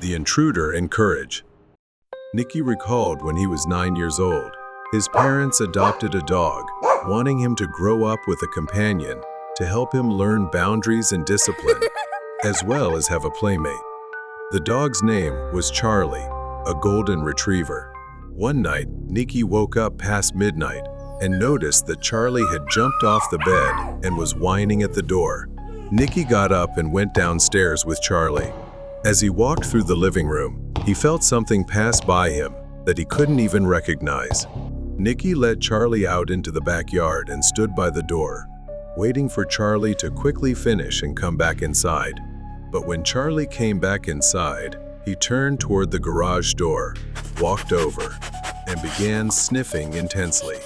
The Intruder and Courage. Nicky recalled when he was 9 years old. His parents adopted a dog, wanting him to grow up with a companion to help him learn boundaries and discipline, as well as have a playmate. The dog's name was Charlie, a golden retriever. One night, Nicky woke up past midnight and noticed that Charlie had jumped off the bed and was whining at the door. Nicky got up and went downstairs with Charlie. As he walked through the living room, he felt something pass by him that he couldn't even recognize. Nicky led Charlie out into the backyard and stood by the door, waiting for Charlie to quickly finish and come back inside. But when Charlie came back inside, he turned toward the garage door, walked over, and began sniffing intensely.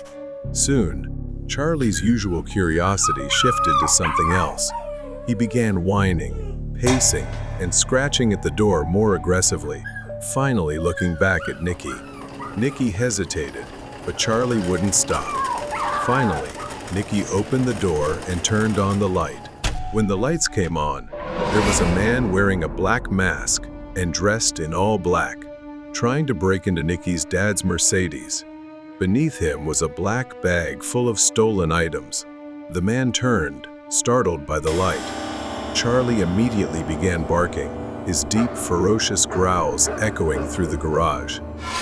Soon, Charlie's usual curiosity shifted to something else. He began whining, pacing, and scratching at the door more aggressively, finally looking back at Nicky. Nicky hesitated, but Charlie wouldn't stop. Finally, Nicky opened the door and turned on the light. When the lights came on, there was a man wearing a black mask and dressed in all black, trying to break into Nicky's dad's Mercedes. Beneath him was a black bag full of stolen items. The man turned, startled by the light. Charlie immediately began barking, his deep, ferocious growls echoing through the garage.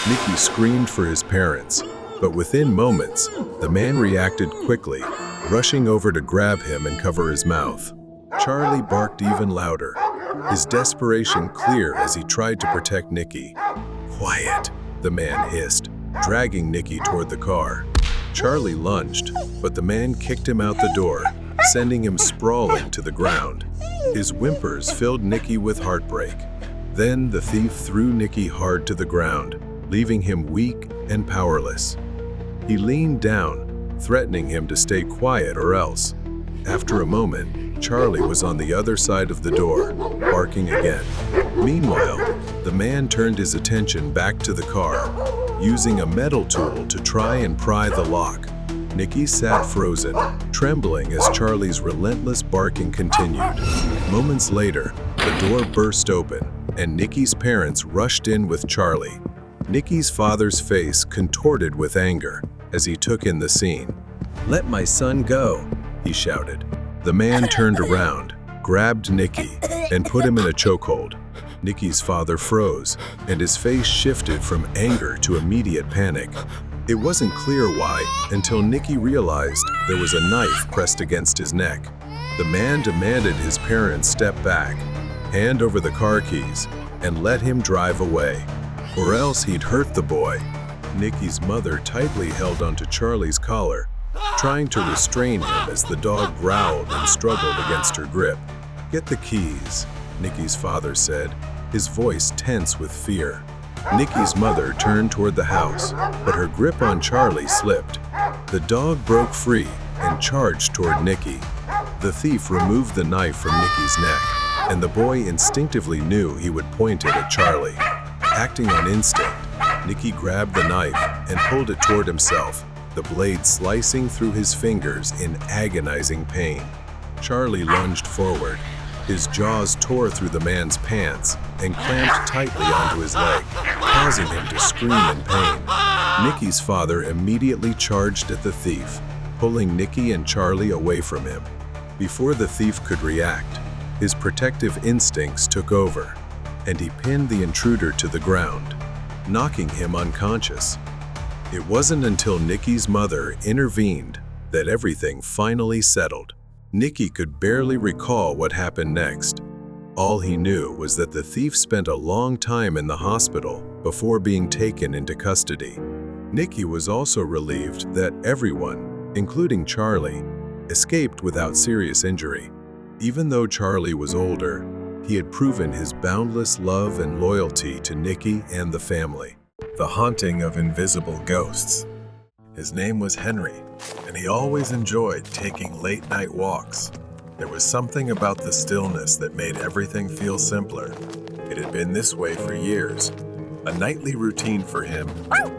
Nicky screamed for his parents, but within moments, the man reacted quickly, rushing over to grab him and cover his mouth. Charlie barked even louder, his desperation clear as he tried to protect Nicky. "Quiet," the man hissed, dragging Nicky toward the car. Charlie lunged, but the man kicked him out the door, sending him sprawling to the ground. His whimpers filled Nicky with heartbreak. Then the thief threw Nicky hard to the ground, leaving him weak and powerless. He leaned down, threatening him to stay quiet or else. After a moment, Charlie was on the other side of the door, barking again. Meanwhile, the man turned his attention back to the car, using a metal tool to try and pry the lock. Nicky sat frozen, trembling as Charlie's relentless barking continued. Moments later, the door burst open, and Nicky's parents rushed in with Charlie. Nicky's father's face contorted with anger as he took in the scene. "Let my son go," he shouted. The man turned around, grabbed Nicky, and put him in a chokehold. Nicky's father froze, and his face shifted from anger to immediate panic. It wasn't clear why until Nicky realized there was a knife pressed against his neck. The man demanded his parents step back, hand over the car keys, and let him drive away, or else he'd hurt the boy. Nicky's mother tightly held onto Charlie's collar, trying to restrain him as the dog growled and struggled against her grip. "Get the keys," Nicky's father said, his voice tense with fear. Nicky's mother turned toward the house, but her grip on Charlie slipped. The dog broke free and charged toward Nicky. The thief removed the knife from Nicky's neck, and the boy instinctively knew he would point it at Charlie. Acting on instinct, Nicky grabbed the knife and pulled it toward himself, the blade slicing through his fingers in agonizing pain. Charlie lunged forward. His jaws tore through the man's pants and clamped tightly onto his leg, causing him to scream in pain. Nicky's father immediately charged at the thief, pulling Nicky and Charlie away from him. Before the thief could react, his protective instincts took over, and he pinned the intruder to the ground, knocking him unconscious. It wasn't until Nicky's mother intervened that everything finally settled. Nicky could barely recall what happened next. All he knew was that the thief spent a long time in the hospital before being taken into custody. Nicky was also relieved that everyone, including Charlie, escaped without serious injury. Even though Charlie was older, he had proven his boundless love and loyalty to Nicky and the family. The haunting of invisible ghosts. His name was Henry, and he always enjoyed taking late-night walks. There was something about the stillness that made everything feel simpler. It had been this way for years, a nightly routine for him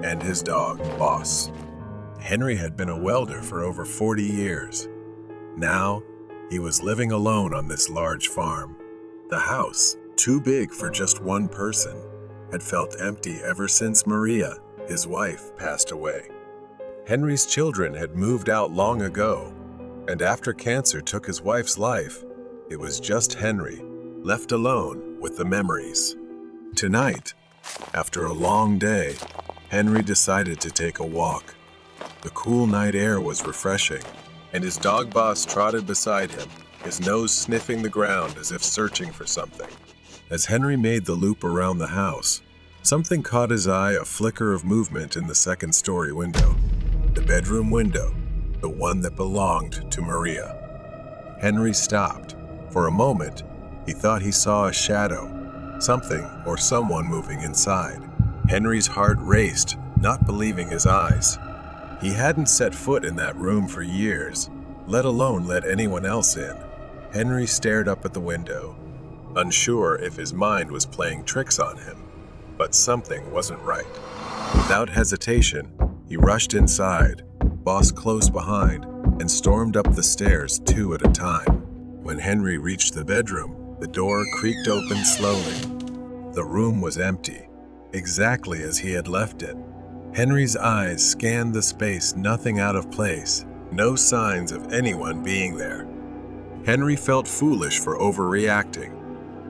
and his dog, Boss. Henry had been a welder for over 40 years. Now, he was living alone on this large farm. The house, too big for just one person, had felt empty ever since Maria, his wife, passed away. Henry's children had moved out long ago, and after cancer took his wife's life, it was just Henry, left alone with the memories. Tonight, after a long day, Henry decided to take a walk. The cool night air was refreshing, and his dog Boss trotted beside him, his nose sniffing the ground as if searching for something. As Henry made the loop around the house, something caught his eye, a flicker of movement in the second-story window. The bedroom window, the one that belonged to Maria. Henry stopped. For a moment, he thought he saw a shadow, something or someone moving inside. Henry's heart raced, not believing his eyes. He hadn't set foot in that room for years, let alone let anyone else in. Henry stared up at the window, unsure if his mind was playing tricks on him, but something wasn't right. Without hesitation, he rushed inside, Boss close behind, and stormed up the stairs 2 at a time. When Henry reached the bedroom, the door creaked open slowly. The room was empty, exactly as he had left it. Henry's eyes scanned the space, nothing out of place, no signs of anyone being there. Henry felt foolish for overreacting,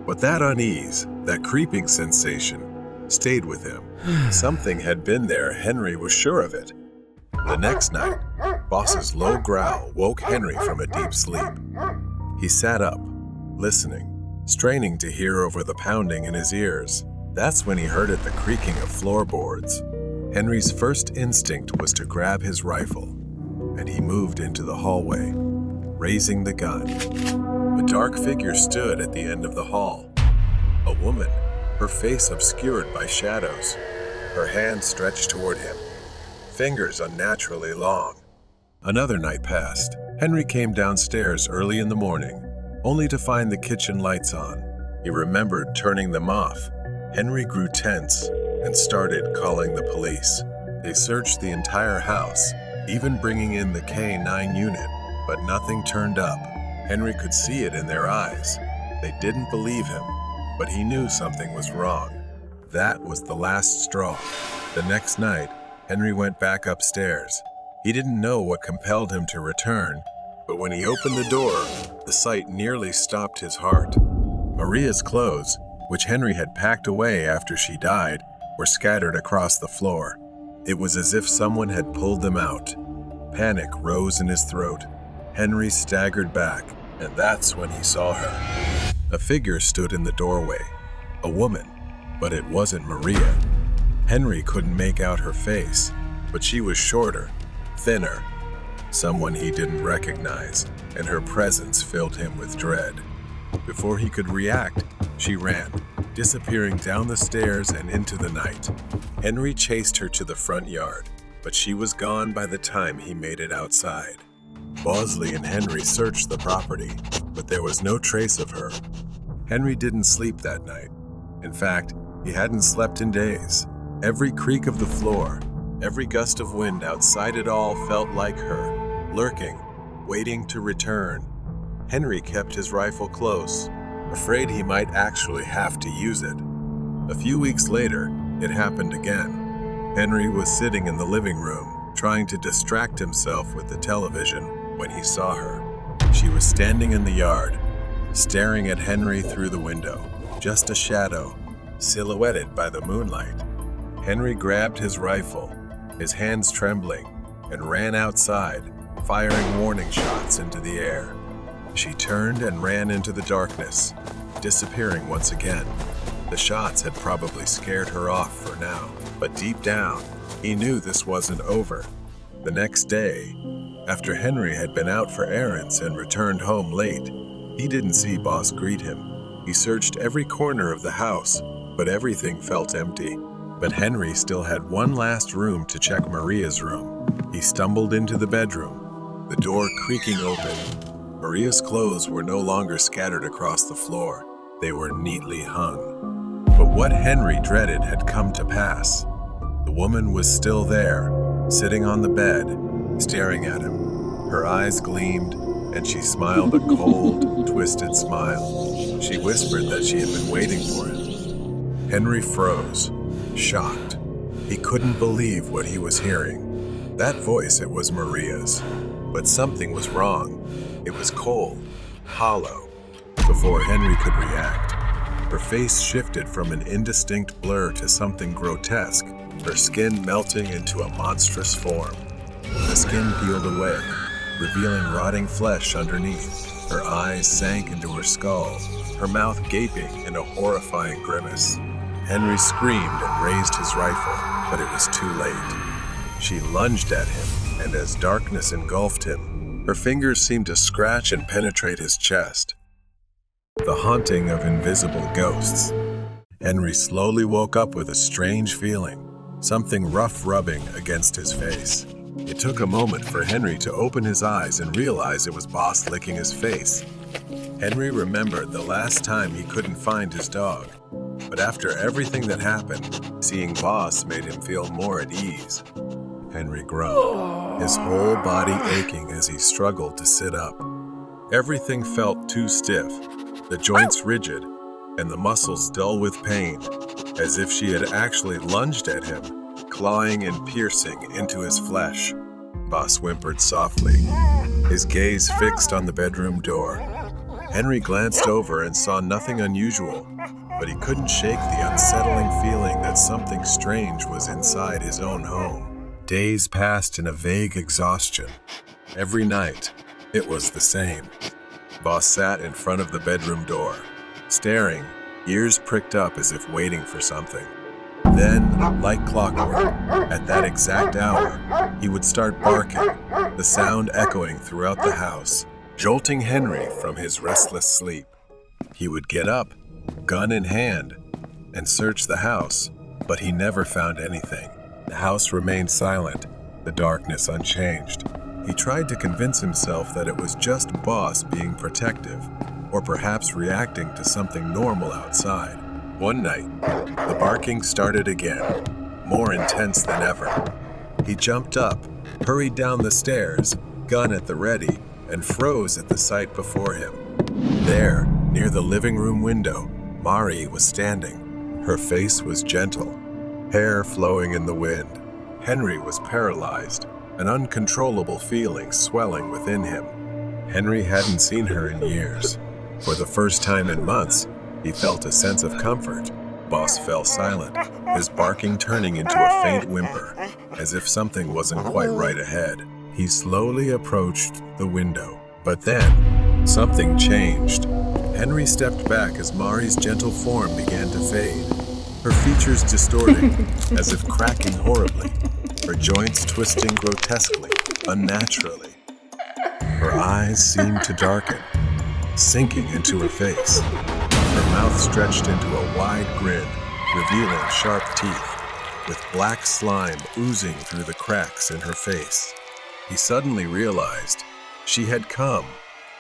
but that unease, that creeping sensation, stayed with him. Something had been there, Henry was sure of it. The next night, Boss's low growl woke Henry from a deep sleep. He sat up, listening, straining to hear over the pounding in his ears. That's when he heard the creaking of floorboards. Henry's first instinct was to grab his rifle, and he moved into the hallway, raising the gun. A dark figure stood at the end of the hall. A woman, her face obscured by shadows, her hand stretched toward him, fingers unnaturally long. Another night passed. Henry came downstairs early in the morning, only to find the kitchen lights on. He remembered turning them off. Henry grew tense and started calling the police. They searched the entire house, even bringing in the K-9 unit, but nothing turned up. Henry could see it in their eyes. They didn't believe him, but he knew something was wrong. That was the last straw. The next night, Henry went back upstairs. He didn't know what compelled him to return, but when he opened the door, the sight nearly stopped his heart. Maria's clothes, which Henry had packed away after she died, were scattered across the floor. It was as if someone had pulled them out. Panic rose in his throat. Henry staggered back, and that's when he saw her. A figure stood in the doorway. A woman, but it wasn't Maria. Henry couldn't make out her face, but she was shorter, thinner, someone he didn't recognize, and her presence filled him with dread. Before he could react, she ran, disappearing down the stairs and into the night. Henry chased her to the front yard, but she was gone by the time he made it outside. Bosley and Henry searched the property, but there was no trace of her. Henry didn't sleep that night. In fact, he hadn't slept in days. Every creak of the floor, every gust of wind outside it all felt like her, lurking, waiting to return. Henry kept his rifle close, afraid he might actually have to use it. A few weeks later, it happened again. Henry was sitting in the living room, trying to distract himself with the television when he saw her. She was standing in the yard, staring at Henry through the window, just a shadow, silhouetted by the moonlight. Henry grabbed his rifle, his hands trembling, and ran outside, firing warning shots into the air. She turned and ran into the darkness, disappearing once again. The shots had probably scared her off for now, but deep down, he knew this wasn't over. The next day, after Henry had been out for errands and returned home late, he didn't see Boss greet him. He searched every corner of the house, but everything felt empty. But Henry still had one last room to check, Maria's room. He stumbled into the bedroom, the door creaking open. Maria's clothes were no longer scattered across the floor. They were neatly hung. But what Henry dreaded had come to pass. The woman was still there, sitting on the bed, staring at him. Her eyes gleamed, and she smiled a cold, twisted smile. She whispered that she had been waiting for him. Henry froze, shocked. He couldn't believe what he was hearing. That voice, it was Maria's. But something was wrong. It was cold, hollow. Before Henry could react, her face shifted from an indistinct blur to something grotesque, her skin melting into a monstrous form. The skin peeled away, revealing rotting flesh underneath. Her eyes sank into her skull, her mouth gaping in a horrifying grimace. Henry screamed and raised his rifle, but it was too late. She lunged at him, and as darkness engulfed him, her fingers seemed to scratch and penetrate his chest. The haunting of invisible ghosts. Henry slowly woke up with a strange feeling, something rough rubbing against his face. It took a moment for Henry to open his eyes and realize it was Boss licking his face. Henry remembered the last time he couldn't find his dog, but after everything that happened, seeing Boss made him feel more at ease. Henry groaned, his whole body aching as he struggled to sit up. Everything felt too stiff, the joints rigid, and the muscles dull with pain, as if she had actually lunged at him, clawing and piercing into his flesh. Boss whimpered softly, his gaze fixed on the bedroom door. Henry glanced over and saw nothing unusual, but he couldn't shake the unsettling feeling that something strange was inside his own home. Days passed in a vague exhaustion. Every night, it was the same. Boss sat in front of the bedroom door, staring, ears pricked up as if waiting for something. Then, like clockwork, at that exact hour, he would start barking, the sound echoing throughout the house, jolting Henry from his restless sleep. He would get up, gun in hand, and search the house, but he never found anything. The house remained silent, the darkness unchanged. He tried to convince himself that it was just Boss being protective, or perhaps reacting to something normal outside. One night, the barking started again, more intense than ever. He jumped up, hurried down the stairs, gun at the ready, and froze at the sight before him. There, near the living room window, Mari was standing. Her face was gentle, hair flowing in the wind. Henry was paralyzed, an uncontrollable feeling swelling within him. Henry hadn't seen her in years. For the first time in months, he felt a sense of comfort. Boss fell silent, his barking turning into a faint whimper, as if something wasn't quite right ahead. He slowly approached the window, but then something changed. Henry stepped back as Mari's gentle form began to fade, her features distorting, as if cracking horribly, her joints twisting grotesquely, unnaturally. Her eyes seemed to darken, sinking into her face. Her mouth stretched into a wide grin, revealing sharp teeth, with black slime oozing through the cracks in her face. He suddenly realized she had come,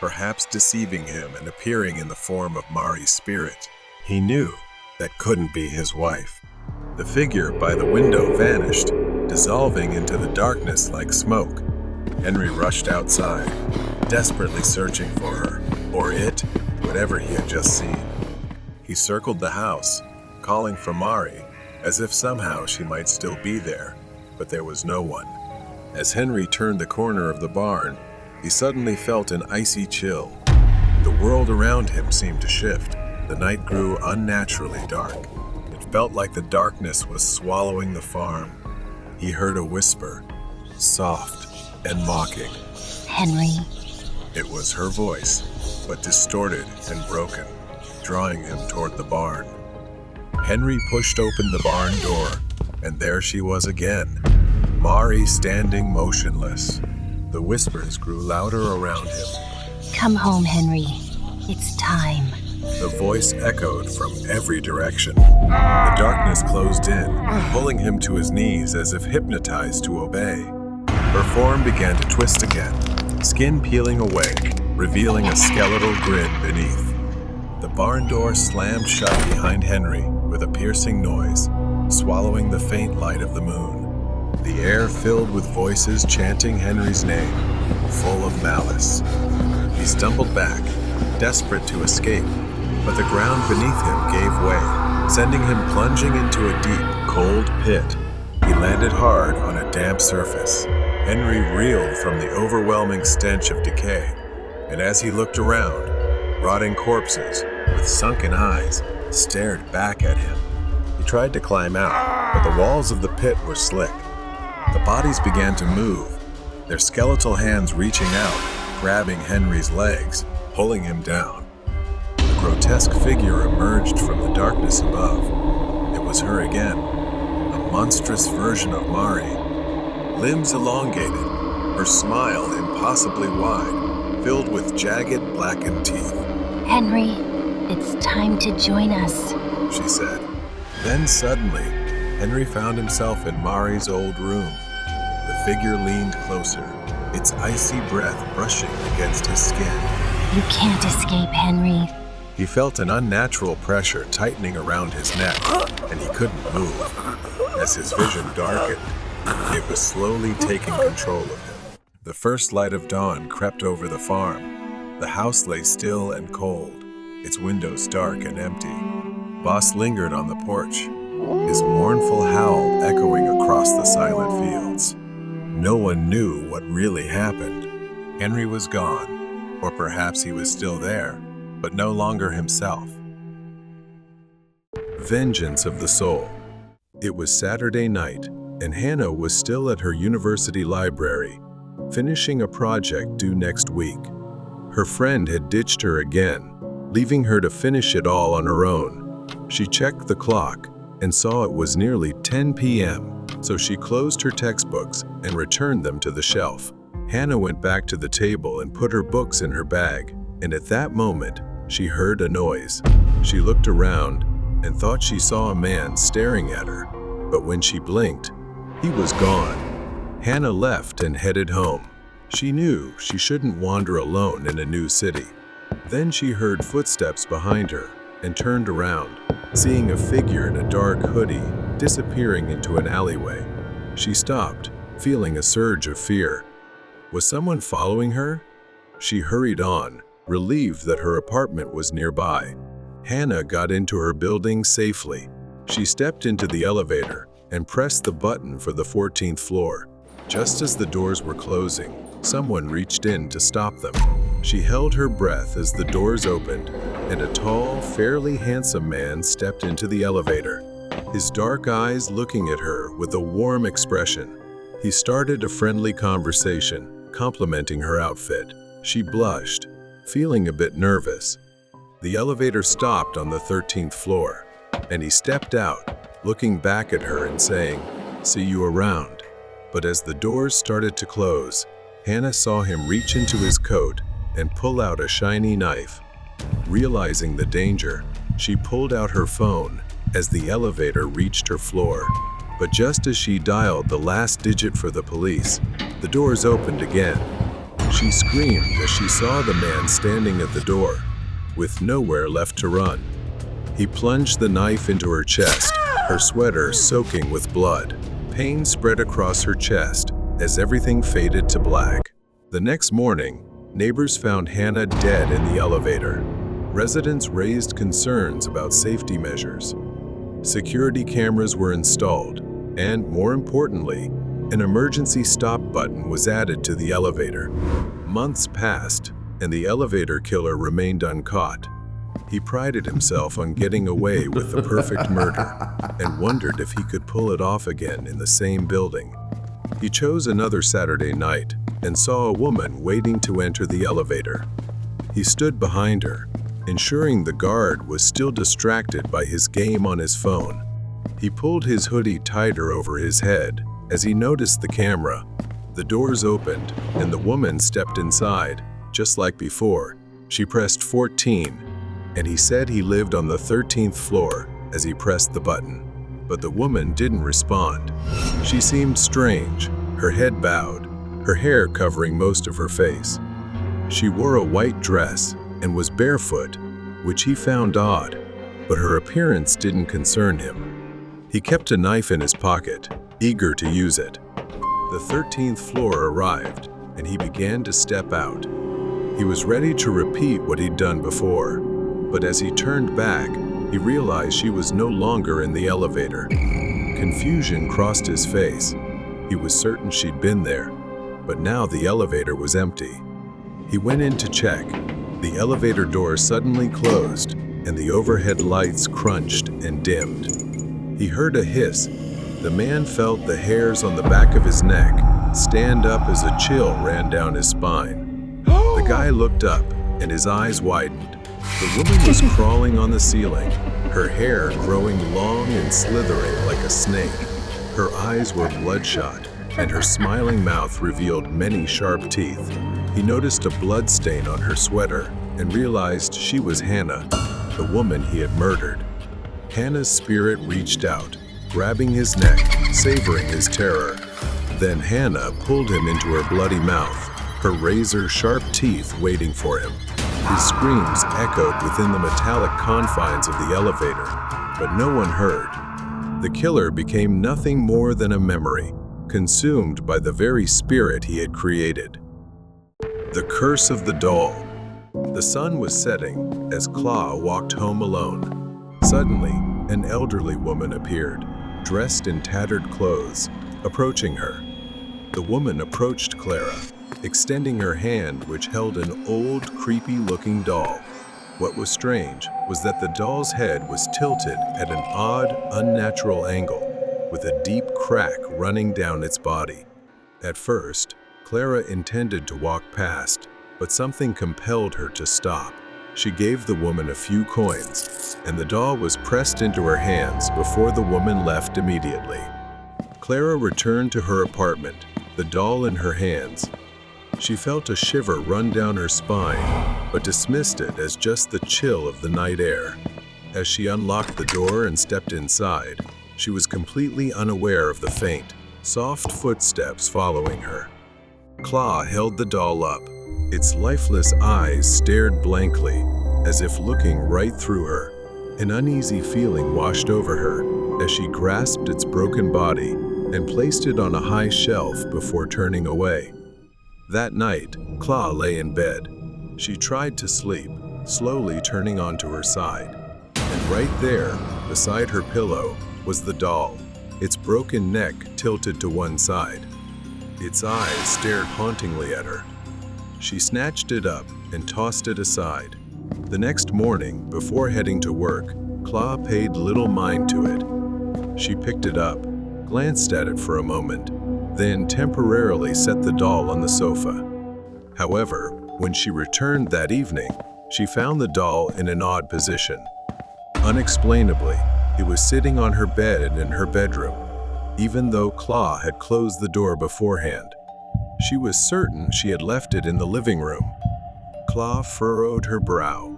perhaps deceiving him and appearing in the form of Mari's spirit. He knew that couldn't be his wife. The figure by the window vanished, dissolving into the darkness like smoke. Henry rushed outside, desperately searching for her, or it, whatever he had just seen. He circled the house, calling for Mari, as if somehow she might still be there, but there was no one. As Henry turned the corner of the barn, he suddenly felt an icy chill. The world around him seemed to shift. The night grew unnaturally dark. It felt like the darkness was swallowing the farm. He heard a whisper, soft and mocking. Henry. It was her voice, but distorted and broken, drawing him toward the barn. Henry pushed open the barn door, and there she was again, Mari standing motionless. The whispers grew louder around him. Come home, Henry. It's time. The voice echoed from every direction. The darkness closed in, pulling him to his knees as if hypnotized to obey. Her form began to twist again, skin peeling away, revealing a skeletal grin beneath. The barn door slammed shut behind Henry with a piercing noise, swallowing the faint light of the moon. The air filled with voices chanting Henry's name, full of malice. He stumbled back, desperate to escape, but the ground beneath him gave way, sending him plunging into a deep, cold pit. He landed hard on a damp surface. Henry reeled from the overwhelming stench of decay, and as he looked around, rotting corpses with sunken eyes stared back at him. He tried to climb out, but the walls of the pit were slick. The bodies began to move, their skeletal hands reaching out, grabbing Henry's legs, pulling him down. A grotesque figure emerged from the darkness above. It was her again, a monstrous version of Mari. Limbs elongated, her smile impossibly wide, filled with jagged, blackened teeth. Henry, it's time to join us, she said. Then suddenly, Henry found himself in Mari's old room. The figure leaned closer, its icy breath brushing against his skin. You can't escape, Henry. He felt an unnatural pressure tightening around his neck, and he couldn't move. As his vision darkened, it was slowly taking control of him. The first light of dawn crept over the farm. The house lay still and cold, its windows dark and empty. Boss lingered on the porch, his mournful howl echoing across the silent fields. No one knew what really happened. Henry was gone, or perhaps he was still there, but no longer himself. Vengeance of the Soul. It was Saturday night, and Hannah was still at her university library, finishing a project due next week. Her friend had ditched her again, leaving her to finish it all on her own. She checked the clock and saw it was nearly 10 p.m., so she closed her textbooks and returned them to the shelf. Hannah went back to the table and put her books in her bag, and at that moment, she heard a noise. She looked around and thought she saw a man staring at her, but when she blinked, he was gone. Hannah left and headed home. She knew she shouldn't wander alone in a new city. Then she heard footsteps behind her and turned around, seeing a figure in a dark hoodie disappearing into an alleyway. She stopped, feeling a surge of fear. Was someone following her? She hurried on, relieved that her apartment was nearby. Hannah got into her building safely. She stepped into the elevator and pressed the button for the 14th floor. Just as the doors were closing, someone reached in to stop them. She held her breath as the doors opened, and a tall, fairly handsome man stepped into the elevator, his dark eyes looking at her with a warm expression. He started a friendly conversation, complimenting her outfit. She blushed, feeling a bit nervous. The elevator stopped on the 13th floor, and he stepped out, looking back at her and saying, "See you around." But as the doors started to close, Hannah saw him reach into his coat and pull out a shiny knife. Realizing the danger, she pulled out her phone as the elevator reached her floor. But just as she dialed the last digit for the police, the doors opened again. She screamed as she saw the man standing at the door, with nowhere left to run. He plunged the knife into her chest, her sweater soaking with blood. Pain spread across her chest as everything faded to black. The next morning, neighbors found Hannah dead in the elevator. Residents raised concerns about safety measures. Security cameras were installed, and more importantly, an emergency stop button was added to the elevator. Months passed, and the elevator killer remained uncaught. He prided himself on getting away with the perfect murder and wondered if he could pull it off again in the same building. He chose another Saturday night and saw a woman waiting to enter the elevator. He stood behind her, ensuring the guard was still distracted by his game on his phone. He pulled his hoodie tighter over his head as he noticed the camera. The doors opened, and the woman stepped inside. Just like before, she pressed 14, and he said he lived on the 13th floor as he pressed the button. But the woman didn't respond. She seemed strange, her head bowed, her hair covering most of her face. She wore a white dress and was barefoot, which he found odd, but her appearance didn't concern him. He kept a knife in his pocket, eager to use it. The 13th floor arrived, and he began to step out. He was ready to repeat what he'd done before, But as he turned back, he realized she was no longer in the elevator. Confusion crossed his face. He was certain she'd been there, but now the elevator was empty. He went in to check. The elevator door suddenly closed, and the overhead lights crunched and dimmed. He heard a hiss. The man felt the hairs on the back of his neck stand up as a chill ran down his spine. The guy looked up, and his eyes widened. The woman was crawling on the ceiling, her hair growing long and slithering like a snake. Her eyes were bloodshot, and her smiling mouth revealed many sharp teeth. He noticed a blood stain on her sweater and realized she was Hannah, the woman he had murdered. Hannah's spirit reached out, grabbing his neck, savoring his terror. Then Hannah pulled him into her bloody mouth, her razor-sharp teeth waiting for him. His screams echoed within the metallic confines of the elevator, but no one heard. The killer became nothing more than a memory, consumed by the very spirit he had created. The Curse of the Doll. The sun was setting as Claw walked home alone. Suddenly, an elderly woman appeared, dressed in tattered clothes, approaching her. The woman approached Clara, extending her hand which held an old, creepy-looking doll. What was strange was that the doll's head was tilted at an odd, unnatural angle, with a deep crack running down its body. At first, Clara intended to walk past, but something compelled her to stop. She gave the woman a few coins, and the doll was pressed into her hands before the woman left immediately. Clara returned to her apartment, the doll in her hands. She felt a shiver run down her spine, but dismissed it as just the chill of the night air. As she unlocked the door and stepped inside, she was completely unaware of the faint, soft footsteps following her. Claw held the doll up. Its lifeless eyes stared blankly, as if looking right through her. An uneasy feeling washed over her as she grasped its broken body and placed it on a high shelf before turning away. That night, Claw lay in bed. She tried to sleep, slowly turning onto her side. And right there, beside her pillow, was the doll, its broken neck tilted to one side. Its eyes stared hauntingly at her. She snatched it up and tossed it aside. The next morning, before heading to work, Claw paid little mind to it. She picked it up, glanced at it for a moment, then temporarily set the doll on the sofa. However, when she returned that evening, she found the doll in an odd position. Unexplainably, it was sitting on her bed in her bedroom, even though Claw had closed the door beforehand. She was certain she had left it in the living room. Claw furrowed her brow,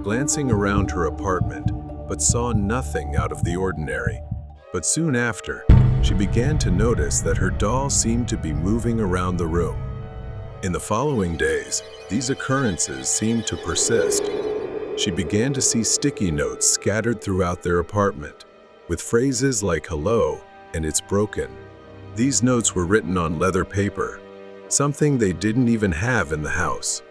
glancing around her apartment, but saw nothing out of the ordinary. But soon after, she began to notice that her doll seemed to be moving around the room. In the following days, these occurrences seemed to persist. She began to see sticky notes scattered throughout their apartment, with phrases like "hello" and "it's broken." These notes were written on leather paper, something they didn't even have in the house.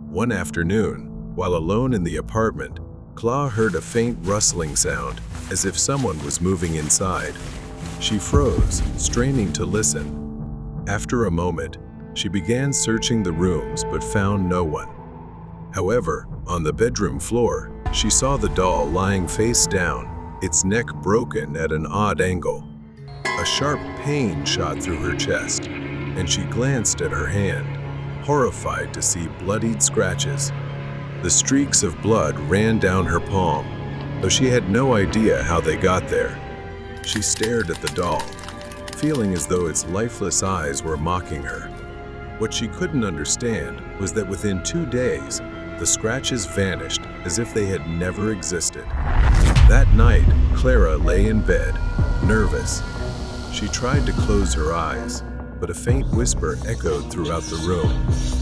One afternoon, while alone in the apartment, Claw heard a faint rustling sound, as if someone was moving inside. She froze, straining to listen. After a moment, she began searching the rooms but found no one. However, on the bedroom floor, she saw the doll lying face down, its neck broken at an odd angle. A sharp pain shot through her chest, and she glanced at her hand, horrified to see bloodied scratches. The streaks of blood ran down her palm, though she had no idea how they got there. She stared at the doll, feeling as though its lifeless eyes were mocking her. What she couldn't understand was that within 2 days, the scratches vanished as if they had never existed. That night, Clara lay in bed, nervous. She tried to close her eyes, but a faint whisper echoed throughout the room,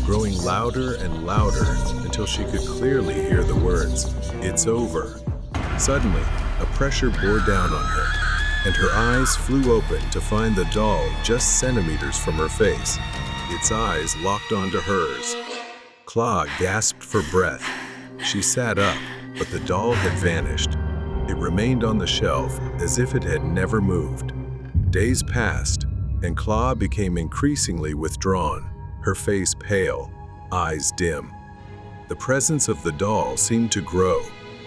growing louder and louder until she could clearly hear the words, "It's over." Suddenly, a pressure bore down on her, and her eyes flew open to find the doll just centimeters from her face. Its eyes locked onto hers. Claw gasped for breath. She sat up, but the doll had vanished. It remained on the shelf as if it had never moved. Days passed, and Claw became increasingly withdrawn, her face pale, eyes dim. The presence of the doll seemed to grow,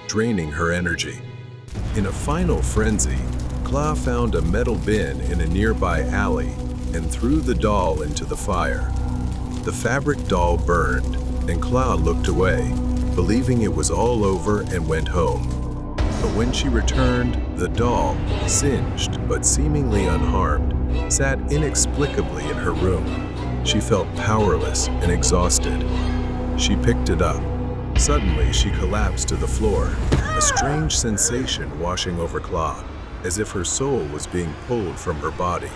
draining her energy. In a final frenzy, Claw found a metal bin in a nearby alley and threw the doll into the fire. The fabric doll burned, and Claw looked away, believing it was all over, and went home. But when she returned, the doll, singed but seemingly unharmed, sat inexplicably in her room. She felt powerless and exhausted. She picked it up. Suddenly, she collapsed to the floor, a strange sensation washing over Claw, as if her soul was being pulled from her body,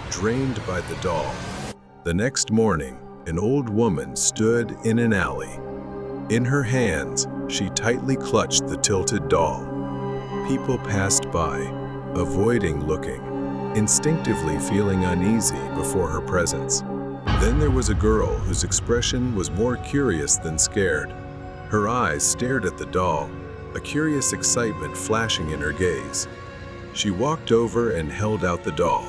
drained by the doll. The next morning, an old woman stood in an alley. In her hands, she tightly clutched the tilted doll. People passed by, avoiding looking, instinctively feeling uneasy before her presence. Then there was a girl whose expression was more curious than scared. Her eyes stared at the doll, a curious excitement flashing in her gaze. She walked over and held out the doll.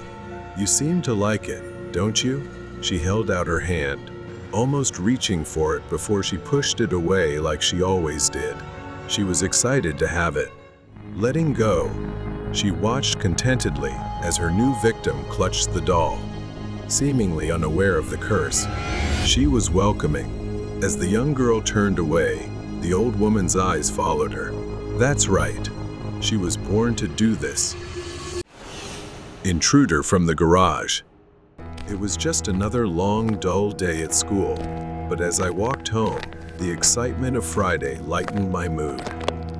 "You seem to like it, don't you?" She held out her hand, almost reaching for it before she pushed it away like she always did. She was excited to have it. Letting go, she watched contentedly as her new victim clutched the doll, seemingly unaware of the curse. She was welcoming. As the young girl turned away, the old woman's eyes followed her. That's right. She was born to do this. Intruder from the garage. It was just another long, dull day at school, but as I walked home, the excitement of Friday lightened my mood.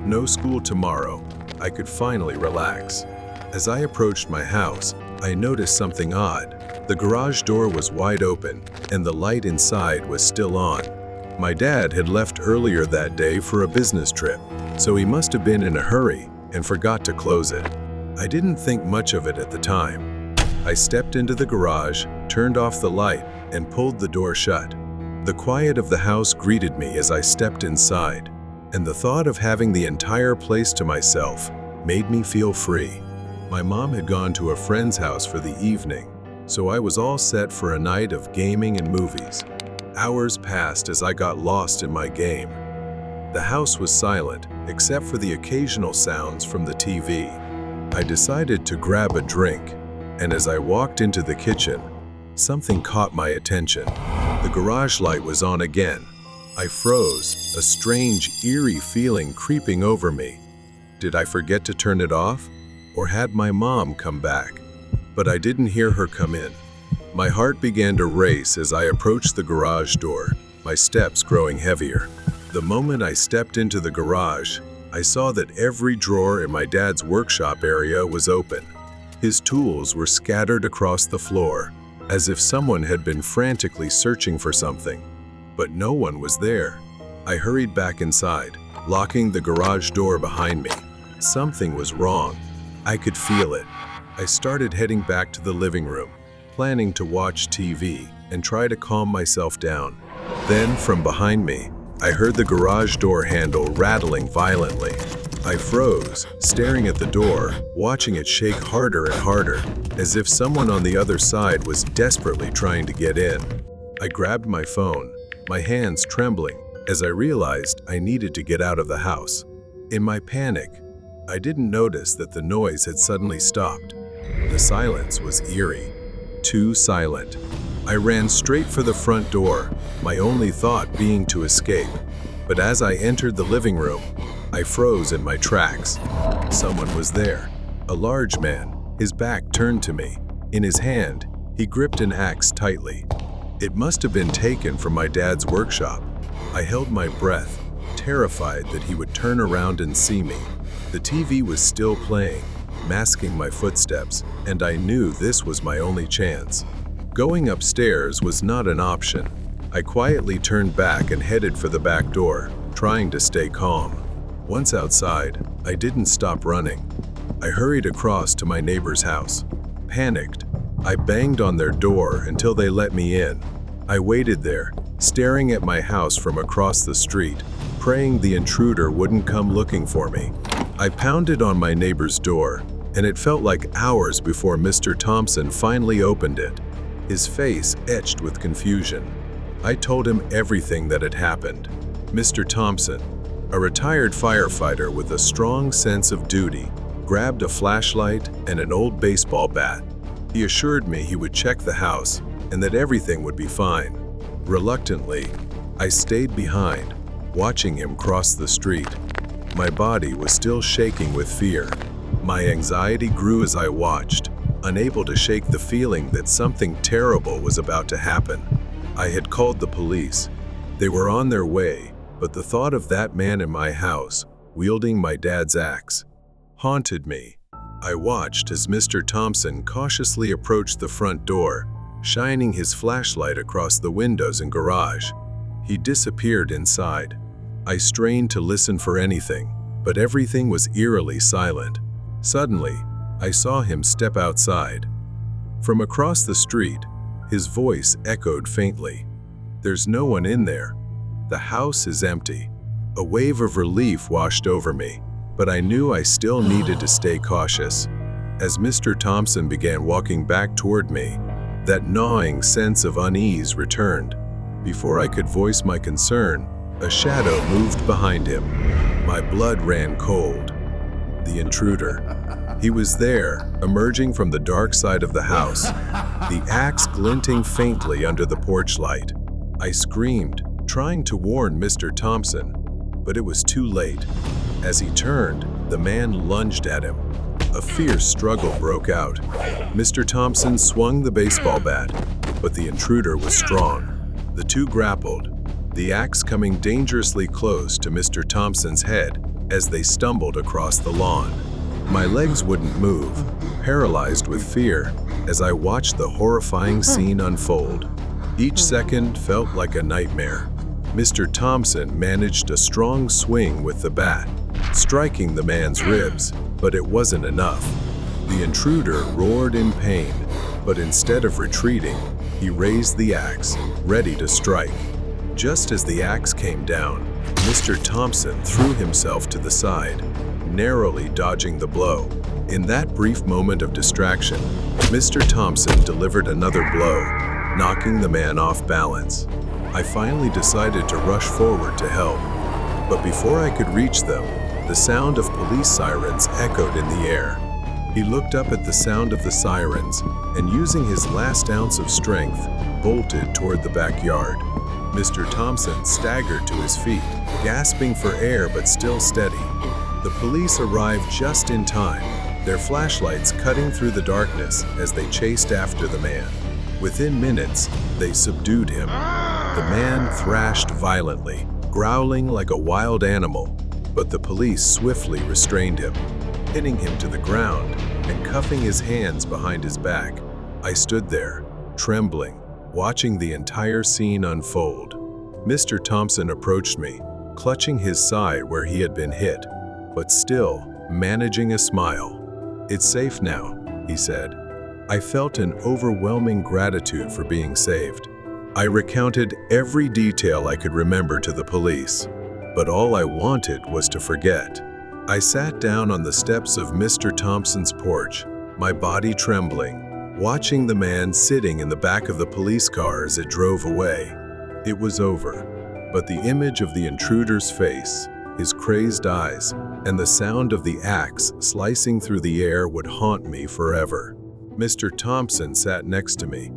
No school tomorrow. I could finally relax. As I approached my house, I noticed something odd. The garage door was wide open, and the light inside was still on. My dad had left earlier that day for a business trip, so he must have been in a hurry and forgot to close it. I didn't think much of it at the time. I stepped into the garage, turned off the light, and pulled the door shut. The quiet of the house greeted me as I stepped inside, and the thought of having the entire place to myself made me feel free. My mom had gone to a friend's house for the evening, so I was all set for a night of gaming and movies. Hours passed as I got lost in my game. The house was silent, except for the occasional sounds from the TV. I decided to grab a drink, and as I walked into the kitchen, something caught my attention. The garage light was on again. I froze, a strange, eerie feeling creeping over me. Did I forget to turn it off? Or had my mom come back? But I didn't hear her come in. My heart began to race as I approached the garage door, my steps growing heavier. The moment I stepped into the garage, I saw that every drawer in my dad's workshop area was open. His tools were scattered across the floor, as if someone had been frantically searching for something. But no one was there. I hurried back inside, locking the garage door behind me. Something was wrong. I could feel it. I started heading back to the living room, planning to watch TV and try to calm myself down. Then, from behind me, I heard the garage door handle rattling violently. I froze, staring at the door, watching it shake harder and harder, as if someone on the other side was desperately trying to get in. I grabbed my phone, my hands trembling, as I realized I needed to get out of the house. In my panic, I didn't notice that the noise had suddenly stopped. The silence was eerie, too silent. I ran straight for the front door, my only thought being to escape. But as I entered the living room, I froze in my tracks. Someone was there, a large man, his back turned to me. In his hand, he gripped an axe tightly. It must have been taken from my dad's workshop. I held my breath, terrified that he would turn around and see me. The TV was still playing, masking my footsteps, and I knew this was my only chance. Going upstairs was not an option. I quietly turned back and headed for the back door, trying to stay calm. Once outside, I didn't stop running. I hurried across to my neighbor's house. Panicked, I banged on their door until they let me in. I waited there, staring at my house from across the street, praying the intruder wouldn't come looking for me. I pounded on my neighbor's door, and it felt like hours before Mr. Thompson finally opened it, his face etched with confusion. I told him everything that had happened. Mr. Thompson, a retired firefighter with a strong sense of duty, grabbed a flashlight and an old baseball bat. He assured me he would check the house and that everything would be fine. Reluctantly, I stayed behind, watching him cross the street. My body was still shaking with fear. My anxiety grew as I watched, unable to shake the feeling that something terrible was about to happen. I had called the police. They were on their way, but the thought of that man in my house, wielding my dad's axe, haunted me. I watched as Mr. Thompson cautiously approached the front door, shining his flashlight across the windows and garage. He disappeared inside. I strained to listen for anything, but everything was eerily silent. Suddenly, I saw him step outside. From across the street, his voice echoed faintly. "There's no one in there. The house is empty." A wave of relief washed over me, but I knew I still needed to stay cautious. As Mr. Thompson began walking back toward me, that gnawing sense of unease returned. Before I could voice my concern, a shadow moved behind him. My blood ran cold. The intruder. He was there, emerging from the dark side of the house, the axe glinting faintly under the porch light. I screamed, trying to warn Mr. Thompson, but it was too late. As he turned, the man lunged at him. A fierce struggle broke out. Mr. Thompson swung the baseball bat, but the intruder was strong. The two grappled, the axe coming dangerously close to Mr. Thompson's head as they stumbled across the lawn. My legs wouldn't move, paralyzed with fear, as I watched the horrifying scene unfold. Each second felt like a nightmare. Mr. Thompson managed a strong swing with the bat, striking the man's ribs, but it wasn't enough. The intruder roared in pain, but instead of retreating, he raised the axe, ready to strike. Just as the axe came down, Mr. Thompson threw himself to the side, narrowly dodging the blow. In that brief moment of distraction, Mr. Thompson delivered another blow, knocking the man off balance. I finally decided to rush forward to help, but before I could reach them, the sound of police sirens echoed in the air. He looked up at the sound of the sirens and, using his last ounce of strength, bolted toward the backyard. Mr. Thompson staggered to his feet, gasping for air but still steady. The police arrived just in time, their flashlights cutting through the darkness as they chased after the man. Within minutes, they subdued him. The man thrashed violently, growling like a wild animal, but the police swiftly restrained him, pinning him to the ground and cuffing his hands behind his back. I stood there, trembling, watching the entire scene unfold. Mr. Thompson approached me, clutching his side where he had been hit, but still managing a smile. "It's safe now," he said. I felt an overwhelming gratitude for being saved. I recounted every detail I could remember to the police, but all I wanted was to forget. I sat down on the steps of Mr. Thompson's porch, my body trembling, watching the man sitting in the back of the police car as it drove away. It was over, but the image of the intruder's face, his crazed eyes, and the sound of the axe slicing through the air would haunt me forever. Mr. Thompson sat next to me,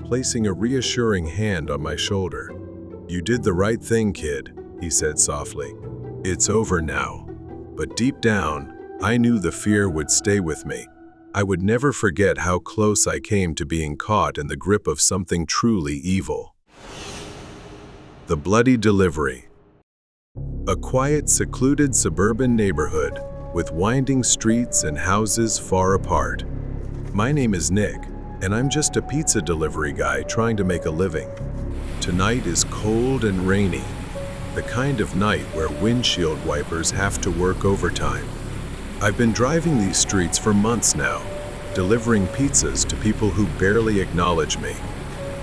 placing a reassuring hand on my shoulder. "You did the right thing, kid," he said softly. "It's over now." But deep down, I knew the fear would stay with me. I would never forget how close I came to being caught in the grip of something truly evil. The Bloody Delivery. A quiet, secluded suburban neighborhood with winding streets and houses far apart. My name is Nick, and I'm just a pizza delivery guy trying to make a living. Tonight is cold and rainy, the kind of night where windshield wipers have to work overtime. I've been driving these streets for months now, delivering pizzas to people who barely acknowledge me.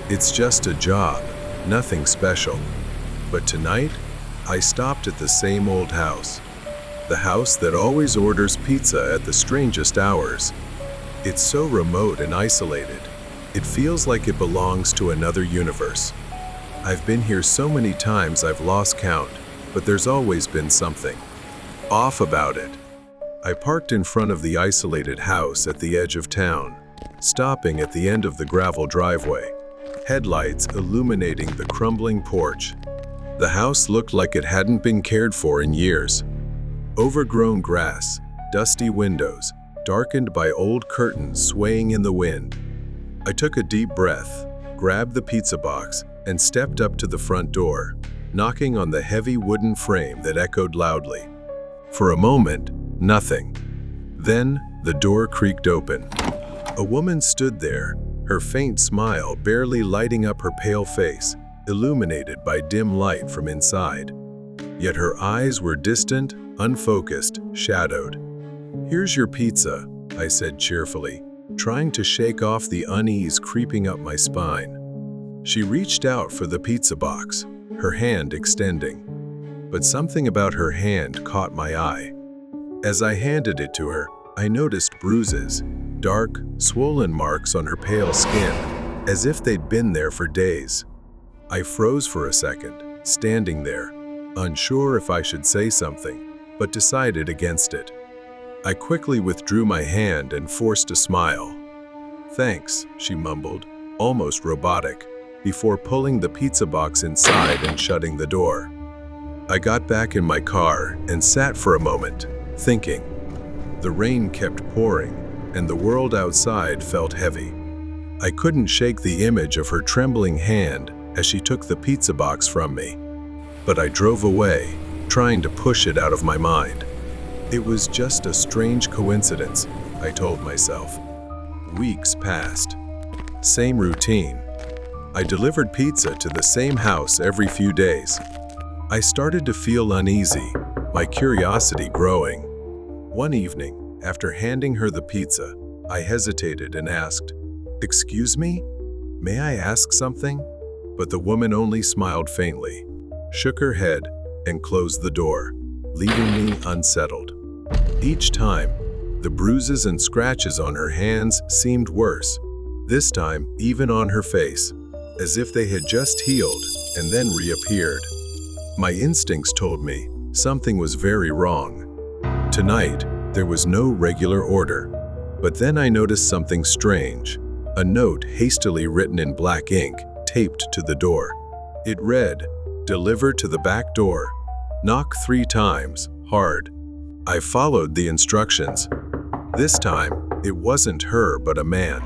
It's just a job, nothing special. But tonight, I stopped at the same old house. The house that always orders pizza at the strangest hours. It's so remote and isolated. It feels like it belongs to another universe. I've been here so many times I've lost count, but there's always been something off about it. I parked in front of the isolated house at the edge of town, stopping at the end of the gravel driveway, headlights illuminating the crumbling porch. The house looked like it hadn't been cared for in years. Overgrown grass, dusty windows, darkened by old curtains swaying in the wind. I took a deep breath, grabbed the pizza box, and stepped up to the front door, knocking on the heavy wooden frame that echoed loudly. For a moment, nothing. Then, the door creaked open. A woman stood there, her faint smile barely lighting up her pale face, illuminated by dim light from inside. Yet her eyes were distant, unfocused, shadowed. "Here's your pizza," I said cheerfully, trying to shake off the unease creeping up my spine. She reached out for the pizza box, her hand extending. But something about her hand caught my eye. As I handed it to her, I noticed bruises, dark, swollen marks on her pale skin, as if they'd been there for days. I froze for a second, standing there, unsure if I should say something, but decided against it. I quickly withdrew my hand and forced a smile. "Thanks," she mumbled, almost robotic, before pulling the pizza box inside and shutting the door. I got back in my car and sat for a moment, thinking. The rain kept pouring, and the world outside felt heavy. I couldn't shake the image of her trembling hand as she took the pizza box from me. But I drove away, trying to push it out of my mind. It was just a strange coincidence, I told myself. Weeks passed. Same routine. I delivered pizza to the same house every few days. I started to feel uneasy, my curiosity growing. One evening, after handing her the pizza, I hesitated and asked, "Excuse me? May I ask something?" But the woman only smiled faintly, shook her head, and closed the door, leaving me unsettled. Each time, the bruises and scratches on her hands seemed worse, this time even on her face, as if they had just healed and then reappeared. My instincts told me something was very wrong. Tonight, there was no regular order, but then I noticed something strange, a note hastily written in black ink taped to the door. It read, "Deliver to the back door. Knock 3 times, hard." I followed the instructions. This time, it wasn't her but a man.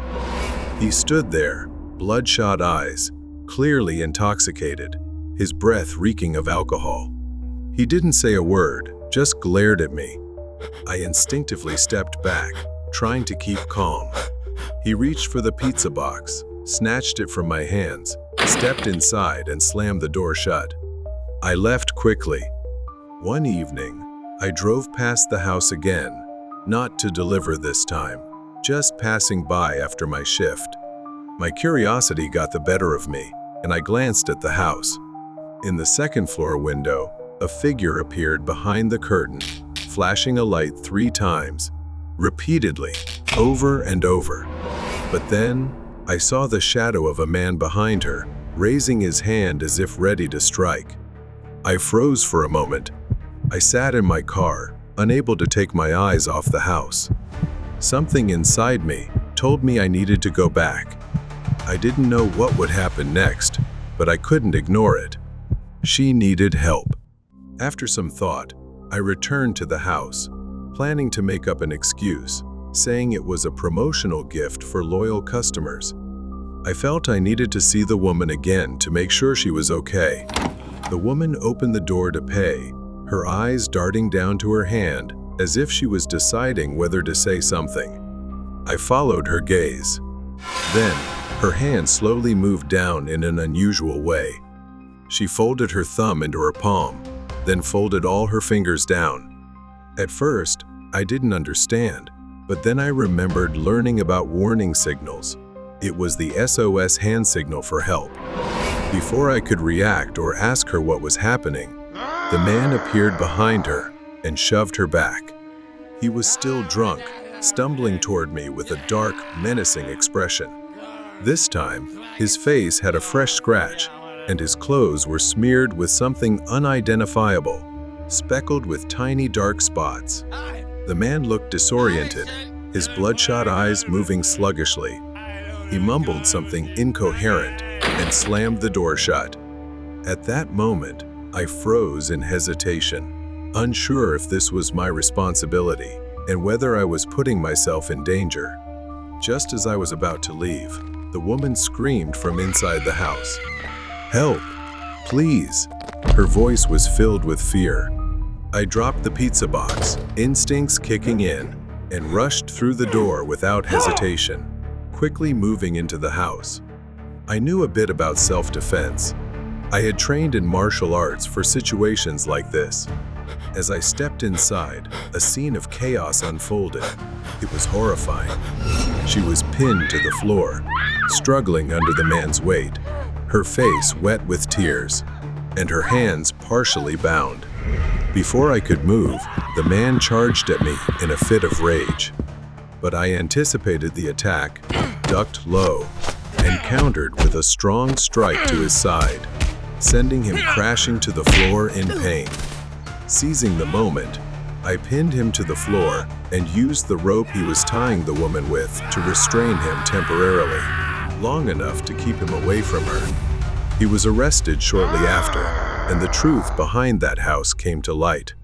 He stood there, bloodshot eyes, clearly intoxicated, his breath reeking of alcohol. He didn't say a word, just glared at me. I instinctively stepped back, trying to keep calm. He reached for the pizza box, snatched it from my hands, stepped inside and slammed the door shut. I left quickly. One evening, I drove past the house again, not to deliver this time, just passing by after my shift. My curiosity got the better of me, and I glanced at the house. In the second-floor window, a figure appeared behind the curtain, flashing a light 3 times, repeatedly, over and over. But then, I saw the shadow of a man behind her, raising his hand as if ready to strike. I froze for a moment. I sat in my car, unable to take my eyes off the house. Something inside me told me I needed to go back. I didn't know what would happen next, but I couldn't ignore it. She needed help. After some thought, I returned to the house, planning to make up an excuse, saying it was a promotional gift for loyal customers. I felt I needed to see the woman again to make sure she was okay. The woman opened the door to pay, her eyes darting down to her hand as if she was deciding whether to say something. I followed her gaze. Then, her hand slowly moved down in an unusual way. She folded her thumb into her palm, then folded all her fingers down. At first, I didn't understand, but then I remembered learning about warning signals. It was the SOS hand signal for help. Before I could react or ask her what was happening, The man appeared behind her and shoved her back. He was still drunk, stumbling toward me with a dark, menacing expression. This time, his face had a fresh scratch, and his clothes were smeared with something unidentifiable, speckled with tiny dark spots. The man looked disoriented, his bloodshot eyes moving sluggishly. He mumbled something incoherent and slammed the door shut. At that moment, I froze in hesitation, unsure if this was my responsibility and whether I was putting myself in danger. Just as I was about to leave, the woman screamed from inside the house. "Help! Please!" Her voice was filled with fear. I dropped the pizza box, instincts kicking in, and rushed through the door without hesitation, quickly moving into the house. I knew a bit about self-defense. I had trained in martial arts for situations like this. As I stepped inside, a scene of chaos unfolded. It was horrifying. She was pinned to the floor, struggling under the man's weight, her face wet with tears, and her hands partially bound. Before I could move, the man charged at me in a fit of rage. But I anticipated the attack, ducked low, and countered with a strong strike to his side, sending him crashing to the floor in pain. Seizing the moment, I pinned him to the floor and used the rope he was tying the woman with to restrain him temporarily, long enough to keep him away from her. He was arrested shortly after, and the truth behind that house came to light.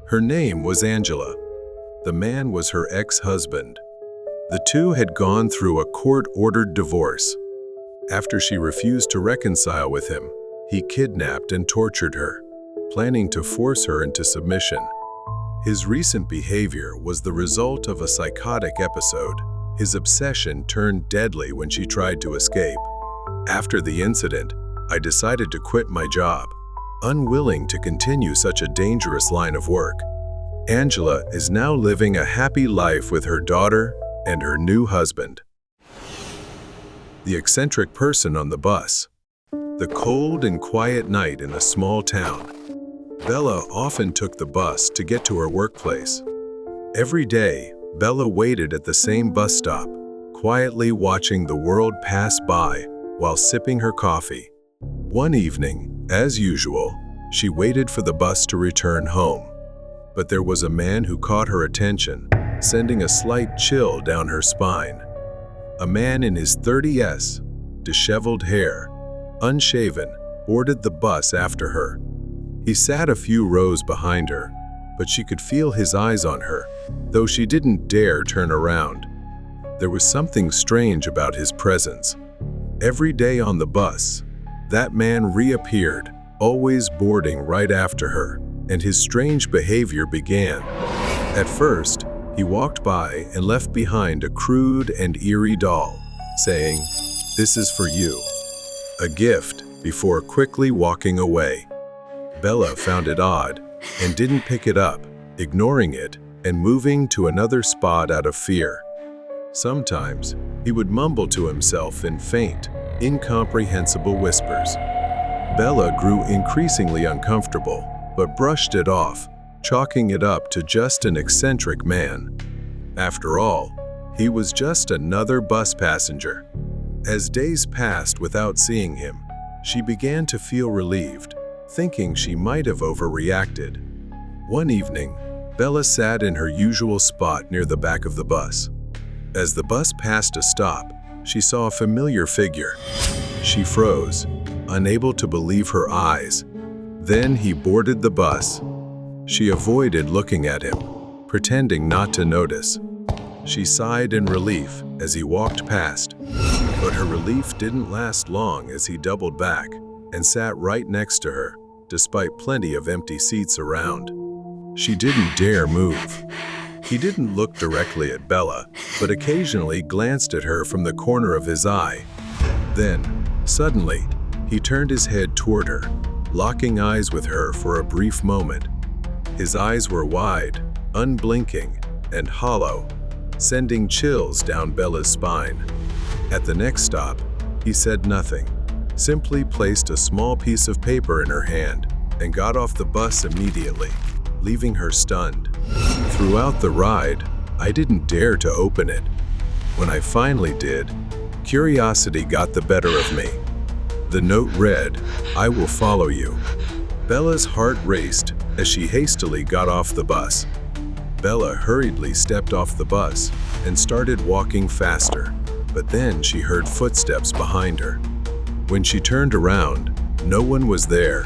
Her name was Angela. The man was her ex-husband. The two had gone through a court-ordered divorce. After she refused to reconcile with him, he kidnapped and tortured her, planning to force her into submission. His recent behavior was the result of a psychotic episode. His obsession turned deadly when she tried to escape. After the incident, I decided to quit my job, unwilling to continue such a dangerous line of work. Angela is now living a happy life with her daughter and her new husband. The eccentric person on the bus. The cold and quiet night in a small town. Bella often took the bus to get to her workplace. Every day, Bella waited at the same bus stop, quietly watching the world pass by while sipping her coffee. One evening, as usual, she waited for the bus to return home. But there was a man who caught her attention, sending a slight chill down her spine. A man in his 30s, disheveled hair, unshaven, boarded the bus after her. He sat a few rows behind her, but she could feel his eyes on her, though she didn't dare turn around. There was something strange about his presence. Every day on the bus, that man reappeared, always boarding right after her, and his strange behavior began. At first, he walked by and left behind a crude and eerie doll, saying, "This is for you," a gift, before quickly walking away. Bella found it odd and didn't pick it up, ignoring it and moving to another spot out of fear. Sometimes, he would mumble to himself in faint, incomprehensible whispers. Bella grew increasingly uncomfortable, but brushed it off, chalking it up to just an eccentric man. After all, he was just another bus passenger. As days passed without seeing him, she began to feel relieved, thinking she might have overreacted. One evening, Bella sat in her usual spot near the back of the bus. As the bus passed a stop, she saw a familiar figure. She froze, unable to believe her eyes. Then he boarded the bus. She avoided looking at him, pretending not to notice. She sighed in relief as he walked past, but her relief didn't last long as he doubled back and sat right next to her, despite plenty of empty seats around. She didn't dare move. He didn't look directly at Bella, but occasionally glanced at her from the corner of his eye. Then, suddenly, he turned his head toward her, locking eyes with her for a brief moment. His eyes were wide, unblinking, and hollow, sending chills down Bella's spine. At the next stop, he said nothing, simply placed a small piece of paper in her hand and got off the bus immediately, leaving her stunned. Throughout the ride, I didn't dare to open it. When I finally did, curiosity got the better of me. The note read, "I will follow you." Bella's heart raced as she hastily got off the bus. Bella hurriedly stepped off the bus and started walking faster, but then she heard footsteps behind her. When she turned around, no one was there.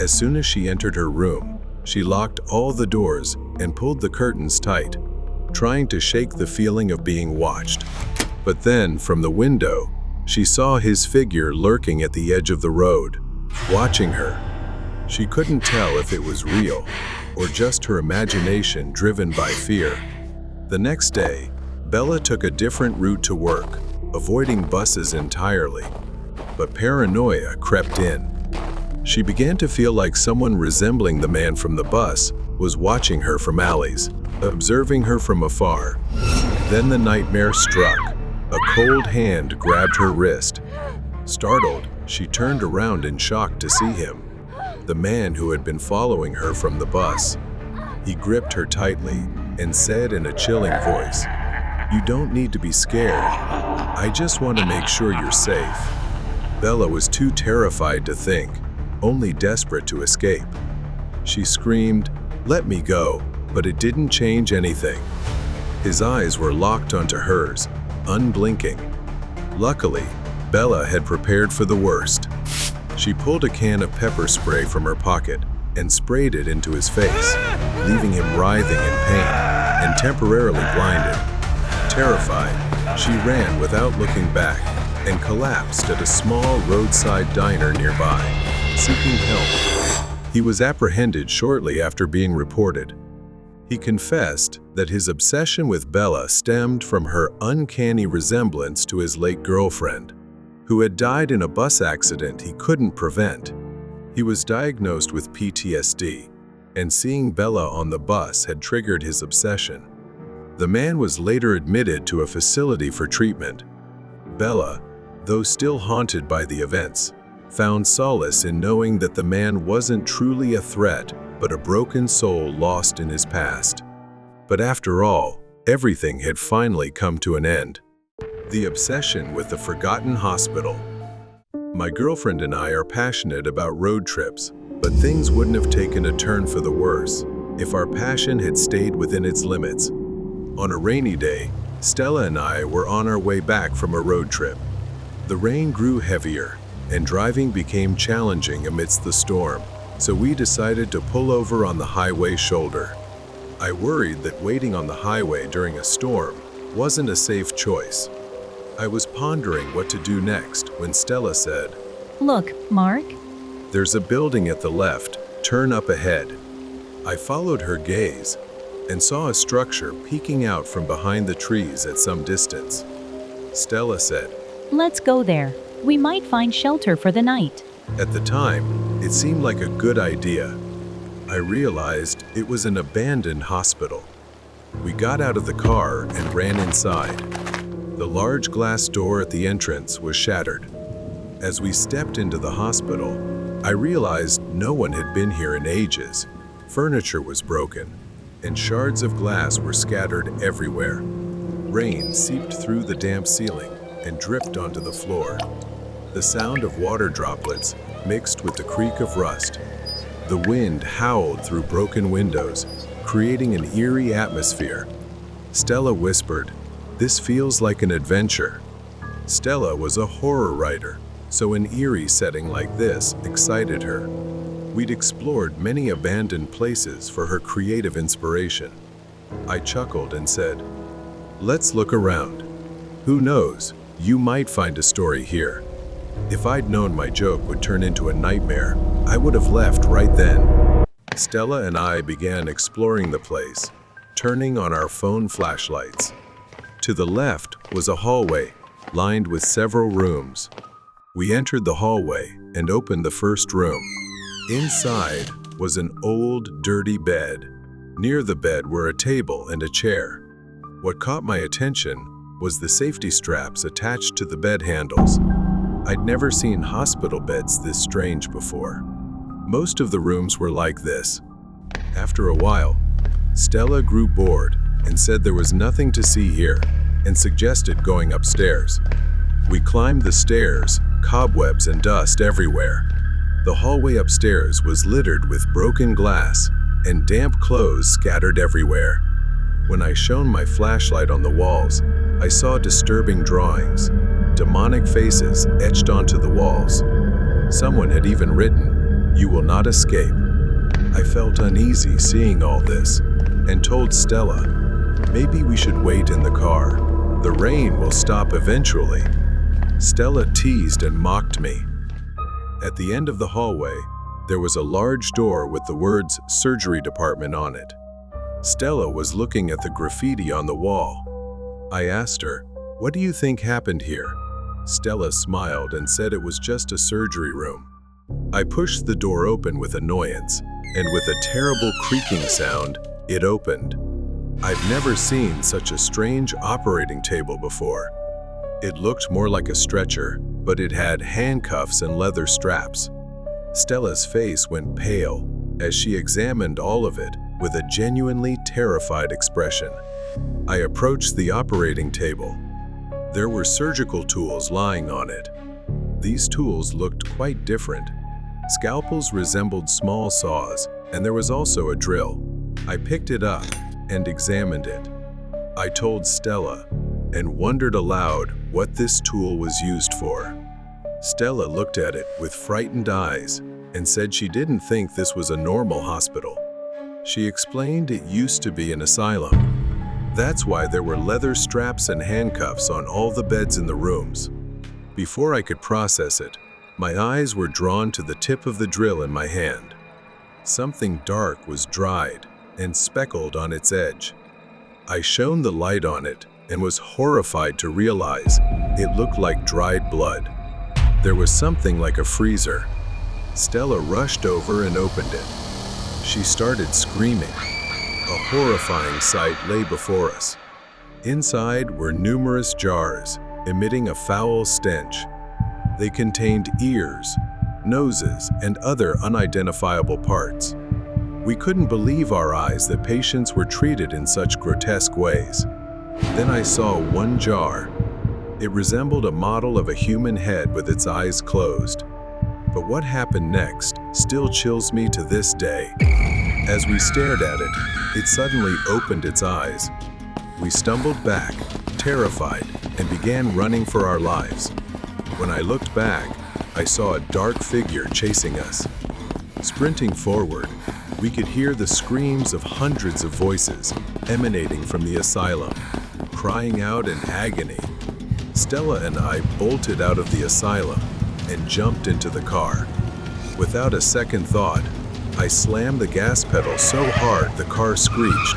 As soon as she entered her room, she locked all the doors and pulled the curtains tight, trying to shake the feeling of being watched. But then, from the window, she saw his figure lurking at the edge of the road, watching her. She couldn't tell if it was real or just her imagination driven by fear. The next day, Bella took a different route to work, avoiding buses entirely. But paranoia crept in. She began to feel like someone resembling the man from the bus was watching her from alleys, observing her from afar. Then the nightmare struck. A cold hand grabbed her wrist. Startled, she turned around in shock to see him, the man who had been following her from the bus. He gripped her tightly and said in a chilling voice, "You don't need to be scared. I just want to make sure you're safe." Bella was too terrified to think, only desperate to escape. She screamed, "Let me go," but it didn't change anything. His eyes were locked onto hers, unblinking. Luckily, Bella had prepared for the worst. She pulled a can of pepper spray from her pocket and sprayed it into his face, leaving him writhing in pain and temporarily blinded. Terrified, she ran without looking back and collapsed at a small roadside diner nearby, seeking help. He was apprehended shortly after being reported. He confessed that his obsession with Bella stemmed from her uncanny resemblance to his late girlfriend, who had died in a bus accident he couldn't prevent. He was diagnosed with PTSD, and seeing Bella on the bus had triggered his obsession. The man was later admitted to a facility for treatment. Bella, though still haunted by the events, found solace in knowing that the man wasn't truly a threat, but a broken soul lost in his past. But after all, everything had finally come to an end. The obsession with the forgotten hospital. My girlfriend and I are passionate about road trips, but things wouldn't have taken a turn for the worse if our passion had stayed within its limits. On a rainy day, Stella and I were on our way back from a road trip. The rain grew heavier, and driving became challenging amidst the storm, so we decided to pull over on the highway shoulder. I worried that waiting on the highway during a storm wasn't a safe choice. I was pondering what to do next when Stella said, Look, Mark. "There's a building at the left, turn up ahead." I followed her gaze and saw a structure peeking out from behind the trees at some distance. Stella said, Let's go there. We might find shelter for the night. At the time, it seemed like a good idea. I realized it was an abandoned hospital. We got out of the car and ran inside. The large glass door at the entrance was shattered. As we stepped into the hospital, I realized no one had been here in ages. Furniture was broken, and shards of glass were scattered everywhere. Rain seeped through the damp ceiling and dripped onto the floor. The sound of water droplets mixed with the creak of rust. The wind howled through broken windows, creating an eerie atmosphere. Stella whispered, "This feels like an adventure." Stella was a horror writer, so an eerie setting like this excited her. We'd explored many abandoned places for her creative inspiration. I chuckled and said, "Let's look around. Who knows, you might find a story here." If I'd known my joke would turn into a nightmare, I would have left right then. Stella and I began exploring the place, turning on our phone flashlights. To the left was a hallway, lined with several rooms. We entered the hallway and opened the first room. Inside was an old, dirty bed. Near the bed were a table and a chair. What caught my attention was the safety straps attached to the bed handles. I'd never seen hospital beds this strange before. Most of the rooms were like this. After a while, Stella grew bored and said there was nothing to see here and suggested going upstairs. We climbed the stairs, cobwebs and dust everywhere. The hallway upstairs was littered with broken glass and damp clothes scattered everywhere. When I shone my flashlight on the walls, I saw disturbing drawings, demonic faces etched onto the walls. Someone had even written, "You will not escape." I felt uneasy seeing all this and told Stella, maybe we should wait in the car. The rain will stop eventually. Stella teased and mocked me. At the end of the hallway, there was a large door with the words "Surgery Department" on it. Stella was looking at the graffiti on the wall. I asked her, "What do you think happened here?" Stella smiled and said it was just a surgery room. I pushed the door open with annoyance, and with a terrible creaking sound, it opened. I've never seen such a strange operating table before. It looked more like a stretcher, but it had handcuffs and leather straps. Stella's face went pale as she examined all of it with a genuinely terrified expression. I approached the operating table. There were surgical tools lying on it. These tools looked quite different. Scalpels resembled small saws, and there was also a drill. I picked it up and examined it. I told Stella and wondered aloud what this tool was used for. Stella looked at it with frightened eyes and said she didn't think this was a normal hospital. She explained it used to be an asylum. That's why there were leather straps and handcuffs on all the beds in the rooms. Before I could process it, my eyes were drawn to the tip of the drill in my hand. Something dark was dried and speckled on its edge. I shone the light on it and was horrified to realize it looked like dried blood. There was something like a freezer. Stella rushed over and opened it. She started screaming. A horrifying sight lay before us. Inside were numerous jars, emitting a foul stench. They contained ears, noses, and other unidentifiable parts. We couldn't believe our eyes that patients were treated in such grotesque ways. Then I saw one jar. It resembled a model of a human head with its eyes closed. But what happened next still chills me to this day. As we stared at it, it suddenly opened its eyes. We stumbled back, terrified, and began running for our lives. When I looked back, I saw a dark figure chasing us. Sprinting forward, we could hear the screams of hundreds of voices emanating from the asylum, crying out in agony. Stella and I bolted out of the asylum and jumped into the car. Without a second thought, I slammed the gas pedal so hard the car screeched.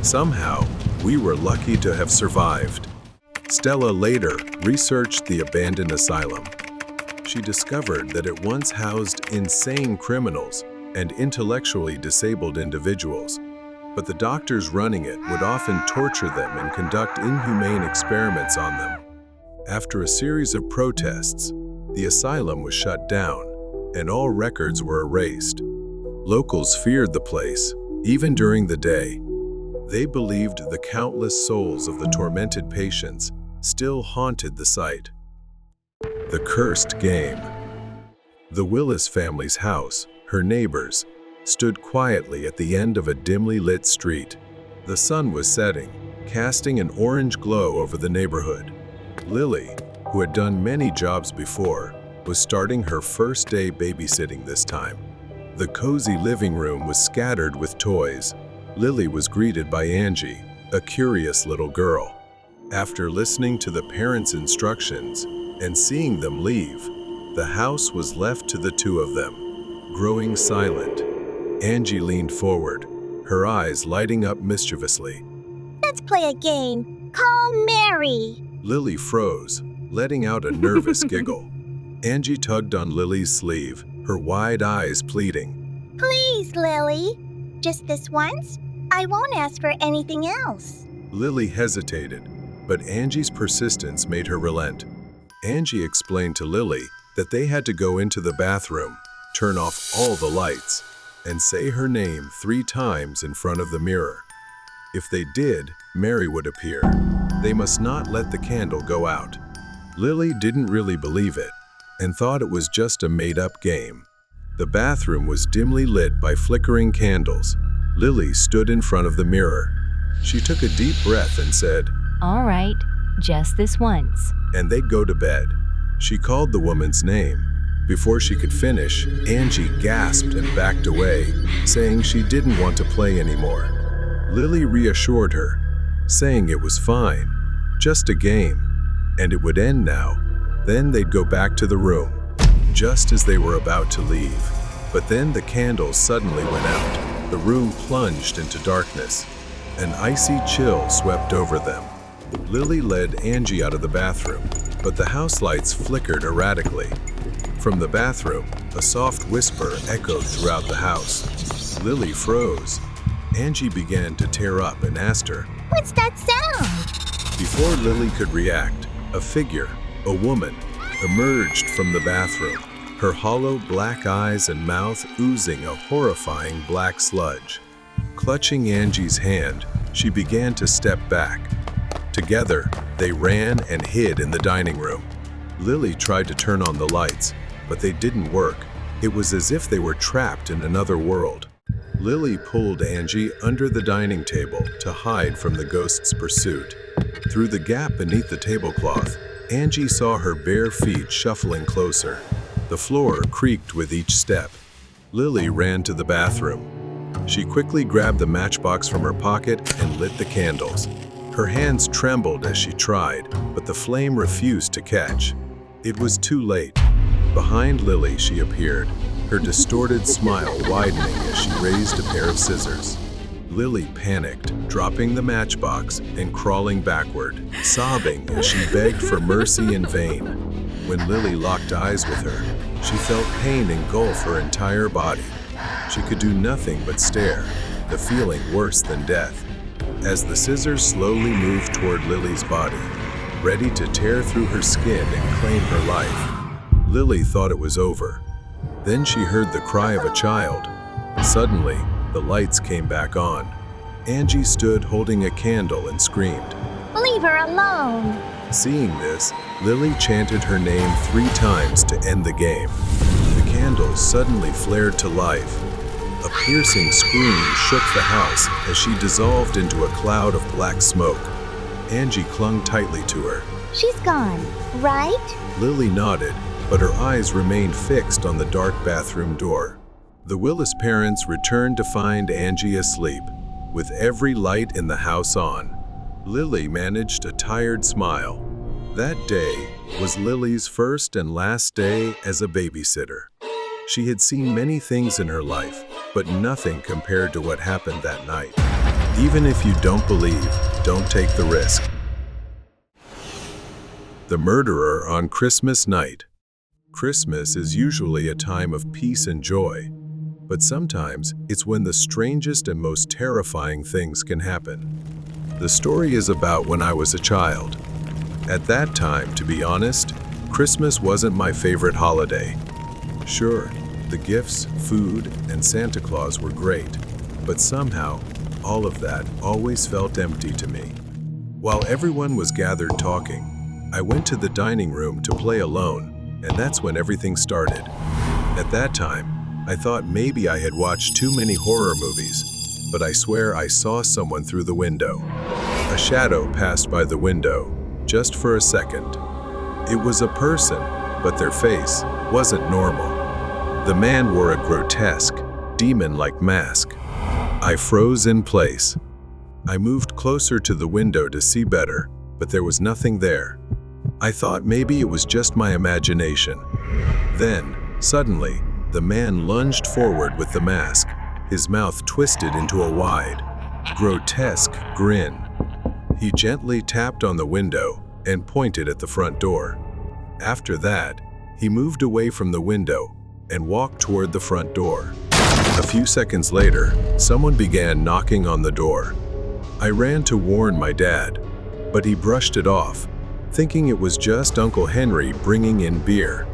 Somehow, we were lucky to have survived. Stella later researched the abandoned asylum. She discovered that it once housed insane criminals and intellectually disabled individuals, but the doctors running it would often torture them and conduct inhumane experiments on them. After a series of protests, the asylum was shut down, and all records were erased. Locals feared the place, even during the day. They believed the countless souls of the tormented patients still haunted the site. The Cursed Game. The Willis family's house, her neighbors, stood quietly at the end of a dimly lit street. The sun was setting, casting an orange glow over the neighborhood. Lily, who had done many jobs before, was starting her first day babysitting this time. The cozy living room was scattered with toys. Lily was greeted by Angie, a curious little girl. After listening to the parents' instructions and seeing them leave, the house was left to the two of them, growing silent. Angie leaned forward, her eyes lighting up mischievously. Let's play a game. Call Mary. Lily froze, letting out a nervous giggle. Angie tugged on Lily's sleeve, her wide eyes pleading. Please, Lily. Just this once? I won't ask for anything else. Lily hesitated, but Angie's persistence made her relent. Angie explained to Lily that they had to go into the bathroom. turn off all the lights, and say her name 3 times in front of the mirror. If they did, Mary would appear. They must not let the candle go out. Lily didn't really believe it and thought it was just a made-up game. The bathroom was dimly lit by flickering candles. Lily stood in front of the mirror. She took a deep breath and said, All right, just this once. and they'd go to bed. She called the woman's name. Before she could finish, Angie gasped and backed away, saying she didn't want to play anymore. Lily reassured her, saying it was fine, just a game, and it would end now. Then they'd go back to the room, just as they were about to leave. But then the candles suddenly went out. The room plunged into darkness. An icy chill swept over them. Lily led Angie out of the bathroom, but the house lights flickered erratically. From the bathroom, a soft whisper echoed throughout the house. Lily froze. Angie began to tear up and asked her. What's that sound? Before Lily could react, a figure, a woman, emerged from the bathroom, her hollow black eyes and mouth oozing a horrifying black sludge. Clutching Angie's hand, she began to step back. Together, they ran and hid in the dining room. Lily tried to turn on the lights, but they didn't work. It was as if they were trapped in another world. Lily pulled Angie under the dining table to hide from the ghost's pursuit. Through the gap beneath the tablecloth, Angie saw her bare feet shuffling closer. The floor creaked with each step. Lily ran to the bathroom. She quickly grabbed the matchbox from her pocket and lit the candles. Her hands trembled as she tried, but the flame refused to catch. It was too late. Behind Lily, she appeared, her distorted smile widening as she raised a pair of scissors. Lily panicked, dropping the matchbox and crawling backward, sobbing as she begged for mercy in vain. When Lily locked eyes with her, she felt pain engulf her entire body. She could do nothing but stare, the feeling worse than death. As the scissors slowly moved toward Lily's body, ready to tear through her skin and claim her life, Lily thought it was over. Then she heard the cry of a child. Suddenly, the lights came back on. Angie stood holding a candle and screamed. Leave her alone. Seeing this, Lily chanted her name 3 times to end the game. The candles suddenly flared to life. A piercing scream shook the house as she dissolved into a cloud of black smoke. Angie clung tightly to her. She's gone, right? Lily nodded, but her eyes remained fixed on the dark bathroom door. The Willis parents returned to find Angie asleep, with every light in the house on. Lily managed a tired smile. That day was Lily's first and last day as a babysitter. She had seen many things in her life, but nothing compared to what happened that night. Even if you don't believe, don't take the risk. The Murderer on Christmas Night. Christmas is usually a time of peace and joy, but sometimes it's when the strangest and most terrifying things can happen. The story is about when I was a child. At that time, to be honest, Christmas wasn't my favorite holiday. Sure, the gifts, food, and Santa Claus were great, but somehow, all of that always felt empty to me. While everyone was gathered talking, I went to the dining room to play alone, and that's when everything started. At that time, I thought maybe I had watched too many horror movies, but I swear I saw someone through the window. A shadow passed by the window, just for a second. It was a person, but their face wasn't normal. The man wore a grotesque, demon-like mask. I froze in place. I moved closer to the window to see better, but there was nothing there. I thought maybe it was just my imagination. Then, suddenly, the man lunged forward with the mask, his mouth twisted into a wide, grotesque grin. He gently tapped on the window and pointed at the front door. After that, he moved away from the window and walked toward the front door. A few seconds later, someone began knocking on the door. I ran to warn my dad, but he brushed it off, thinking it was just Uncle Henry bringing in beer.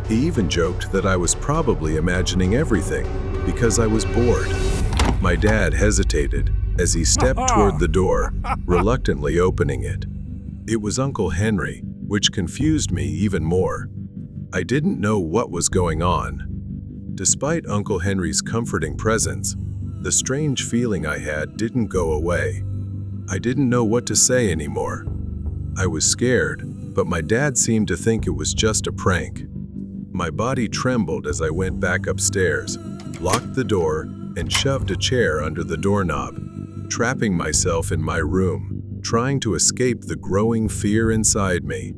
He even joked that I was probably imagining everything because I was bored. My dad hesitated as he stepped toward the door, reluctantly opening it. It was Uncle Henry, which confused me even more. I didn't know what was going on. Despite Uncle Henry's comforting presence, the strange feeling I had didn't go away. I didn't know what to say anymore. I was scared, but my dad seemed to think it was just a prank. My body trembled as I went back upstairs, locked the door, and shoved a chair under the doorknob, trapping myself in my room, trying to escape the growing fear inside me.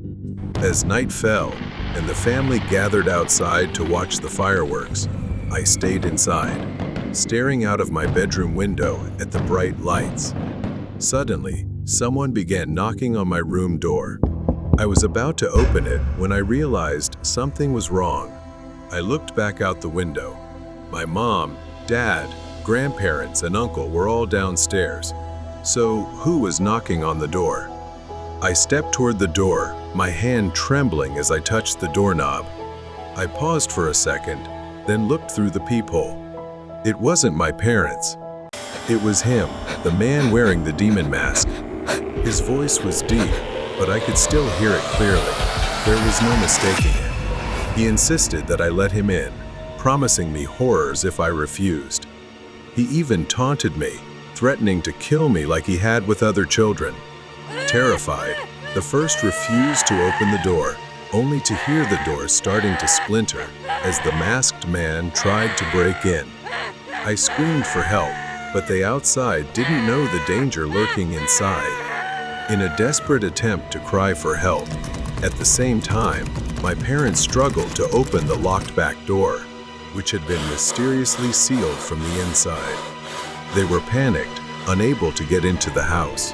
As night fell, and the family gathered outside to watch the fireworks, I stayed inside, staring out of my bedroom window at the bright lights. Suddenly, someone began knocking on my room door. I was about to open it when I realized something was wrong. I looked back out the window. My mom, dad, grandparents, and uncle were all downstairs. So, who was knocking on the door? I stepped toward the door, my hand trembling as I touched the doorknob. I paused for a second, then looked through the peephole. It wasn't my parents. It was him, the man wearing the demon mask. His voice was deep, but I could still hear it clearly. There was no mistaking it. He insisted that I let him in, promising me horrors if I refused. He even taunted me, threatening to kill me like he had with other children. Terrified, the first refused to open the door, only to hear the door starting to splinter as the masked man tried to break in. I screamed for help, but they outside didn't know the danger lurking inside. In a desperate attempt to cry for help, at the same time, my parents struggled to open the locked back door, which had been mysteriously sealed from the inside. They were panicked, unable to get into the house.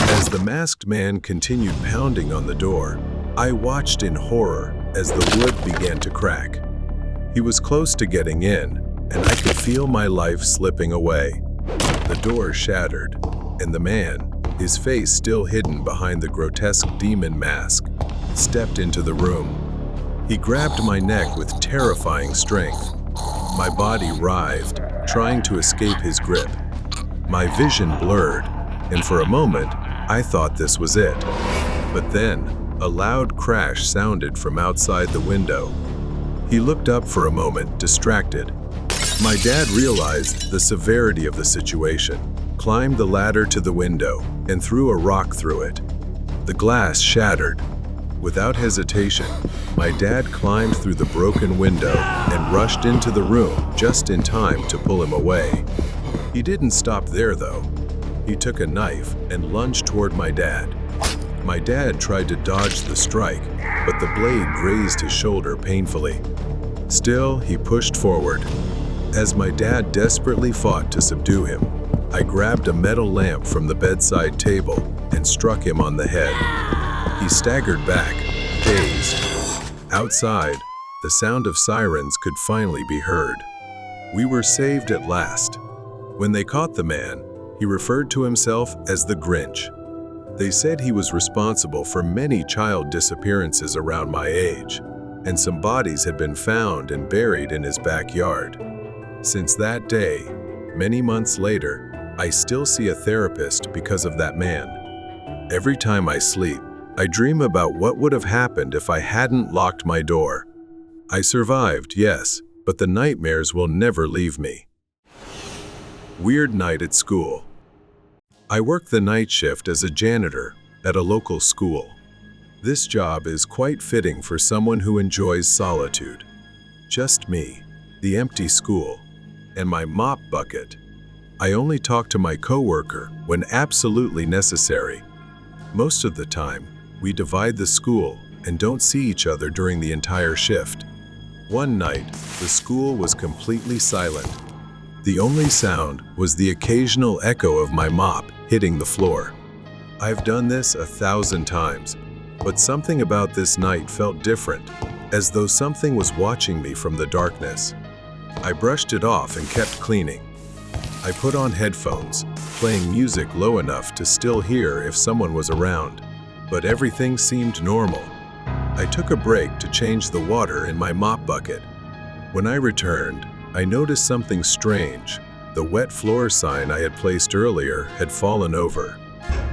As the masked man continued pounding on the door, I watched in horror as the wood began to crack. He was close to getting in, and I could feel my life slipping away. The door shattered, and the man, his face still hidden behind the grotesque demon mask, stepped into the room. He grabbed my neck with terrifying strength. My body writhed, trying to escape his grip. My vision blurred, and for a moment, I thought this was it. But then, a loud crash sounded from outside the window. He looked up for a moment, distracted. My dad realized the severity of the situation, climbed the ladder to the window, and threw a rock through it. The glass shattered. Without hesitation, my dad climbed through the broken window and rushed into the room just in time to pull him away. He didn't stop there, though. He took a knife and lunged toward my dad. My dad tried to dodge the strike, but the blade grazed his shoulder painfully. Still, he pushed forward. As my dad desperately fought to subdue him, I grabbed a metal lamp from the bedside table and struck him on the head. He staggered back, dazed. Outside, the sound of sirens could finally be heard. We were saved at last. When they caught the man, he referred to himself as the Grinch. They said he was responsible for many child disappearances around my age, and some bodies had been found and buried in his backyard. Since that day, many months later, I still see a therapist because of that man. Every time I sleep, I dream about what would have happened if I hadn't locked my door. I survived, yes, but the nightmares will never leave me. Weird night at school. I work the night shift as a janitor at a local school. This job is quite fitting for someone who enjoys solitude. Just me, the empty school, and my mop bucket. I only talk to my coworker when absolutely necessary. Most of the time, we divide the school and don't see each other during the entire shift. One night, the school was completely silent. The only sound was the occasional echo of my mop hitting the floor. I've done this 1,000 times, but something about this night felt different, as though something was watching me from the darkness. I brushed it off and kept cleaning. I put on headphones, playing music low enough to still hear if someone was around, but everything seemed normal. I took a break to change the water in my mop bucket. When I returned, I noticed something strange. The wet floor sign I had placed earlier had fallen over.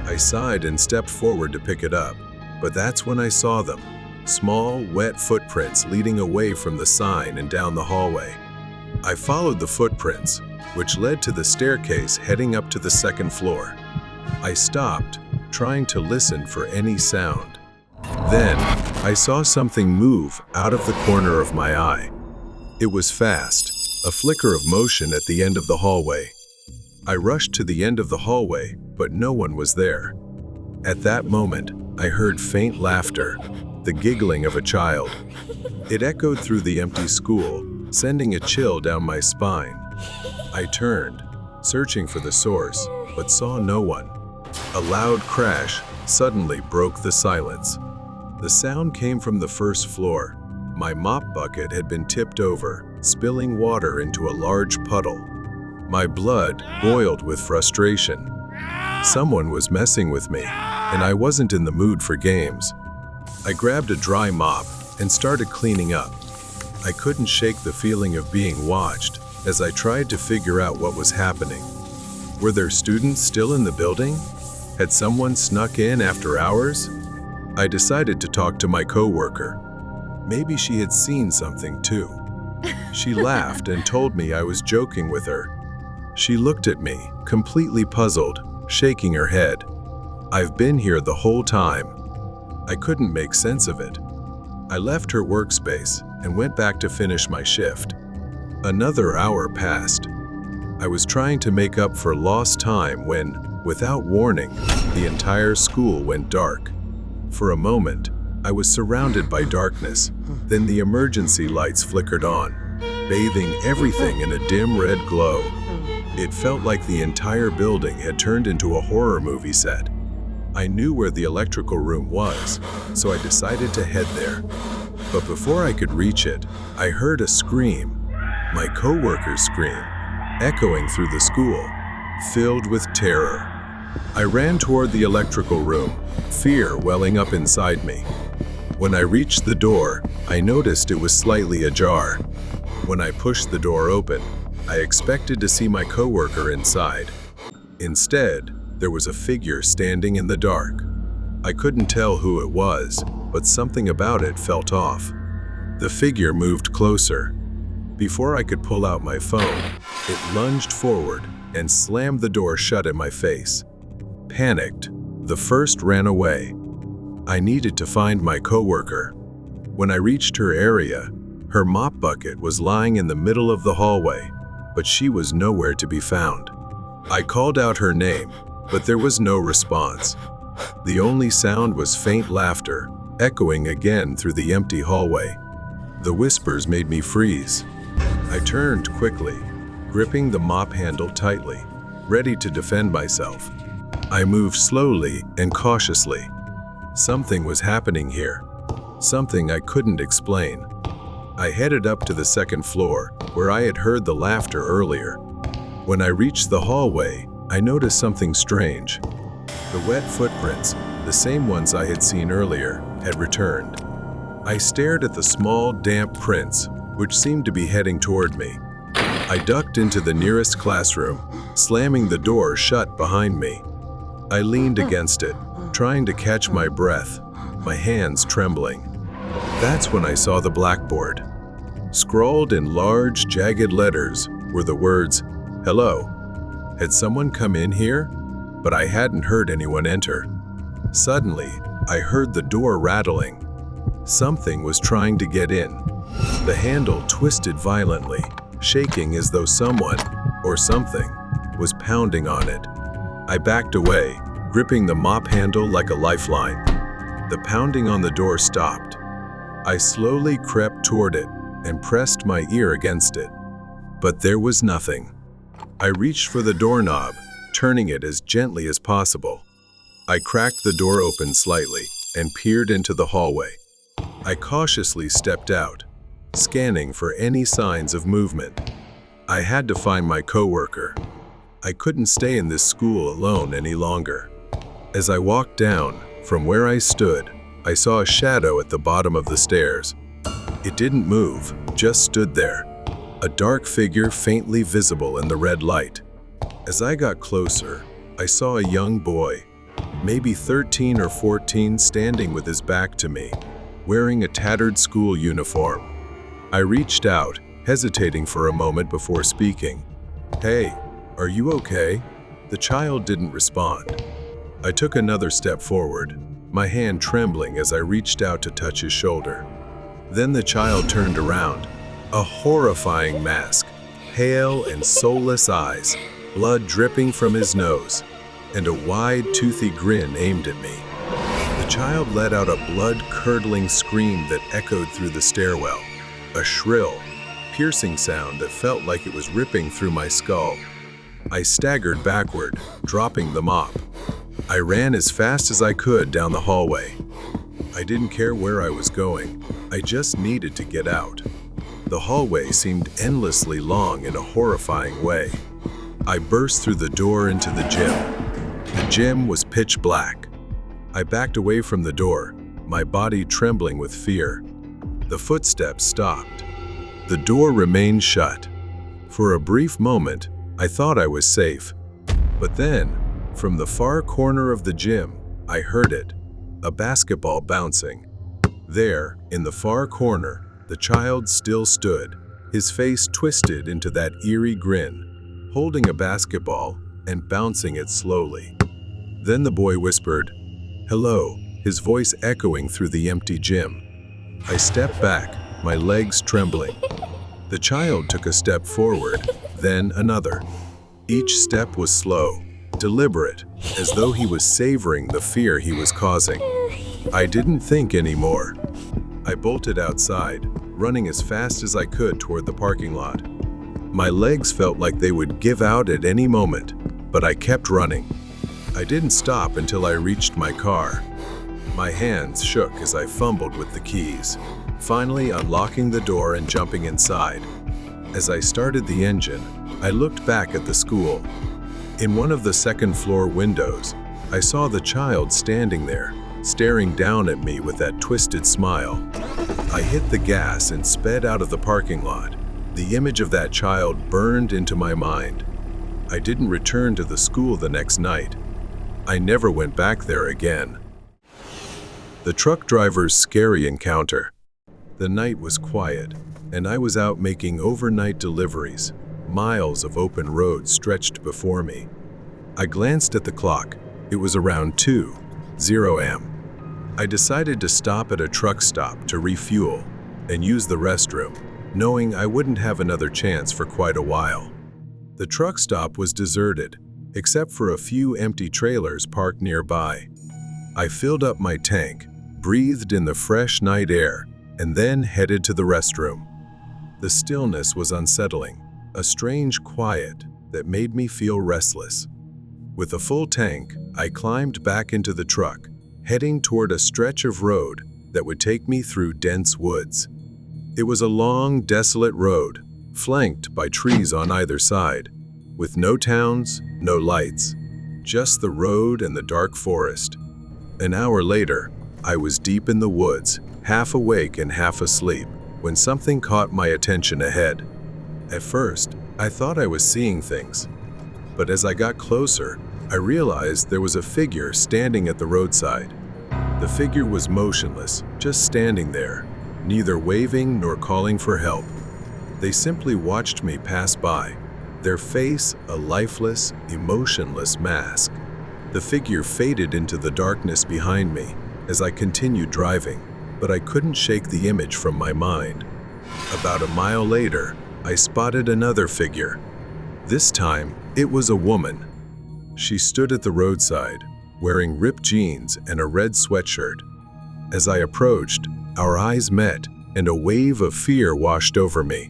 I sighed and stepped forward to pick it up, but that's when I saw them. Small, wet footprints leading away from the sign and down the hallway. I followed the footprints, which led to the staircase heading up to the second floor. I stopped, trying to listen for any sound. Then, I saw something move out of the corner of my eye. It was fast, a flicker of motion at the end of the hallway. I rushed to the end of the hallway, but no one was there. At that moment, I heard faint laughter, the giggling of a child. It echoed through the empty school, sending a chill down my spine. I turned, searching for the source, but saw no one. A loud crash suddenly broke the silence. The sound came from the first floor. My mop bucket had been tipped over, spilling water into a large puddle. My blood boiled with frustration. Someone was messing with me, and I wasn't in the mood for games. I grabbed a dry mop and started cleaning up. I couldn't shake the feeling of being watched as I tried to figure out what was happening. Were there students still in the building? Had someone snuck in after hours? I decided to talk to my coworker. Maybe she had seen something too. She laughed and told me I was joking with her. She looked at me, completely puzzled, shaking her head. I've been here the whole time. I couldn't make sense of it. I left her workspace and went back to finish my shift. Another hour passed. I was trying to make up for lost time when, without warning, the entire school went dark. For a moment, I was surrounded by darkness. Then the emergency lights flickered on, bathing everything in a dim red glow. It felt like the entire building had turned into a horror movie set. I knew where the electrical room was, so I decided to head there. But before I could reach it, I heard a scream, my coworker's scream, echoing through the school, filled with terror. I ran toward the electrical room, fear welling up inside me. When I reached the door, I noticed it was slightly ajar. When I pushed the door open, I expected to see my coworker inside. Instead, there was a figure standing in the dark. I couldn't tell who it was, but something about it felt off. The figure moved closer. Before I could pull out my phone, it lunged forward and slammed the door shut in my face. Panicked, the first ran away. I needed to find my coworker. When I reached her area, her mop bucket was lying in the middle of the hallway, but she was nowhere to be found. I called out her name, but there was no response. The only sound was faint laughter, echoing again through the empty hallway. The whispers made me freeze. I turned quickly, gripping the mop handle tightly, ready to defend myself. I moved slowly and cautiously. Something was happening here, something I couldn't explain. I headed up to the second floor, where I had heard the laughter earlier. When I reached the hallway, I noticed something strange. The wet footprints, the same ones I had seen earlier, had returned. I stared at the small, damp prints, which seemed to be heading toward me. I ducked into the nearest classroom, slamming the door shut behind me. I leaned against it, trying to catch my breath, my hands trembling. That's when I saw the blackboard. Scrawled in large, jagged letters were the words, "Hello." Had someone come in here? But I hadn't heard anyone enter. Suddenly, I heard the door rattling. Something was trying to get in. The handle twisted violently, shaking as though someone, or something, was pounding on it. I backed away, gripping the mop handle like a lifeline. The pounding on the door stopped. I slowly crept toward it and pressed my ear against it. But there was nothing. I reached for the doorknob, turning it as gently as possible. I cracked the door open slightly and peered into the hallway. I cautiously stepped out, scanning for any signs of movement. I had to find my coworker. I couldn't stay in this school alone any longer. As I walked down, from where I stood, I saw a shadow at the bottom of the stairs. It didn't move, just stood there, a dark figure faintly visible in the red light. As I got closer, I saw a young boy, maybe 13 or 14, standing with his back to me, wearing a tattered school uniform. I reached out, hesitating for a moment before speaking. "Hey, are you okay?" The child didn't respond. I took another step forward, my hand trembling as I reached out to touch his shoulder. Then the child turned around, a horrifying mask, pale and soulless eyes, blood dripping from his nose, and a wide, toothy grin aimed at me. The child let out a blood-curdling scream that echoed through the stairwell, a shrill, piercing sound that felt like it was ripping through my skull. I staggered backward, dropping the mop. I ran as fast as I could down the hallway. I didn't care where I was going. I just needed to get out. The hallway seemed endlessly long in a horrifying way. I burst through the door into the gym. The gym was pitch black. I backed away from the door, my body trembling with fear. The footsteps stopped. The door remained shut. For a brief moment, I thought I was safe. But then, from the far corner of the gym, I heard it, a basketball bouncing. There, in the far corner, the child still stood, his face twisted into that eerie grin, holding a basketball and bouncing it slowly. Then the boy whispered, "Hello," his voice echoing through the empty gym. I stepped back, my legs trembling. The child took a step forward, then another. Each step was slow, deliberate, as though he was savoring the fear he was causing. I didn't think anymore. I bolted outside, running as fast as I could toward the parking lot. My legs felt like they would give out at any moment, but I kept running. I didn't stop until I reached my car. My hands shook as I fumbled with the keys, finally unlocking the door and jumping inside. As I started the engine, I looked back at the school. In one of the second-floor windows, I saw the child standing there, staring down at me with that twisted smile. I hit the gas and sped out of the parking lot. The image of that child burned into my mind. I didn't return to the school the next night. I never went back there again. The truck driver's scary encounter. The night was quiet, and I was out making overnight deliveries. Miles of open road stretched before me. I glanced at the clock. It was around 2:00 a.m. I decided to stop at a truck stop to refuel and use the restroom, knowing I wouldn't have another chance for quite a while. The truck stop was deserted, except for a few empty trailers parked nearby. I filled up my tank, breathed in the fresh night air, and then headed to the restroom. The stillness was unsettling, a strange quiet that made me feel restless. With a full tank, I climbed back into the truck, heading toward a stretch of road that would take me through dense woods. It was a long, desolate road, flanked by trees on either side, with no towns, no lights, just the road and the dark forest. An hour later, I was deep in the woods, half awake and half asleep, when something caught my attention ahead. At first, I thought I was seeing things, but as I got closer, I realized there was a figure standing at the roadside. The figure was motionless, just standing there, neither waving nor calling for help. They simply watched me pass by, their face a lifeless, emotionless mask. The figure faded into the darkness behind me as I continued driving, but I couldn't shake the image from my mind. About a mile later, I spotted another figure. This time, it was a woman. She stood at the roadside, wearing ripped jeans and a red sweatshirt. As I approached, our eyes met, and a wave of fear washed over me.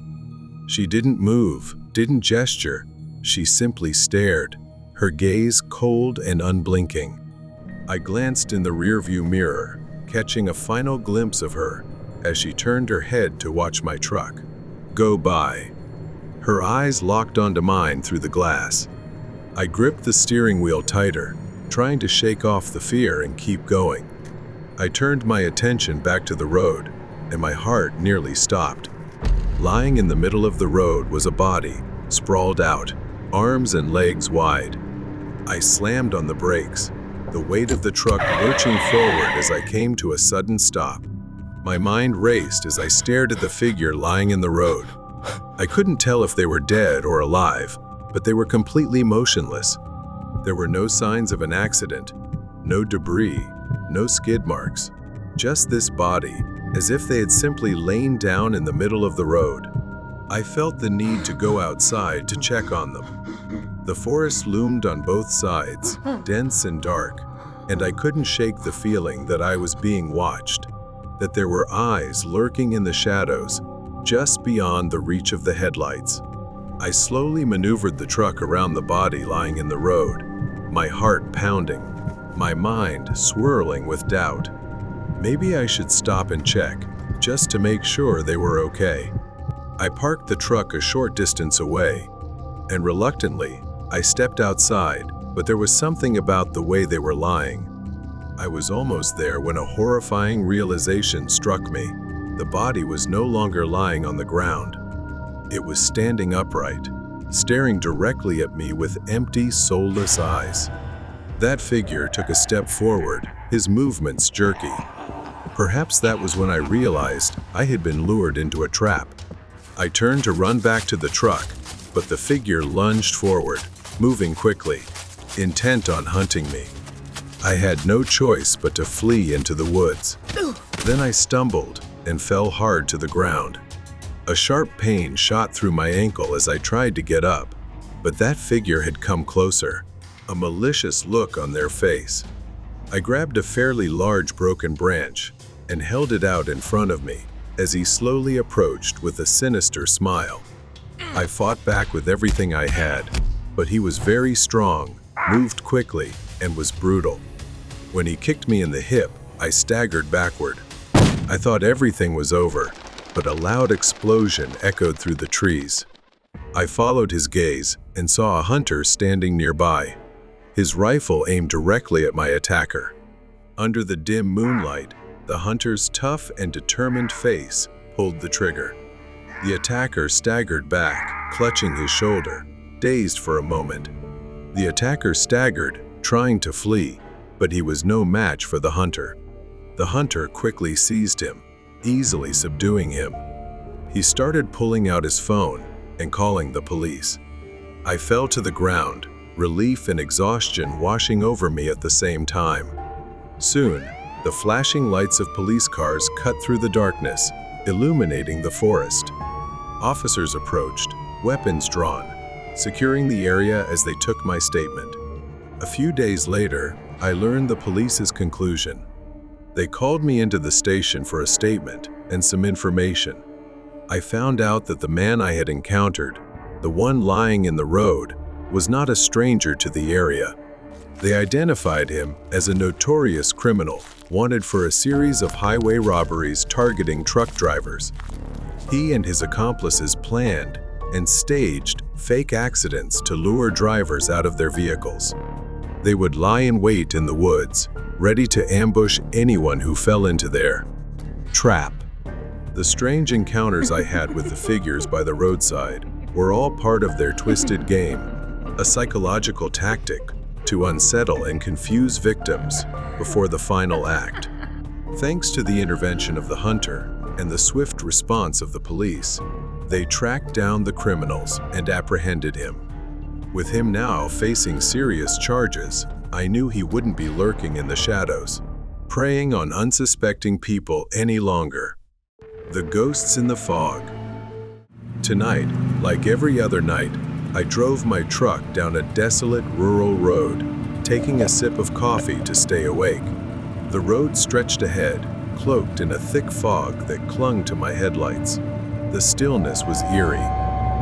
She didn't move, didn't gesture. She simply stared, her gaze cold and unblinking. I glanced in the rearview mirror, catching a final glimpse of her as she turned her head to watch my truck go by. Her eyes locked onto mine through the glass. I gripped the steering wheel tighter, trying to shake off the fear and keep going. I turned my attention back to the road, and my heart nearly stopped. Lying in the middle of the road was a body, sprawled out, arms and legs wide. I slammed on the brakes, the weight of the truck lurching forward as I came to a sudden stop. My mind raced as I stared at the figure lying in the road. I couldn't tell if they were dead or alive, but they were completely motionless. There were no signs of an accident, no debris, no skid marks, just this body, as if they had simply lain down in the middle of the road. I felt the need to go outside to check on them. The forest loomed on both sides, dense and dark, and I couldn't shake the feeling that I was being watched, that there were eyes lurking in the shadows, just beyond the reach of the headlights. I slowly maneuvered the truck around the body lying in the road, my heart pounding, my mind swirling with doubt. Maybe I should stop and check, just to make sure they were okay. I parked the truck a short distance away, and reluctantly, I stepped outside, but there was something about the way they were lying. I was almost there when a horrifying realization struck me. The body was no longer lying on the ground. It was standing upright, staring directly at me with empty, soulless eyes. That figure took a step forward, his movements jerky. Perhaps that was when I realized I had been lured into a trap. I turned to run back to the truck, but the figure lunged forward, moving quickly, intent on hunting me. I had no choice but to flee into the woods. Then I stumbled and fell hard to the ground. A sharp pain shot through my ankle as I tried to get up, but that figure had come closer, a malicious look on their face. I grabbed a fairly large broken branch and held it out in front of me as he slowly approached with a sinister smile. I fought back with everything I had, but he was very strong, moved quickly, and was brutal. When he kicked me in the hip, I staggered backward. I thought everything was over, but a loud explosion echoed through the trees. I followed his gaze and saw a hunter standing nearby, his rifle aimed directly at my attacker. Under the dim moonlight, the hunter's tough and determined face pulled the trigger. The attacker staggered back, clutching his shoulder, dazed for a moment. The attacker staggered, trying to flee, but he was no match for the hunter. The hunter quickly seized him, easily subduing him. He started pulling out his phone and calling the police. I fell to the ground, relief and exhaustion washing over me at the same time. Soon, the flashing lights of police cars cut through the darkness, illuminating the forest. Officers approached, weapons drawn, securing the area as they took my statement. A few days later, I learned the police's conclusion. They called me into the station for a statement and some information. I found out that the man I had encountered, the one lying in the road, was not a stranger to the area. They identified him as a notorious criminal wanted for a series of highway robberies targeting truck drivers. He and his accomplices planned and staged fake accidents to lure drivers out of their vehicles. They would lie in wait in the woods, ready to ambush anyone who fell into their trap. The strange encounters I had with the figures by the roadside were all part of their twisted game, a psychological tactic to unsettle and confuse victims before the final act. Thanks to the intervention of the hunter and the swift response of the police, they tracked down the criminals and apprehended him. With him now facing serious charges, I knew he wouldn't be lurking in the shadows, preying on unsuspecting people any longer. The ghosts in the fog. Tonight, like every other night, I drove my truck down a desolate rural road, taking a sip of coffee to stay awake. The road stretched ahead, cloaked in a thick fog that clung to my headlights. The stillness was eerie.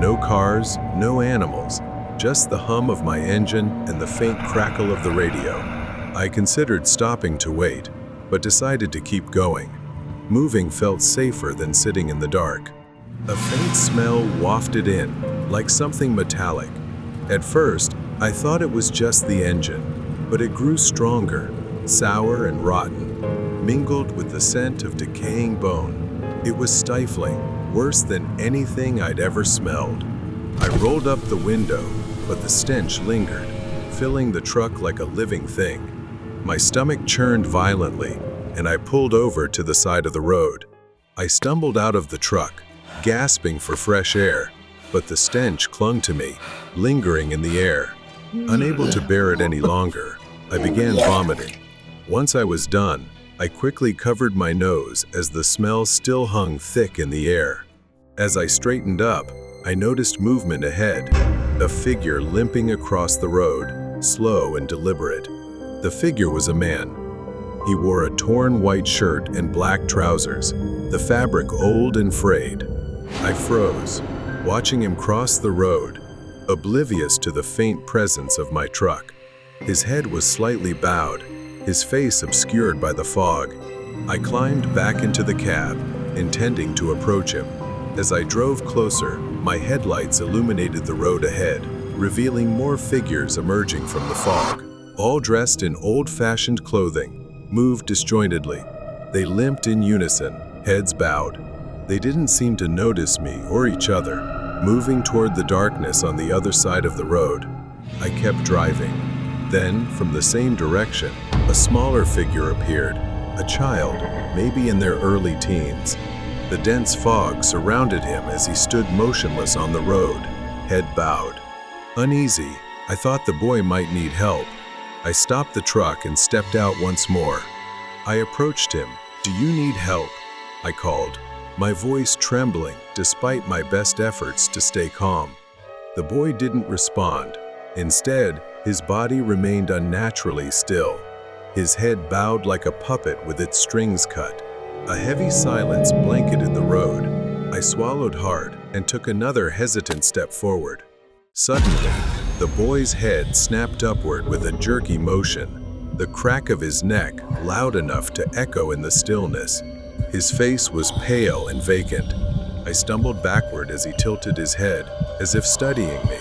No cars, no animals, just the hum of my engine and the faint crackle of the radio. I considered stopping to wait, but decided to keep going. Moving felt safer than sitting in the dark. A faint smell wafted in, like something metallic. At first, I thought it was just the engine, but it grew stronger, sour and rotten. mingled with the scent of decaying bone. It was stifling, worse than anything I'd ever smelled. I rolled up the window, but the stench lingered, filling the truck like a living thing. My stomach churned violently, and I pulled over to the side of the road. I stumbled out of the truck, gasping for fresh air, but the stench clung to me, lingering in the air. Unable to bear it any longer, I began vomiting. Once I was done, I quickly covered my nose as the smell still hung thick in the air. As I straightened up, I noticed movement ahead, a figure limping across the road, slow and deliberate. The figure was a man. He wore a torn white shirt and black trousers, the fabric old and frayed. I froze, watching him cross the road, oblivious to the faint presence of my truck. His head was slightly bowed, his face obscured by the fog. I climbed back into the cab, intending to approach him. As I drove closer, my headlights illuminated the road ahead, revealing more figures emerging from the fog. All dressed in old-fashioned clothing, moved disjointedly. They limped in unison, heads bowed. They didn't seem to notice me or each other, moving toward the darkness on the other side of the road. I kept driving. Then, from the same direction, a smaller figure appeared, a child, maybe in their early teens. The dense fog surrounded him as he stood motionless on the road, head bowed. Uneasy, I thought the boy might need help. I stopped the truck and stepped out once more. I approached him. "Do you need help?" I called, my voice trembling despite my best efforts to stay calm. The boy didn't respond. Instead, his body remained unnaturally still, his head bowed like a puppet with its strings cut. A heavy silence blanketed the road. I swallowed hard and took another hesitant step forward. Suddenly, the boy's head snapped upward with a jerky motion, the crack of his neck loud enough to echo in the stillness. His face was pale and vacant. I stumbled backward as he tilted his head, as if studying me.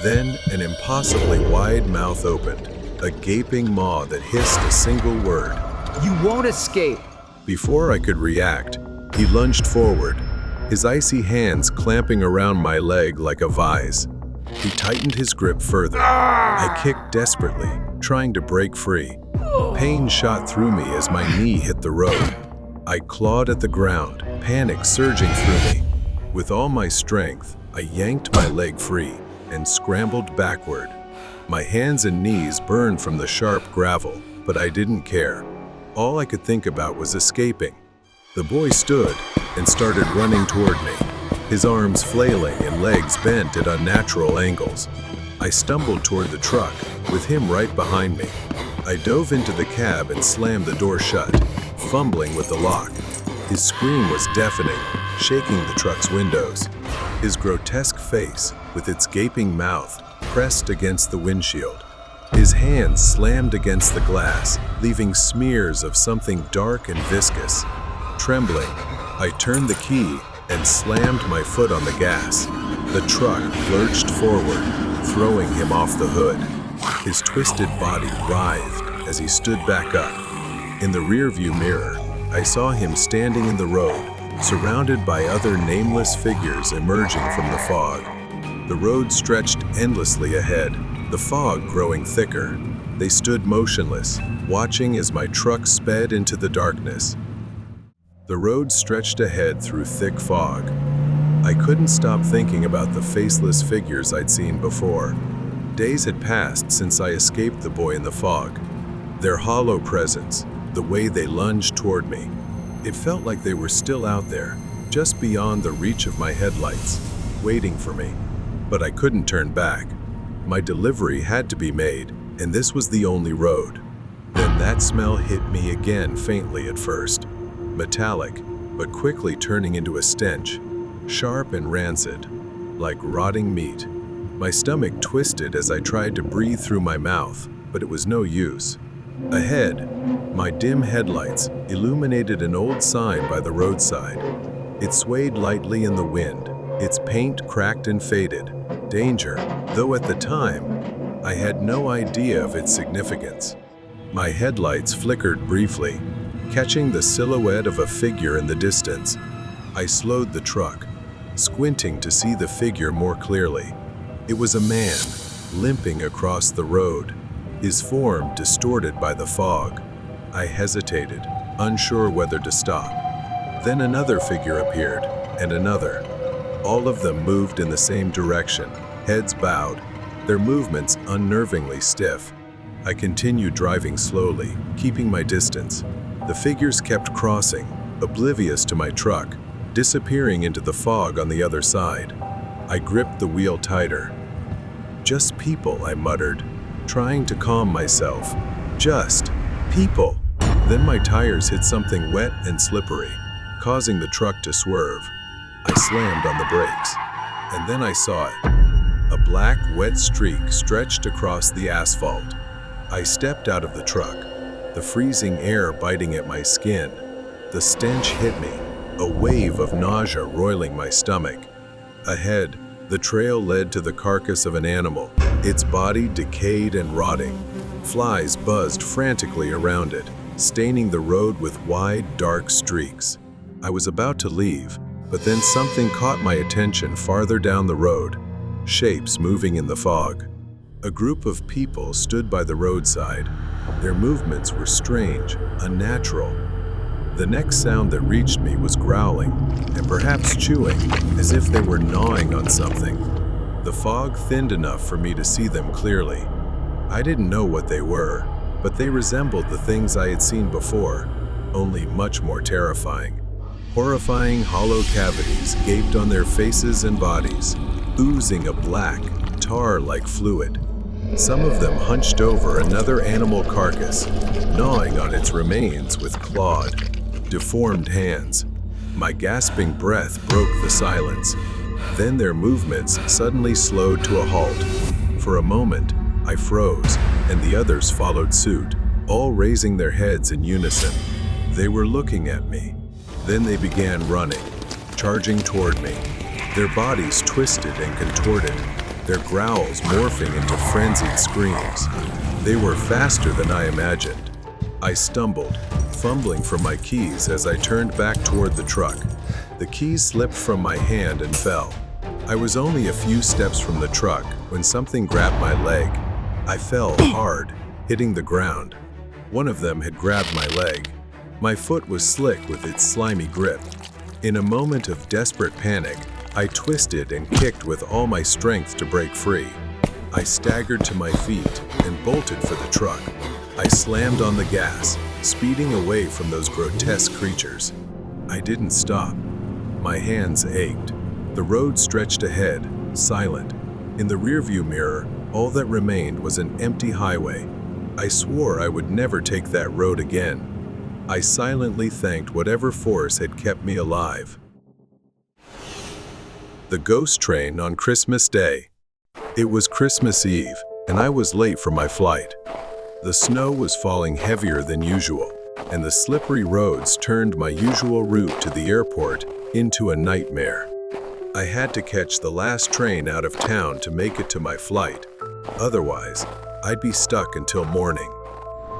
Then an impossibly wide mouth opened, a gaping maw that hissed a single word. "You won't escape!" Before I could react, he lunged forward, his icy hands clamping around my leg like a vise. He tightened his grip further. I kicked desperately, trying to break free. Pain shot through me as my knee hit the road. I clawed at the ground, panic surging through me. With all my strength, I yanked my leg free and scrambled backward. My hands and knees burned from the sharp gravel, but I didn't care. All I could think about was escaping. The boy stood and started running toward me, his arms flailing and legs bent at unnatural angles. I stumbled toward the truck, with him right behind me. I dove into the cab and slammed the door shut, fumbling with the lock. His scream was deafening, shaking the truck's windows. His grotesque face, with its gaping mouth, pressed against the windshield. His hands slammed against the glass, leaving smears of something dark and viscous. Trembling, I turned the key and slammed my foot on the gas. The truck lurched forward, throwing him off the hood. His twisted body writhed as he stood back up. In the rearview mirror, I saw him standing in the road, surrounded by other nameless figures emerging from the fog. The road stretched endlessly ahead, the fog growing thicker. They stood motionless, watching as my truck sped into the darkness. The road stretched ahead through thick fog. I couldn't stop thinking about the faceless figures I'd seen before. Days had passed since I escaped the boy in the fog. Their hollow presence, the way they lunged toward me. It felt like they were still out there, just beyond the reach of my headlights, waiting for me. But I couldn't turn back. My delivery had to be made, and this was the only road. Then that smell hit me again faintly at first. Metallic, but quickly turning into a stench, sharp and rancid, like rotting meat. My stomach twisted as I tried to breathe through my mouth, but it was no use. Ahead, my dim headlights illuminated an old sign by the roadside. It swayed lightly in the wind, its paint cracked and faded. Danger, though at the time, I had no idea of its significance. My headlights flickered briefly, catching the silhouette of a figure in the distance. I slowed the truck, squinting to see the figure more clearly. It was a man, limping across the road, his form distorted by the fog. I hesitated, unsure whether to stop. Then another figure appeared, and another. All of them moved in the same direction, heads bowed, their movements unnervingly stiff. I continued driving slowly, keeping my distance. The figures kept crossing, oblivious to my truck, disappearing into the fog on the other side. I gripped the wheel tighter. "Just people," I muttered, trying to calm myself. "Just people." Then my tires hit something wet and slippery, causing the truck to swerve. I slammed on the brakes, and then I saw it. A black, wet streak stretched across the asphalt. I stepped out of the truck, the freezing air biting at my skin. The stench hit me, a wave of nausea roiling my stomach. Ahead, the trail led to the carcass of an animal, its body decayed and rotting. Flies buzzed frantically around it, staining the road with wide, dark streaks. I was about to leave, but then something caught my attention farther down the road, shapes moving in the fog. A group of people stood by the roadside. Their movements were strange, unnatural. The next sound that reached me was growling, and perhaps chewing, as if they were gnawing on something. The fog thinned enough for me to see them clearly. I didn't know what they were, but they resembled the things I had seen before, only much more terrifying. Horrifying hollow cavities gaped on their faces and bodies, oozing a black, tar-like fluid. Some of them hunched over another animal carcass, gnawing on its remains with clawed, deformed hands. My gasping breath broke the silence. Then their movements suddenly slowed to a halt. For a moment, I froze, and the others followed suit, all raising their heads in unison. They were looking at me. Then they began running, charging toward me. Their bodies twisted and contorted, their growls morphing into frenzied screams. They were faster than I imagined. I stumbled, fumbling for my keys as I turned back toward the truck. The keys slipped from my hand and fell. I was only a few steps from the truck when something grabbed my leg. I fell hard, hitting the ground. One of them had grabbed my leg. My foot was slick with its slimy grip. In a moment of desperate panic, I twisted and kicked with all my strength to break free. I staggered to my feet and bolted for the truck. I slammed on the gas, speeding away from those grotesque creatures. I didn't stop. My hands ached. The road stretched ahead, silent. In the rearview mirror, all that remained was an empty highway. I swore I would never take that road again. I silently thanked whatever force had kept me alive. The ghost train on Christmas Day. It was Christmas Eve, and I was late for my flight. The snow was falling heavier than usual, and the slippery roads turned my usual route to the airport into a nightmare. I had to catch the last train out of town to make it to my flight. Otherwise, I'd be stuck until morning.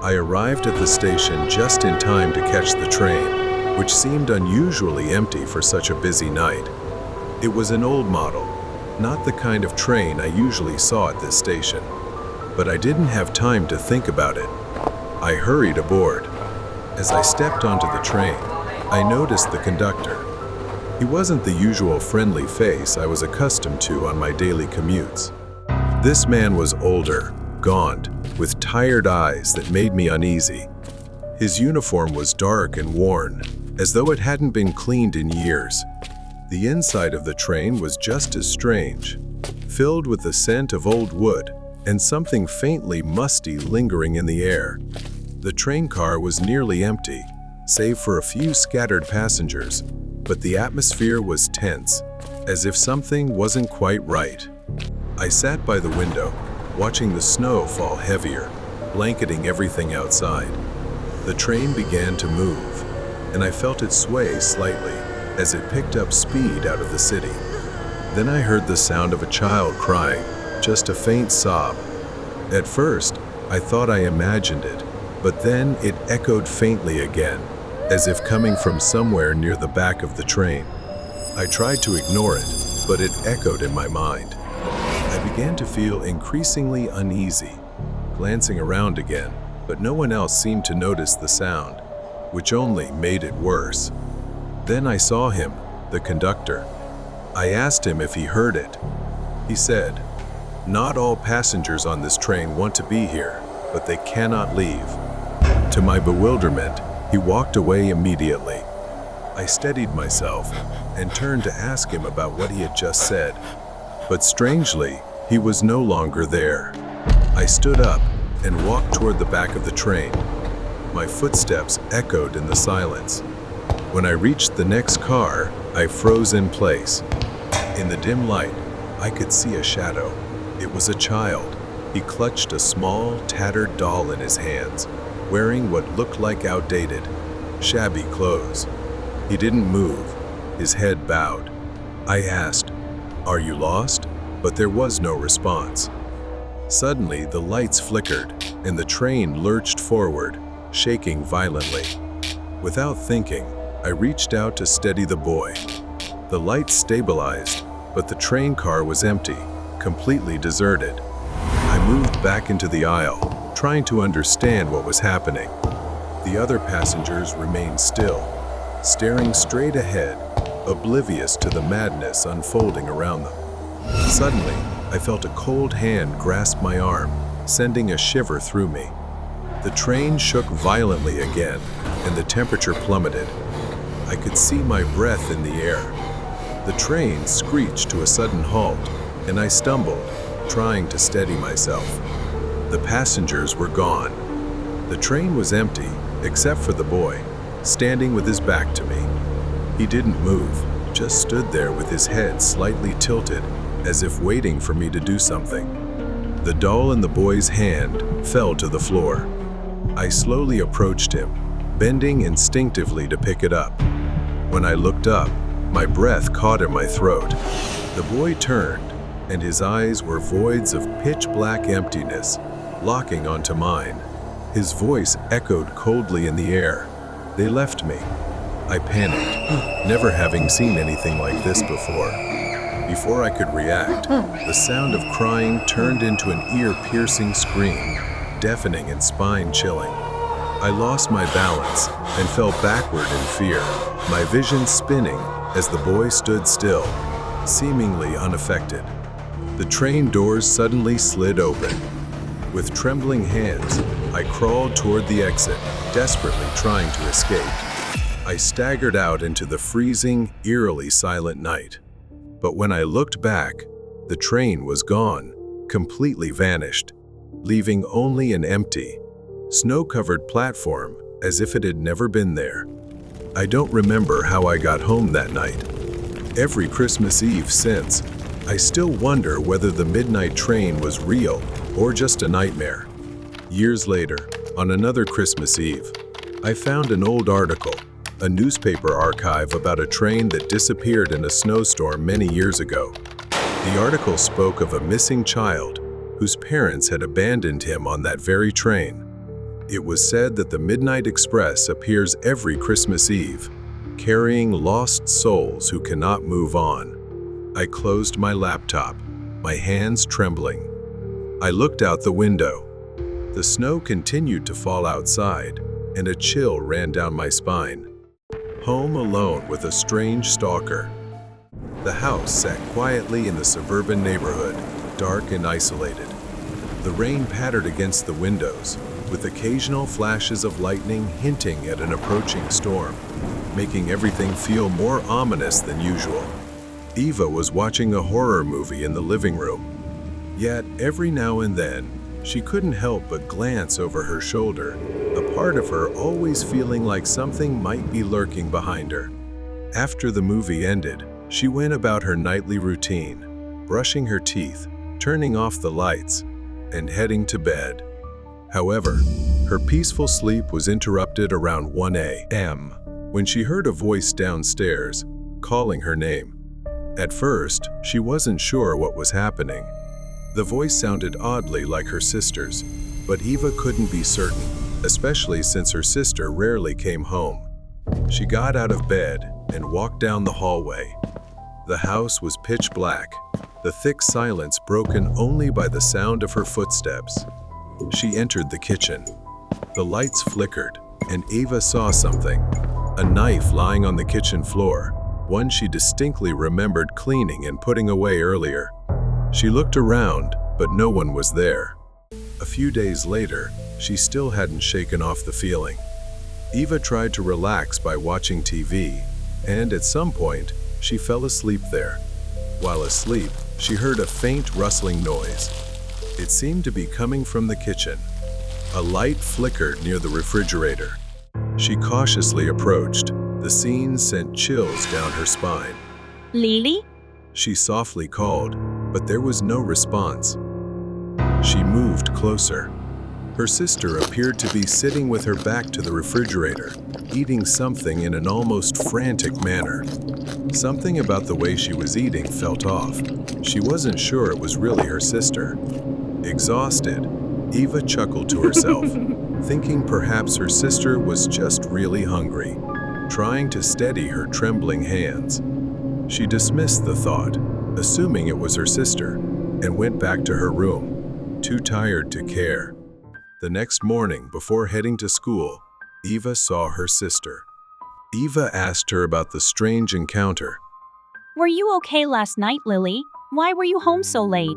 I arrived at the station just in time to catch the train, which seemed unusually empty for such a busy night. It was an old model, not the kind of train I usually saw at this station. But I didn't have time to think about it. I hurried aboard. As I stepped onto the train, I noticed the conductor. He wasn't the usual friendly face I was accustomed to on my daily commutes. This man was older, gaunt, with tired eyes that made me uneasy. His uniform was dark and worn, as though it hadn't been cleaned in years. The inside of the train was just as strange, filled with the scent of old wood and something faintly musty lingering in the air. The train car was nearly empty, save for a few scattered passengers, but the atmosphere was tense, as if something wasn't quite right. I sat by the window, watching the snow fall heavier, blanketing everything outside. The train began to move, and I felt it sway slightly as it picked up speed out of the city. Then I heard the sound of a child crying, just a faint sob. At first, I thought I imagined it, but then it echoed faintly again, as if coming from somewhere near the back of the train. I tried to ignore it, but it echoed in my mind. I began to feel increasingly uneasy, glancing around again, but no one else seemed to notice the sound, which only made it worse. Then I saw him, the conductor. I asked him if he heard it. He said, "Not all passengers on this train want to be here, but they cannot leave." To my bewilderment, he walked away immediately. I steadied myself and turned to ask him about what he had just said. But strangely, he was no longer there. I stood up and walked toward the back of the train. My footsteps echoed in the silence. When I reached the next car, I froze in place. In the dim light, I could see a shadow. It was a child. He clutched a small, tattered doll in his hands, wearing what looked like outdated, shabby clothes. He didn't move, his head bowed. I asked, "Are you lost?" But there was no response. Suddenly, the lights flickered, and the train lurched forward, shaking violently. Without thinking, I reached out to steady the boy. The lights stabilized, but the train car was empty, completely deserted. I moved back into the aisle, trying to understand what was happening. The other passengers remained still, staring straight ahead, oblivious to the madness unfolding around them. Suddenly, I felt a cold hand grasp my arm, sending a shiver through me. The train shook violently again, and the temperature plummeted. I could see my breath in the air. The train screeched to a sudden halt, and I stumbled, trying to steady myself. The passengers were gone. The train was empty, except for the boy, standing with his back to me. He didn't move, just stood there with his head slightly tilted, as if waiting for me to do something. The doll in the boy's hand fell to the floor. I slowly approached him, bending instinctively to pick it up. When I looked up, my breath caught in my throat. The boy turned, and his eyes were voids of pitch-black emptiness, locking onto mine. His voice echoed coldly in the air. "They left me." I panicked, never having seen anything like this before. Before I could react, the sound of crying turned into an ear-piercing scream, deafening and spine-chilling. I lost my balance and fell backward in fear, my vision spinning as the boy stood still, seemingly unaffected. The train doors suddenly slid open. With trembling hands, I crawled toward the exit, desperately trying to escape. I staggered out into the freezing, eerily silent night. But when I looked back, the train was gone, completely vanished, leaving only an empty, snow-covered platform as if it had never been there. I don't remember how I got home that night. Every Christmas Eve since, I still wonder whether the midnight train was real or just a nightmare. Years later, on another Christmas Eve, I found an old article, a newspaper archive about a train that disappeared in a snowstorm many years ago. The article spoke of a missing child whose parents had abandoned him on that very train. It was said that the Midnight Express appears every Christmas Eve, carrying lost souls who cannot move on. I closed my laptop, my hands trembling. I looked out the window. The snow continued to fall outside, and a chill ran down my spine. Home alone with a strange stalker. The house sat quietly in the suburban neighborhood, dark and isolated. The rain pattered against the windows, with occasional flashes of lightning hinting at an approaching storm, making everything feel more ominous than usual. Eva was watching a horror movie in the living room. Yet, every now and then, she couldn't help but glance over her shoulder, a part of her always feeling like something might be lurking behind her. After the movie ended, she went about her nightly routine, brushing her teeth, turning off the lights, and heading to bed. However, her peaceful sleep was interrupted around 1 a.m. when she heard a voice downstairs, calling her name. At first, she wasn't sure what was happening. The voice sounded oddly like her sister's, but Eva couldn't be certain, especially since her sister rarely came home. She got out of bed and walked down the hallway. The house was pitch black, the thick silence broken only by the sound of her footsteps. She entered the kitchen. The lights flickered, and Ava saw something. A knife lying on the kitchen floor, one she distinctly remembered cleaning and putting away earlier. She looked around, but no one was there. A few days later, she still hadn't shaken off the feeling. Eva tried to relax by watching TV, and at some point, she fell asleep there. While asleep, she heard a faint rustling noise. It seemed to be coming from the kitchen. A light flickered near the refrigerator. She cautiously approached. The scene sent chills down her spine. Lily? She softly called, but there was no response. She moved closer. Her sister appeared to be sitting with her back to the refrigerator, eating something in an almost frantic manner. Something about the way she was eating felt off. She wasn't sure it was really her sister. Exhausted, Eva chuckled to herself, thinking perhaps her sister was just really hungry, trying to steady her trembling hands. She dismissed the thought, assuming it was her sister, and went back to her room, too tired to care. The next morning, before heading to school, Eva saw her sister. Eva asked her about the strange encounter. Were you okay last night, Lily? Why were you home so late?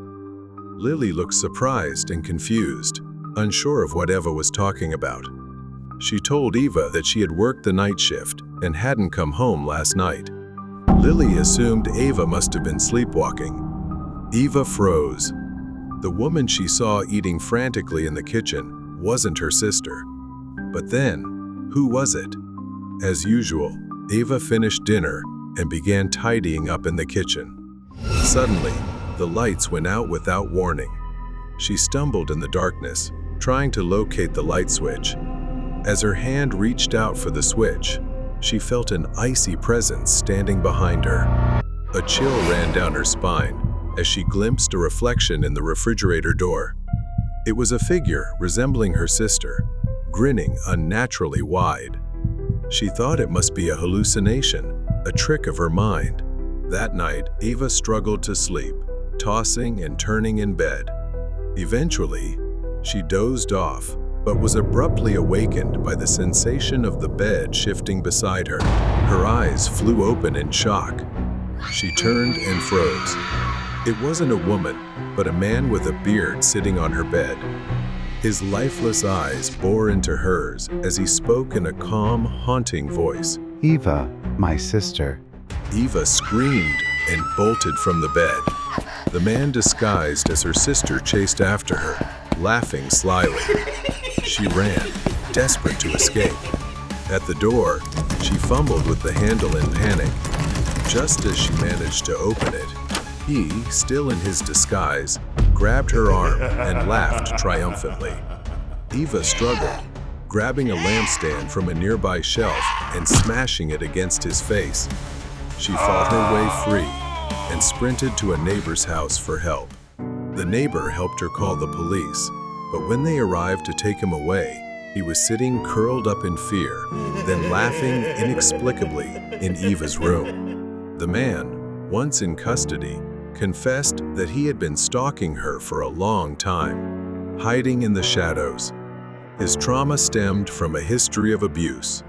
Lily looked surprised and confused, unsure of what Eva was talking about. She told Eva that she had worked the night shift and hadn't come home last night. Lily assumed Eva must have been sleepwalking. Eva froze. The woman she saw eating frantically in the kitchen wasn't her sister. But then, who was it? As usual, Eva finished dinner and began tidying up in the kitchen. Suddenly, the lights went out without warning. She stumbled in the darkness, trying to locate the light switch. As her hand reached out for the switch, she felt an icy presence standing behind her. A chill ran down her spine as she glimpsed a reflection in the refrigerator door. It was a figure resembling her sister, grinning unnaturally wide. She thought it must be a hallucination, a trick of her mind. That night, Eva struggled to sleep, tossing and turning in bed. Eventually, she dozed off, but was abruptly awakened by the sensation of the bed shifting beside her. Her eyes flew open in shock. She turned and froze. It wasn't a woman, but a man with a beard sitting on her bed. His lifeless eyes bore into hers as he spoke in a calm, haunting voice. Eva, my sister. Eva screamed and bolted from the bed. The man disguised as her sister chased after her, laughing slyly. She ran, desperate to escape. At the door, she fumbled with the handle in panic. Just as she managed to open it, he, still in his disguise, grabbed her arm and laughed triumphantly. Eva struggled, grabbing a lampstand from a nearby shelf and smashing it against his face. She fought her way free and sprinted to a neighbor's house for help. The neighbor helped her call the police, but when they arrived to take him away, he was sitting curled up in fear, then laughing inexplicably in Eva's room. The man, once in custody, confessed that he had been stalking her for a long time, hiding in the shadows. His trauma stemmed from a history of abuse.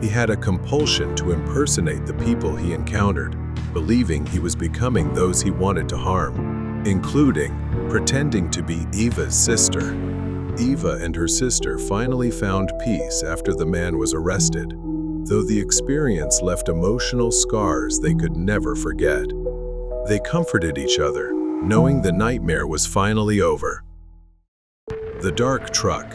He had a compulsion to impersonate the people he encountered, believing he was becoming those he wanted to harm, including pretending to be Eva's sister. Eva and her sister finally found peace after the man was arrested, though the experience left emotional scars they could never forget. They comforted each other, knowing the nightmare was finally over. The Dark Truck.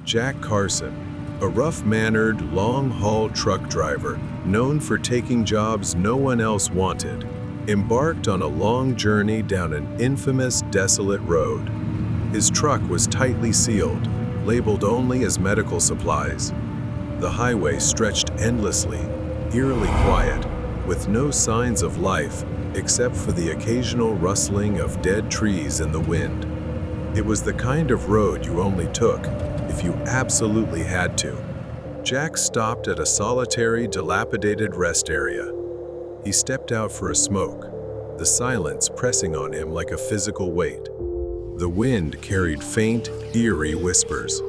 Jack Carson, a rough-mannered, long-haul truck driver known for taking jobs no one else wanted, embarked on a long journey down an infamous, desolate road. His truck was tightly sealed, labeled only as medical supplies. The highway stretched endlessly, eerily quiet, with no signs of life except for the occasional rustling of dead trees in the wind. It was the kind of road you only took if you absolutely had to. Jack stopped at a solitary, dilapidated rest area. He stepped out for a smoke, the silence pressing on him like a physical weight. The wind carried faint, eerie whispers.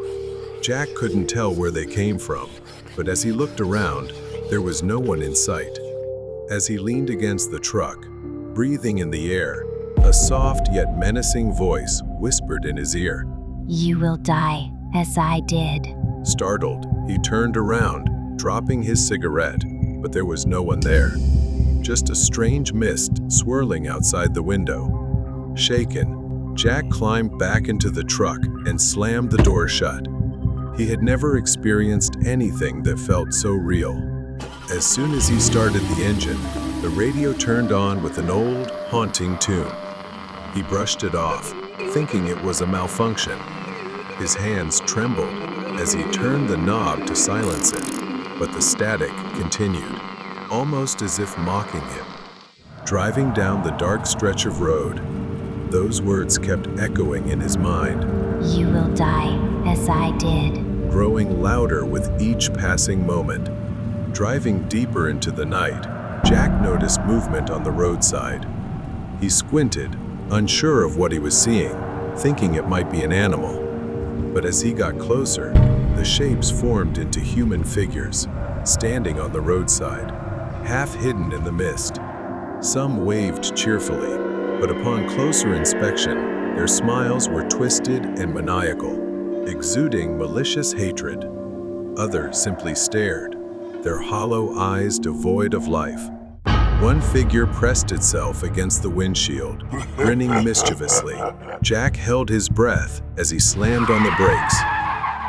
Jack couldn't tell where they came from, but as he looked around, there was no one in sight. As he leaned against the truck, breathing in the air, a soft yet menacing voice whispered in his ear. You will die, as I did. Startled, he turned around, dropping his cigarette, but there was no one there. Just a strange mist swirling outside the window. Shaken, Jack climbed back into the truck and slammed the door shut. He had never experienced anything that felt so real. As soon as he started the engine, the radio turned on with an old, haunting tune. He brushed it off, thinking it was a malfunction. His hands trembled as he turned the knob to silence it, but the static continued, almost as if mocking him. Driving down the dark stretch of road, those words kept echoing in his mind. You will die, as I did. Growing louder with each passing moment. Driving deeper into the night, Jack noticed movement on the roadside. He squinted, unsure of what he was seeing, thinking it might be an animal. But as he got closer, the shapes formed into human figures, standing on the roadside, half hidden in the mist. Some waved cheerfully, but upon closer inspection, their smiles were twisted and maniacal, exuding malicious hatred. Others simply stared, their hollow eyes devoid of life. One figure pressed itself against the windshield, grinning mischievously. Jack held his breath as he slammed on the brakes.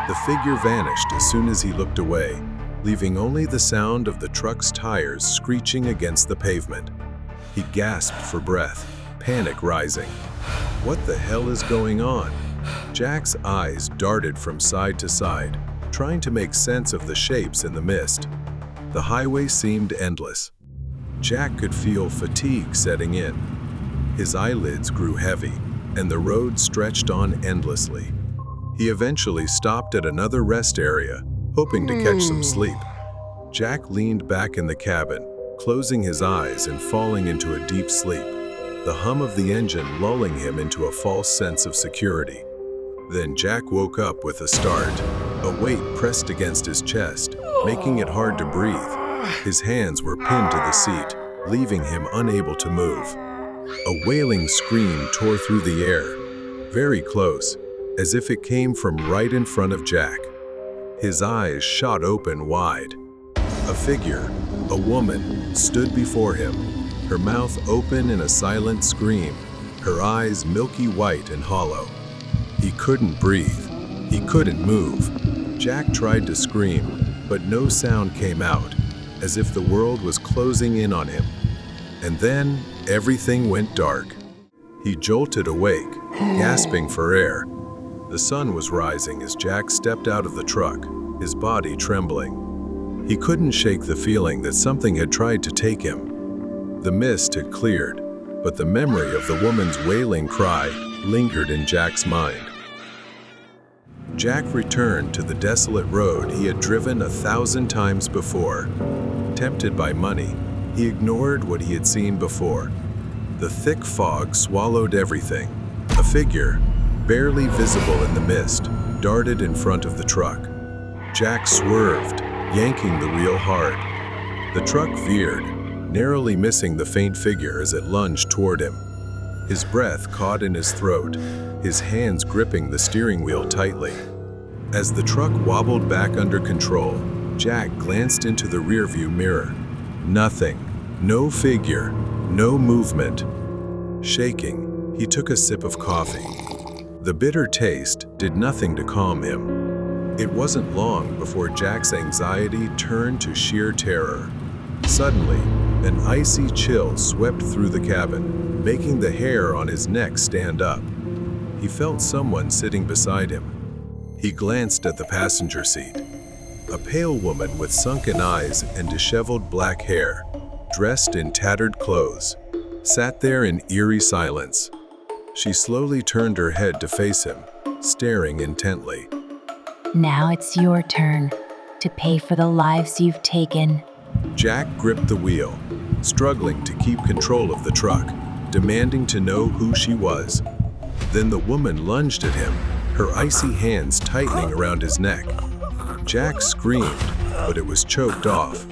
The figure vanished as soon as he looked away, leaving only the sound of the truck's tires screeching against the pavement. He gasped for breath, panic rising. What the hell is going on? Jack's eyes darted from side to side, trying to make sense of the shapes in the mist. The highway seemed endless. Jack could feel fatigue setting in. His eyelids grew heavy, and the road stretched on endlessly. He eventually stopped at another rest area, hoping to catch some sleep. Jack leaned back in the cabin, closing his eyes and falling into a deep sleep, the hum of the engine lulling him into a false sense of security. Then Jack woke up with a start. A weight pressed against his chest, making it hard to breathe. His hands were pinned to the seat, leaving him unable to move. A wailing scream tore through the air, very close, as if it came from right in front of Jack. His eyes shot open wide. A figure, a woman, stood before him, her mouth open in a silent scream, her eyes milky white and hollow. He couldn't breathe. He couldn't move. Jack tried to scream, but no sound came out, as if the world was closing in on him. And then everything went dark. He jolted awake, gasping for air. The sun was rising as Jack stepped out of the truck, his body trembling. He couldn't shake the feeling that something had tried to take him. The mist had cleared, but the memory of the woman's wailing cry lingered in Jack's mind. Jack returned to the desolate road he had driven 1,000 times before. Tempted by money, he ignored what he had seen before. The thick fog swallowed everything. A figure, barely visible in the mist, darted in front of the truck. Jack swerved, yanking the wheel hard. The truck veered, narrowly missing the faint figure as it lunged toward him. His breath caught in his throat, his hands gripping the steering wheel tightly. As the truck wobbled back under control, Jack glanced into the rearview mirror. Nothing, no figure, no movement. Shaking, he took a sip of coffee. The bitter taste did nothing to calm him. It wasn't long before Jack's anxiety turned to sheer terror. Suddenly, an icy chill swept through the cabin, making the hair on his neck stand up. He felt someone sitting beside him. He glanced at the passenger seat. A pale woman with sunken eyes and disheveled black hair, dressed in tattered clothes, sat there in eerie silence. She slowly turned her head to face him, staring intently. Now it's your turn. to pay for the lives you've taken. Jack gripped the wheel, struggling to keep control of the truck, demanding to know who she was. Then the woman lunged at him, her icy hands tightening around his neck. Jack screamed, but it was choked off.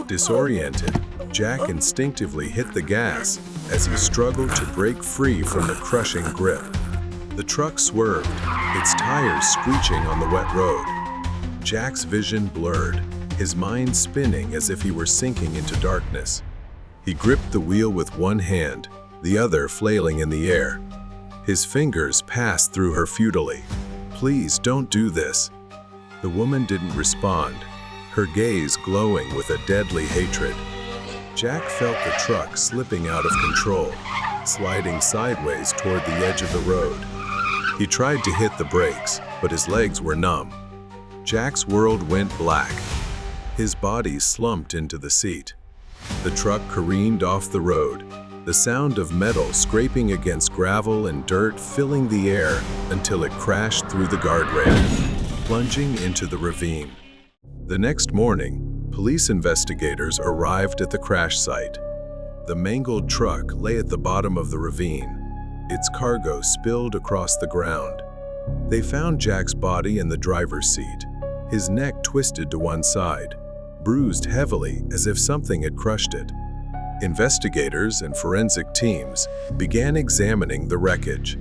Disoriented, Jack instinctively hit the gas as he struggled to break free from the crushing grip. The truck swerved, its tires screeching on the wet road. Jack's vision blurred, his mind spinning as if he were sinking into darkness. He gripped the wheel with one hand, the other flailing in the air. His fingers passed through her futilely. "Please don't do this." The woman didn't respond, her gaze glowing with a deadly hatred. Jack felt the truck slipping out of control, sliding sideways toward the edge of the road. He tried to hit the brakes, but his legs were numb. Jack's world went black. His body slumped into the seat. The truck careened off the road, the sound of metal scraping against gravel and dirt filling the air until it crashed through the guardrail, plunging into the ravine. The next morning, police investigators arrived at the crash site. The mangled truck lay at the bottom of the ravine, its cargo spilled across the ground. They found Jack's body in the driver's seat, his neck twisted to one side, bruised heavily as if something had crushed it. Investigators and forensic teams began examining the wreckage.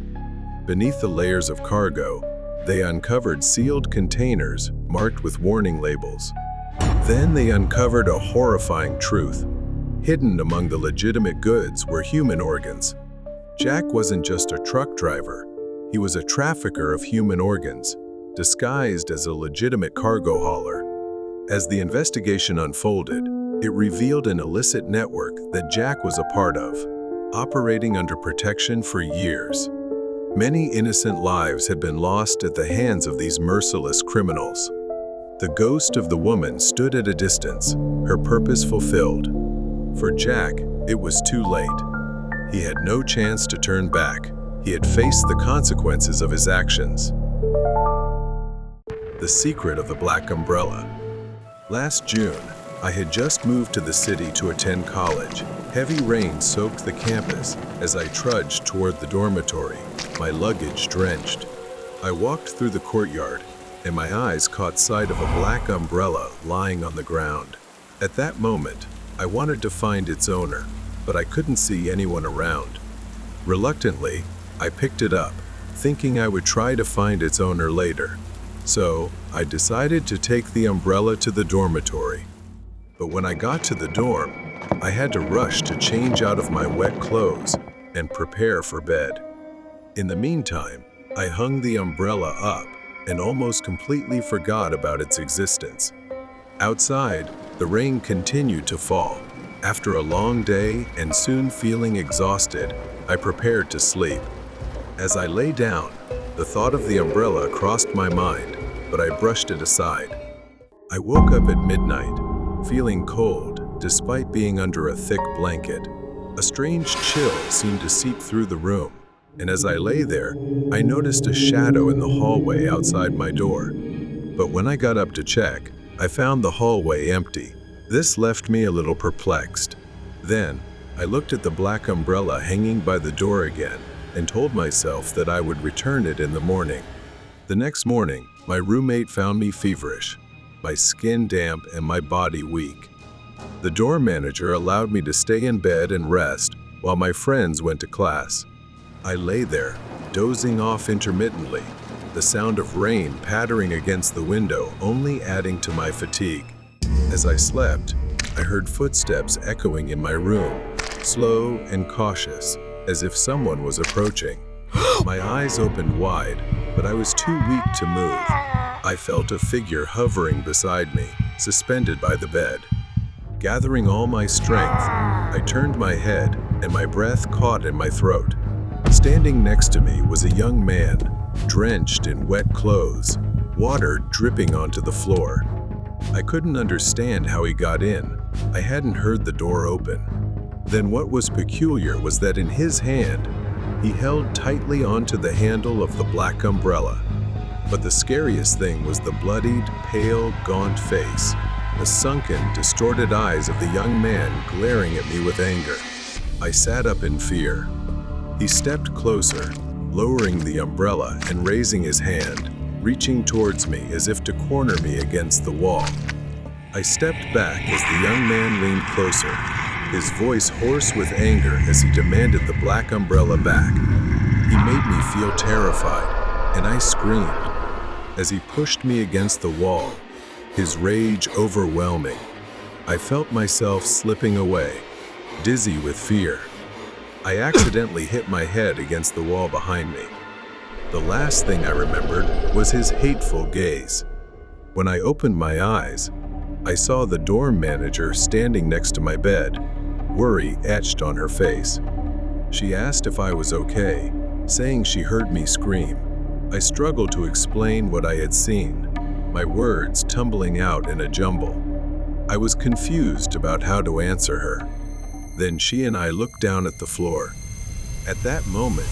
Beneath the layers of cargo, they uncovered sealed containers marked with warning labels. Then they uncovered a horrifying truth. Hidden among the legitimate goods were human organs. Jack wasn't just a truck driver. He was a trafficker of human organs, disguised as a legitimate cargo hauler. As the investigation unfolded, it revealed an illicit network that Jack was a part of, operating under protection for years. Many innocent lives had been lost at the hands of these merciless criminals. The ghost of the woman stood at a distance, her purpose fulfilled. For Jack, it was too late. He had no chance to turn back. He had faced the consequences of his actions. The secret of the black umbrella. Last June, I had just moved to the city to attend college. Heavy rain soaked the campus as I trudged toward the dormitory, my luggage drenched. I walked through the courtyard, and my eyes caught sight of a black umbrella lying on the ground. At that moment, I wanted to find its owner, but I couldn't see anyone around. Reluctantly, I picked it up, thinking I would try to find its owner later. So, I decided to take the umbrella to the dormitory. But when I got to the dorm, I had to rush to change out of my wet clothes and prepare for bed. In the meantime, I hung the umbrella up and almost completely forgot about its existence. Outside, the rain continued to fall. After a long day and soon feeling exhausted, I prepared to sleep. As I lay down, the thought of the umbrella crossed my mind, but I brushed it aside. I woke up at midnight, feeling cold despite being under a thick blanket. A strange chill seemed to seep through the room, and as I lay there, I noticed a shadow in the hallway outside my door. But when I got up to check, I found the hallway empty. This left me a little perplexed. Then, I looked at the black umbrella hanging by the door again and told myself that I would return it in the morning. The next morning, my roommate found me feverish, my skin damp and my body weak. The dorm manager allowed me to stay in bed and rest while my friends went to class. I lay there, dozing off intermittently, the sound of rain pattering against the window only adding to my fatigue. As I slept, I heard footsteps echoing in my room, slow and cautious, as if someone was approaching. My eyes opened wide, but I was too weak to move. I felt a figure hovering beside me, suspended by the bed. Gathering all my strength, I turned my head, and my breath caught in my throat. Standing next to me was a young man, drenched in wet clothes, water dripping onto the floor. I couldn't understand how he got in. I hadn't heard the door open. Then what was peculiar was that in his hand, he held tightly onto the handle of the black umbrella. But the scariest thing was the bloodied, pale, gaunt face, the sunken, distorted eyes of the young man glaring at me with anger. I sat up in fear. He stepped closer, lowering the umbrella and raising his hand, reaching towards me as if to corner me against the wall. I stepped back as the young man leaned closer, his voice hoarse with anger as he demanded the black umbrella back. He made me feel terrified, and I screamed. As he pushed me against the wall, his rage overwhelming, I felt myself slipping away, dizzy with fear. I accidentally hit my head against the wall behind me. The last thing I remembered was his hateful gaze. When I opened my eyes, I saw the dorm manager standing next to my bed, worry etched on her face. She asked if I was okay, saying she heard me scream. I struggled to explain what I had seen, my words tumbling out in a jumble. I was confused about how to answer her. Then she and I looked down at the floor. At that moment,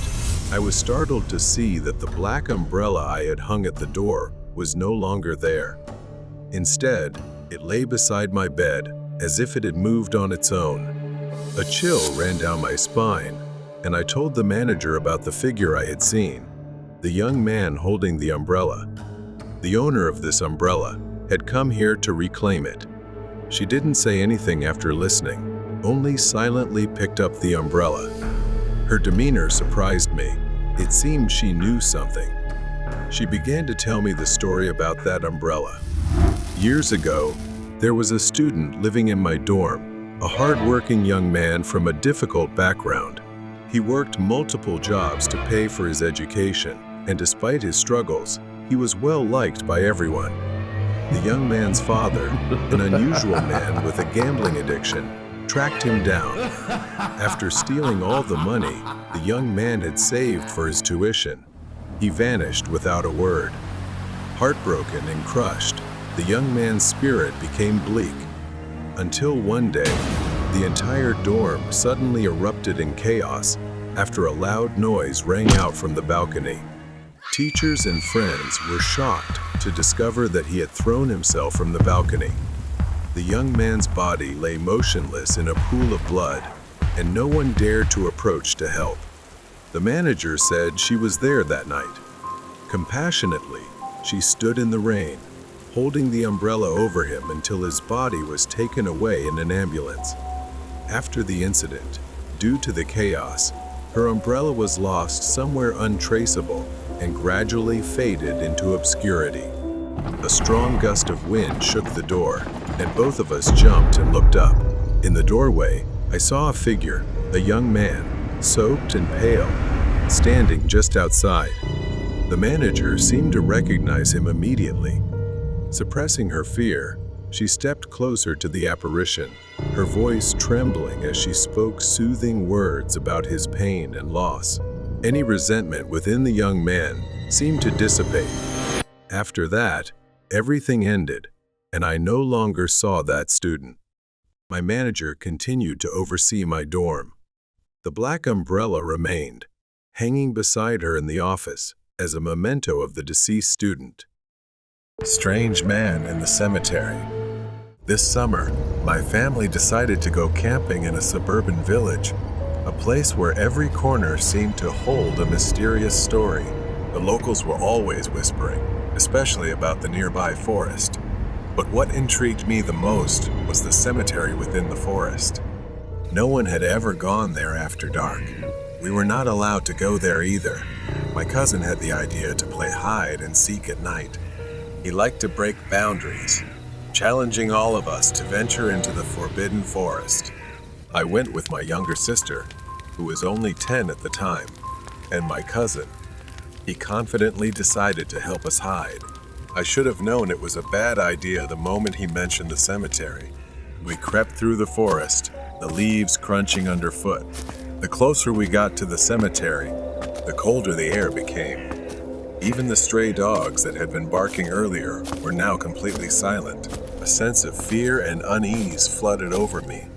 I was startled to see that the black umbrella I had hung at the door was no longer there. Instead, it lay beside my bed as if it had moved on its own. A chill ran down my spine, and I told the manager about the figure I had seen, the young man holding the umbrella. The owner of this umbrella had come here to reclaim it. She didn't say anything after listening, only silently picked up the umbrella. Her demeanor surprised me. It seemed she knew something. She began to tell me the story about that umbrella. Years ago, there was a student living in my dorm, a hard-working young man from a difficult background. He worked multiple jobs to pay for his education, and despite his struggles, he was well liked by everyone. The young man's father, an unusual man with a gambling addiction, tracked him down. After stealing all the money the young man had saved for his tuition, he vanished without a word. Heartbroken and crushed, the young man's spirit became bleak. Until one day, the entire dorm suddenly erupted in chaos after a loud noise rang out from the balcony. Teachers and friends were shocked to discover that he had thrown himself from the balcony. The young man's body lay motionless in a pool of blood, and no one dared to approach to help. The manager said she was there that night. Compassionately, she stood in the rain, holding the umbrella over him until his body was taken away in an ambulance. After the incident, due to the chaos, her umbrella was lost somewhere untraceable and gradually faded into obscurity. A strong gust of wind shook the door, and both of us jumped and looked up. In the doorway, I saw a figure, a young man, soaked and pale, standing just outside. The manager seemed to recognize him immediately. Suppressing her fear, she stepped closer to the apparition, her voice trembling as she spoke soothing words about his pain and loss. Any resentment within the young man seemed to dissipate. After that, everything ended, and I no longer saw that student. My manager continued to oversee my dorm. The black umbrella remained, hanging beside her in the office as a memento of the deceased student. Strange man in the cemetery. This summer, my family decided to go camping in a suburban village, a place where every corner seemed to hold a mysterious story. The locals were always whispering, especially about the nearby forest. But what intrigued me the most was the cemetery within the forest. No one had ever gone there after dark. We were not allowed to go there either. My cousin had the idea to play hide and seek at night. He liked to break boundaries, challenging all of us to venture into the forbidden forest. I went with my younger sister, who was only 10 at the time, and my cousin. He confidently decided to help us hide. I should have known it was a bad idea the moment he mentioned the cemetery. We crept through the forest, the leaves crunching underfoot. The closer we got to the cemetery, the colder the air became. Even the stray dogs that had been barking earlier were now completely silent. A sense of fear and unease flooded over me.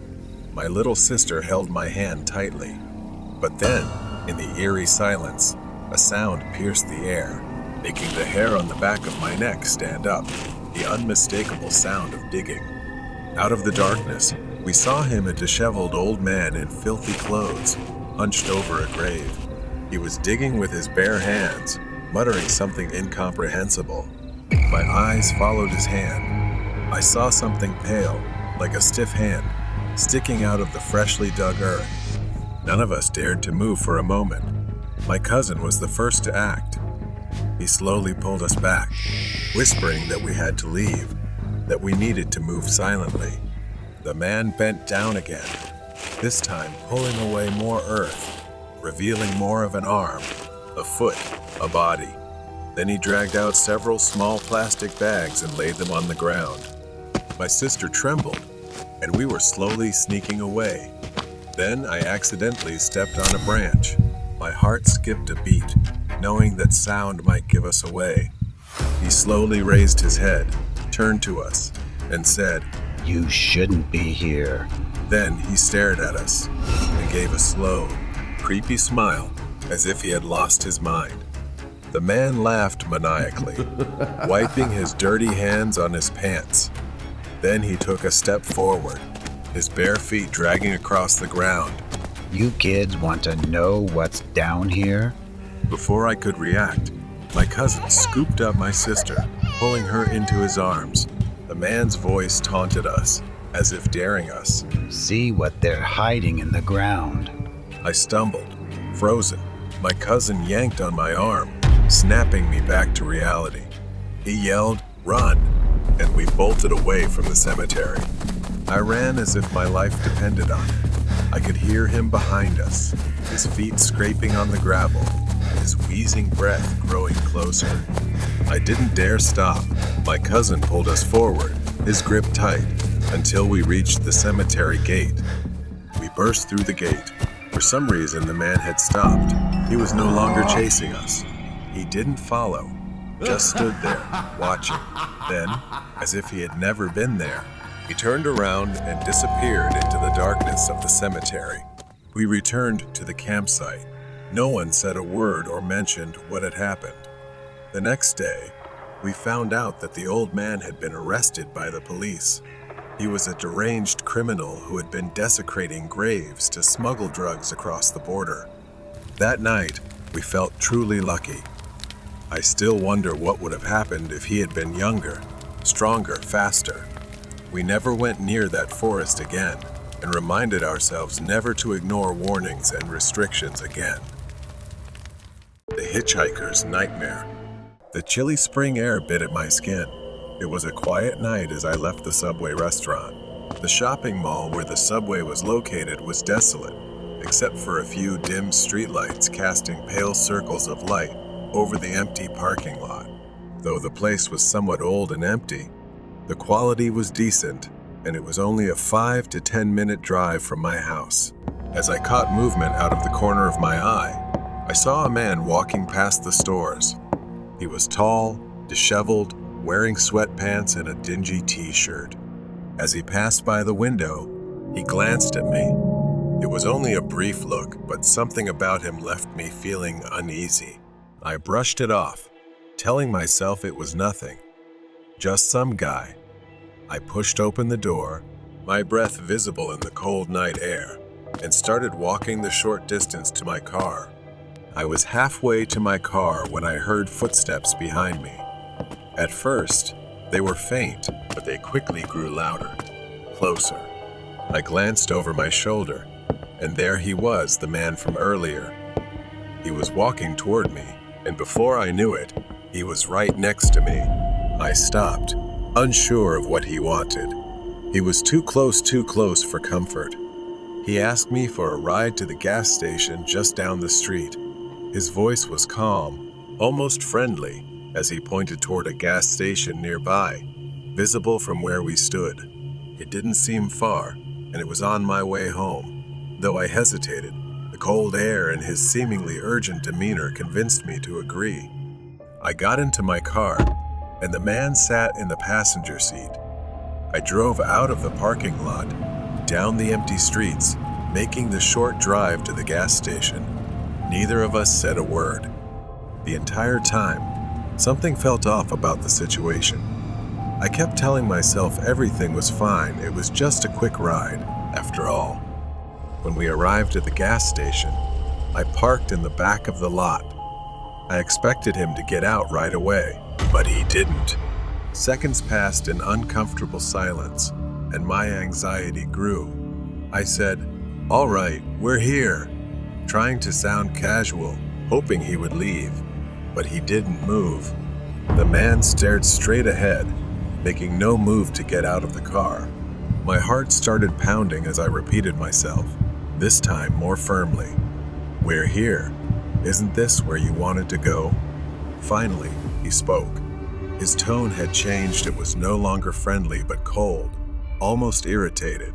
My little sister held my hand tightly. But then, in the eerie silence, a sound pierced the air. making the hair on the back of my neck stand up, the unmistakable sound of digging. Out of the darkness, we saw him, a disheveled old man in filthy clothes, hunched over a grave. He was digging with his bare hands, muttering something incomprehensible. My eyes followed his hand. I saw something pale, like a stiff hand, sticking out of the freshly dug earth. None of us dared to move for a moment. My cousin was the first to act. He slowly pulled us back, whispering that we had to leave, that we needed to move silently. The man bent down again, this time pulling away more earth, revealing more of an arm, a foot, a body. Then he dragged out several small plastic bags and laid them on the ground. My sister trembled, and we were slowly sneaking away. Then I accidentally stepped on a branch. My heart skipped a beat, knowing that sound might give us away. He slowly raised his head, turned to us, and said, You shouldn't be here. Then he stared at us and gave a slow, creepy smile as if he had lost his mind. The man laughed maniacally, wiping his dirty hands on his pants. Then he took a step forward, his bare feet dragging across the ground. You kids want to know what's down here? Before I could react, my cousin scooped up my sister, pulling her into his arms. The man's voice taunted us, as if daring us. See what they're hiding in the ground. I stumbled, frozen. My cousin yanked on my arm, snapping me back to reality. He yelled, "Run!" and we bolted away from the cemetery. I ran as if my life depended on it. I could hear him behind us, his feet scraping on the gravel, his wheezing breath growing closer. I didn't dare stop. My cousin pulled us forward, his grip tight, until we reached the cemetery gate. We burst through the gate. For some reason, the man had stopped. He was no longer chasing us. He didn't follow, just stood there, watching. Then, as if he had never been there, he turned around and disappeared into the darkness of the cemetery. We returned to the campsite. No one said a word or mentioned what had happened. The next day, we found out that the old man had been arrested by the police. He was a deranged criminal who had been desecrating graves to smuggle drugs across the border. That night, we felt truly lucky. I still wonder what would have happened if he had been younger, stronger, faster. We never went near that forest again and reminded ourselves never to ignore warnings and restrictions again. The Hitchhiker's Nightmare. The chilly spring air bit at my skin. It was a quiet night as I left the Subway restaurant. The shopping mall where the Subway was located was desolate, except for a few dim streetlights casting pale circles of light over the empty parking lot. Though the place was somewhat old and empty, the quality was decent, and it was only a 5 to 10 minute drive from my house. As I caught movement out of the corner of my eye, I saw a man walking past the stores. He was tall, disheveled, wearing sweatpants and a dingy t-shirt. As he passed by the window, he glanced at me. It was only a brief look, but something about him left me feeling uneasy. I brushed it off, telling myself it was nothing. Just some guy. I pushed open the door, my breath visible in the cold night air, and started walking the short distance to my car. I was halfway to my car when I heard footsteps behind me. At first, they were faint, but they quickly grew louder, closer. I glanced over my shoulder, and there he was, the man from earlier. He was walking toward me, and before I knew it, he was right next to me. I stopped, unsure of what he wanted. He was too close for comfort. He asked me for a ride to the gas station just down the street. His voice was calm, almost friendly, as he pointed toward a gas station nearby, visible from where we stood. It didn't seem far, and it was on my way home. Though I hesitated, the cold air and his seemingly urgent demeanor convinced me to agree. I got into my car, and the man sat in the passenger seat. I drove out of the parking lot, down the empty streets, making the short drive to the gas station. Neither of us said a word. The entire time, Something felt off about the situation. I kept telling myself everything was fine, it was just a quick ride, after all. When we arrived at the gas station, I parked in the back of the lot. I expected him to get out right away, but he didn't. Seconds passed in uncomfortable silence, and my anxiety grew. I said, "All right, we're here," trying to sound casual, hoping he would leave, but he didn't move. The man stared straight ahead, making no move to get out of the car. My heart started pounding as I repeated myself, this time more firmly. "We're here. Isn't this where you wanted to go?" Finally, he spoke. His tone had changed. It was no longer friendly but cold, almost irritated.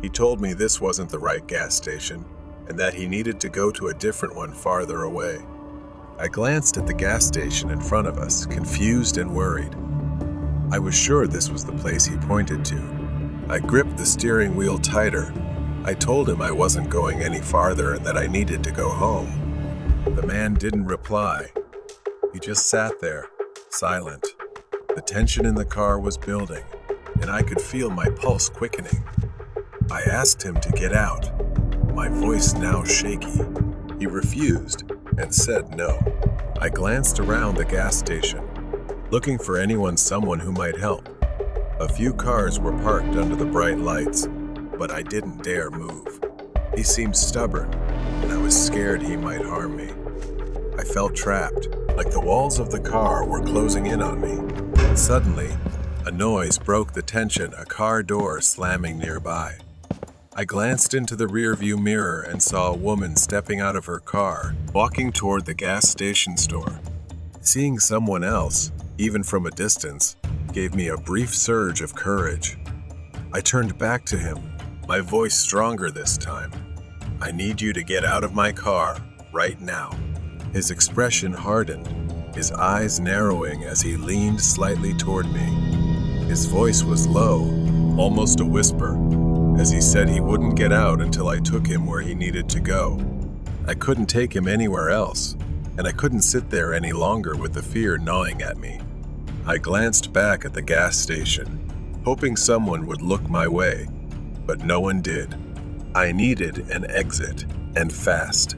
He told me this wasn't the right gas station and that he needed to go to a different one farther away. I glanced at the gas station in front of us, confused and worried. I was sure this was the place he pointed to. I gripped the steering wheel tighter. I told him I wasn't going any farther and that I needed to go home. The man didn't reply. He just sat there, silent. The tension in the car was building, and I could feel my pulse quickening. I asked him to get out, my voice now shaky. He refused and said no. I glanced around the gas station, looking for someone who might help. A few cars were parked under the bright lights, but I didn't dare move. He seemed stubborn, and I was scared he might harm me. I felt trapped, like the walls of the car were closing in on me. Suddenly, a noise broke the tension, a car door slamming nearby. I glanced into the rearview mirror and saw a woman stepping out of her car, walking toward the gas station store. Seeing someone else, even from a distance, gave me a brief surge of courage. I turned back to him, my voice stronger this time. "I need you to get out of my car, right now." His expression hardened, his eyes narrowing as he leaned slightly toward me. His voice was low, almost a whisper, as he said he wouldn't get out until I took him where he needed to go. I couldn't take him anywhere else, and I couldn't sit there any longer with the fear gnawing at me. I glanced back at the gas station, hoping someone would look my way, but no one did. I needed an exit, and fast.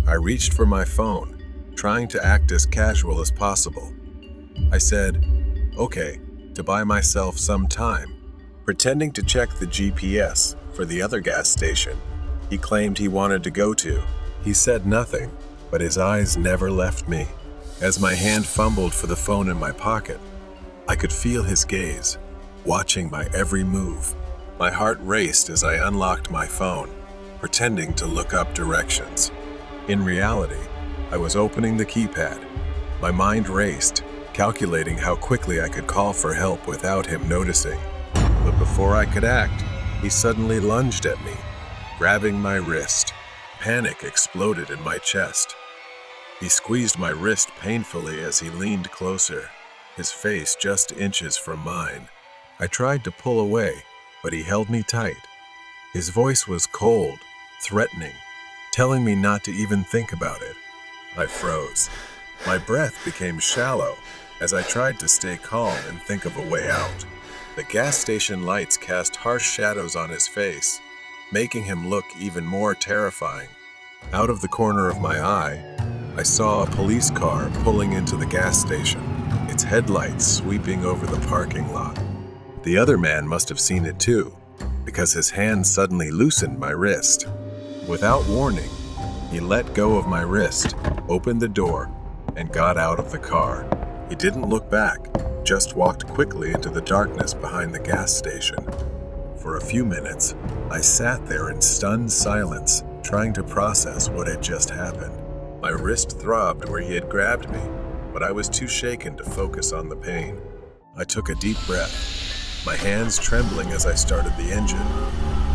I reached for my phone, trying to act as casual as possible. I said, "Okay," to buy myself some time, pretending to check the GPS for the other gas station he claimed he wanted to go to. He said nothing, but his eyes never left me. As my hand fumbled for the phone in my pocket, I could feel his gaze, watching my every move. My heart raced as I unlocked my phone, pretending to look up directions. In reality, I was opening the keypad. My mind raced, calculating how quickly I could call for help without him noticing. But before I could act, he suddenly lunged at me, grabbing my wrist. Panic exploded in my chest. He squeezed my wrist painfully as he leaned closer, his face just inches from mine. I tried to pull away, but he held me tight. His voice was cold, threatening, telling me not to even think about it. I froze. My breath became shallow as I tried to stay calm and think of a way out. The gas station lights cast harsh shadows on his face, making him look even more terrifying. Out of the corner of my eye, I saw a police car pulling into the gas station, its headlights sweeping over the parking lot. The other man must have seen it too, because his hand suddenly loosened my wrist. Without warning, he let go of my wrist, opened the door, and got out of the car. He didn't look back, just walked quickly into the darkness behind the gas station. For a few minutes, I sat there in stunned silence, trying to process what had just happened. My wrist throbbed where he had grabbed me, but I was too shaken to focus on the pain. I took a deep breath, my hands trembling as I started the engine.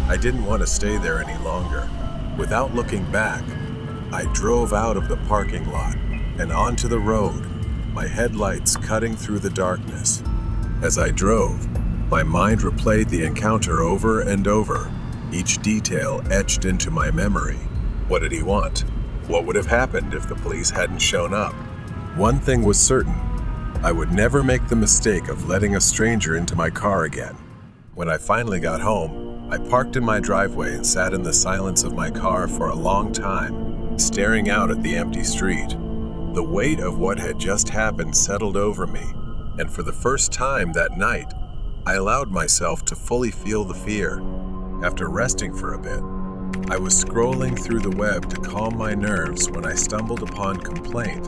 I didn't want to stay there any longer. Without looking back, I drove out of the parking lot and onto the road, my headlights cutting through the darkness. As I drove, my mind replayed the encounter over and over, each detail etched into my memory. What did he want? What would have happened if the police hadn't shown up? One thing was certain, I would never make the mistake of letting a stranger into my car again. When I finally got home, I parked in my driveway and sat in the silence of my car for a long time, staring out at the empty street. The weight of what had just happened settled over me, and for the first time that night, I allowed myself to fully feel the fear. After resting for a bit, I was scrolling through the web to calm my nerves when I stumbled upon Complaint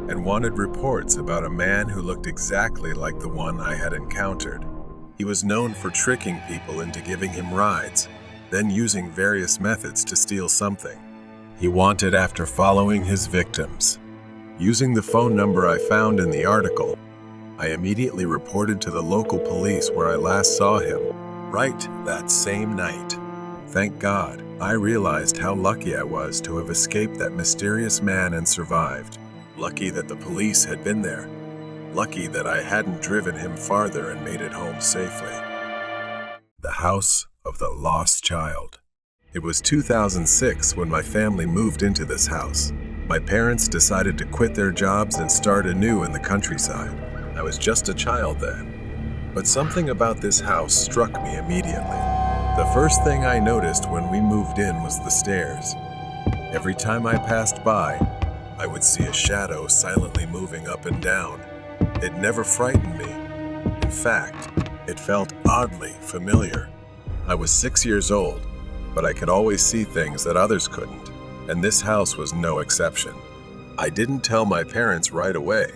and wanted reports about a man who looked exactly like the one I had encountered. He was known for tricking people into giving him rides, then using various methods to steal something. He wanted after following his victims. Using the phone number I found in the article, I immediately reported to the local police where I last saw him, right that same night. Thank God, I realized how lucky I was to have escaped that mysterious man and survived. Lucky that the police had been there. Lucky that I hadn't driven him farther and made it home safely. The House of the Lost Child. It was 2006 when my family moved into this house. My parents decided to quit their jobs and start anew in the countryside. I was just a child then. But something about this house struck me immediately. The first thing I noticed when we moved in was the stairs. Every time I passed by, I would see a shadow silently moving up and down. It never frightened me. In fact, it felt oddly familiar. I was 6 years old, but I could always see things that others couldn't, and this house was no exception. I didn't tell my parents right away,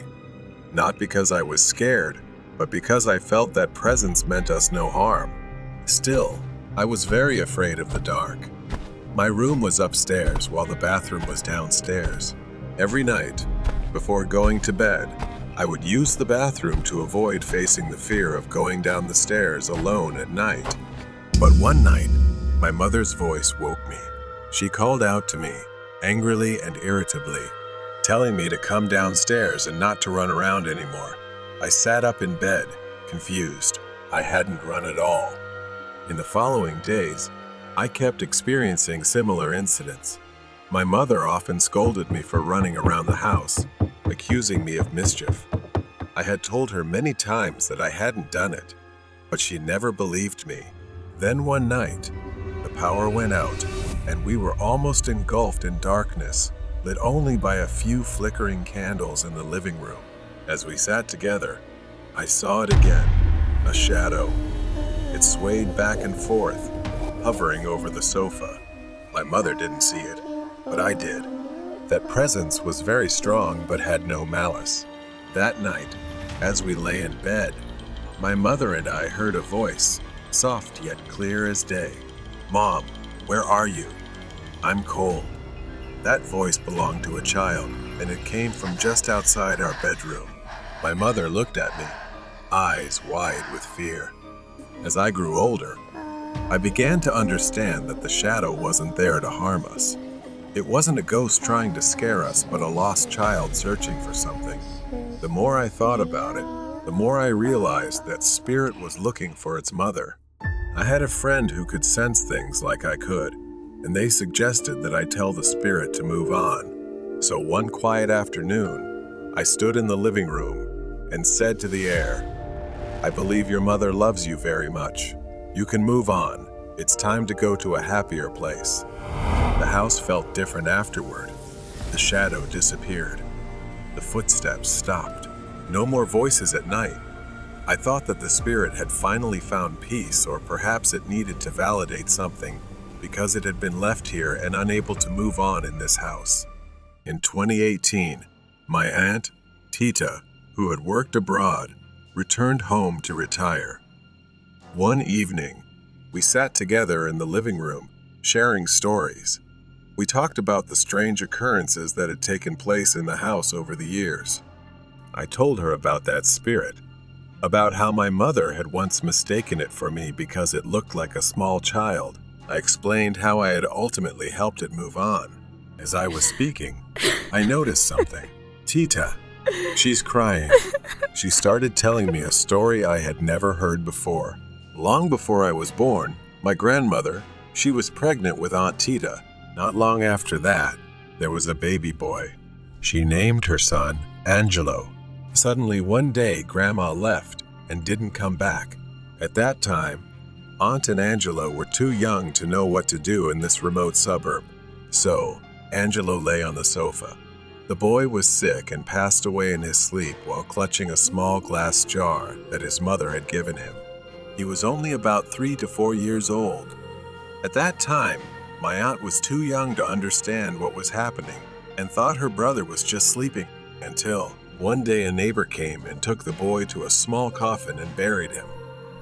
not because I was scared, but because I felt that presence meant us no harm. Still, I was very afraid of the dark. My room was upstairs while the bathroom was downstairs. Every night, before going to bed, I would use the bathroom to avoid facing the fear of going down the stairs alone at night. But one night, my mother's voice woke me. She called out to me, angrily and irritably, telling me to come downstairs and not to run around anymore. I sat up in bed, confused. I hadn't run at all. In the following days, I kept experiencing similar incidents. My mother often scolded me for running around the house, accusing me of mischief. I had told her many times that I hadn't done it, but she never believed me. Then one night, the power went out, and we were almost engulfed in darkness, lit only by a few flickering candles in the living room. As we sat together, I saw it again, a shadow. It swayed back and forth, hovering over the sofa. My mother didn't see it, but I did. That presence was very strong but had no malice. That night, as we lay in bed, my mother and I heard a voice, soft yet clear as day. "Mom, where are you? I'm cold." That voice belonged to a child, and it came from just outside our bedroom. My mother looked at me, eyes wide with fear. As I grew older, I began to understand that the shadow wasn't there to harm us. It wasn't a ghost trying to scare us, but a lost child searching for something. The more I thought about it, the more I realized that spirit was looking for its mother. I had a friend who could sense things like I could, and they suggested that I tell the spirit to move on. So one quiet afternoon, I stood in the living room and said to the air, "I believe your mother loves you very much. You can move on. It's time to go to a happier place." The house felt different afterward. The shadow disappeared. The footsteps stopped. No more voices at night. I thought that the spirit had finally found peace, or perhaps it needed to validate something because it had been left here and unable to move on in this house. In 2018, my aunt, Tita, who had worked abroad, returned home to retire. One evening, we sat together in the living room, sharing stories. We talked about the strange occurrences that had taken place in the house over the years. I told her about that spirit, about how my mother had once mistaken it for me because it looked like a small child. I explained how I had ultimately helped it move on. As I was speaking, I noticed something. "Tita, she's crying." She started telling me a story I had never heard before. Long before I was born, my grandmother, she was pregnant with Aunt Tita. Not long after that, there was a baby boy. She named her son Angelo. Suddenly, one day, Grandma left and didn't come back. At that time, Aunt and Angelo were too young to know what to do in this remote suburb. So, Angelo lay on the sofa. The boy was sick and passed away in his sleep while clutching a small glass jar that his mother had given him. He was only about 3 to 4 years old. At that time, my aunt was too young to understand what was happening and thought her brother was just sleeping until one day a neighbor came and took the boy to a small coffin and buried him.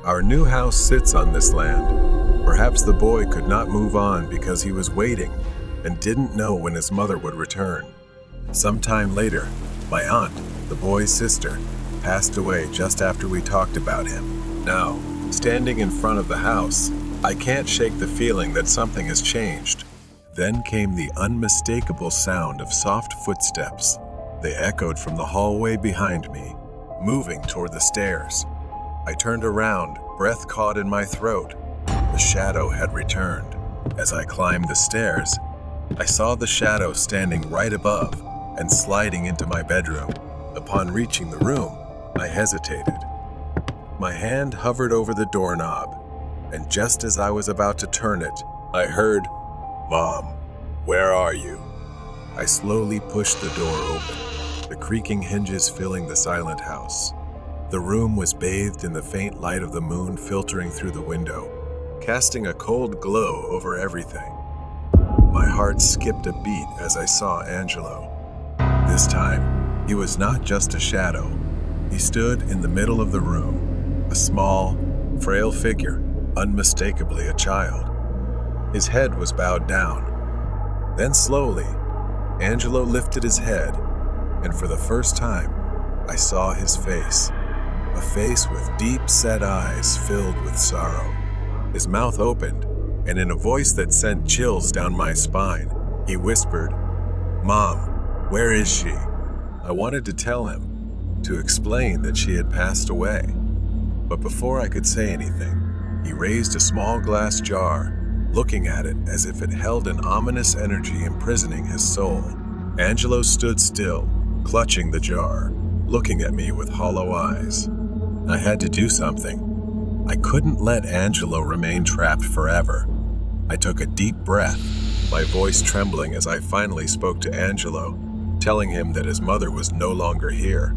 Our new house sits on this land. Perhaps the boy could not move on because he was waiting and didn't know when his mother would return. Sometime later, my aunt, the boy's sister, passed away just after we talked about him. Now, standing in front of the house, I can't shake the feeling that something has changed. Then came the unmistakable sound of soft footsteps. They echoed from the hallway behind me, moving toward the stairs. I turned around, breath caught in my throat. The shadow had returned. As I climbed the stairs, I saw the shadow standing right above and sliding into my bedroom. Upon reaching the room, I hesitated. My hand hovered over the doorknob, and just as I was about to turn it, I heard, "Mom, where are you?" I slowly pushed the door open, the creaking hinges filling the silent house. The room was bathed in the faint light of the moon filtering through the window, casting a cold glow over everything. My heart skipped a beat as I saw Angelo. This time, he was not just a shadow. He stood in the middle of the room, a small, frail figure, unmistakably a child. His head was bowed down. Then slowly, Angelo lifted his head, and for the first time, I saw his face. A face with deep-set eyes filled with sorrow. His mouth opened, and in a voice that sent chills down my spine, he whispered, "Mom, where is she?" I wanted to tell him, to explain that she had passed away. But before I could say anything, he raised a small glass jar, looking at it as if it held an ominous energy imprisoning his soul. Angelo stood still, clutching the jar, looking at me with hollow eyes. I had to do something. I couldn't let Angelo remain trapped forever. I took a deep breath, my voice trembling as I finally spoke to Angelo, telling him that his mother was no longer here.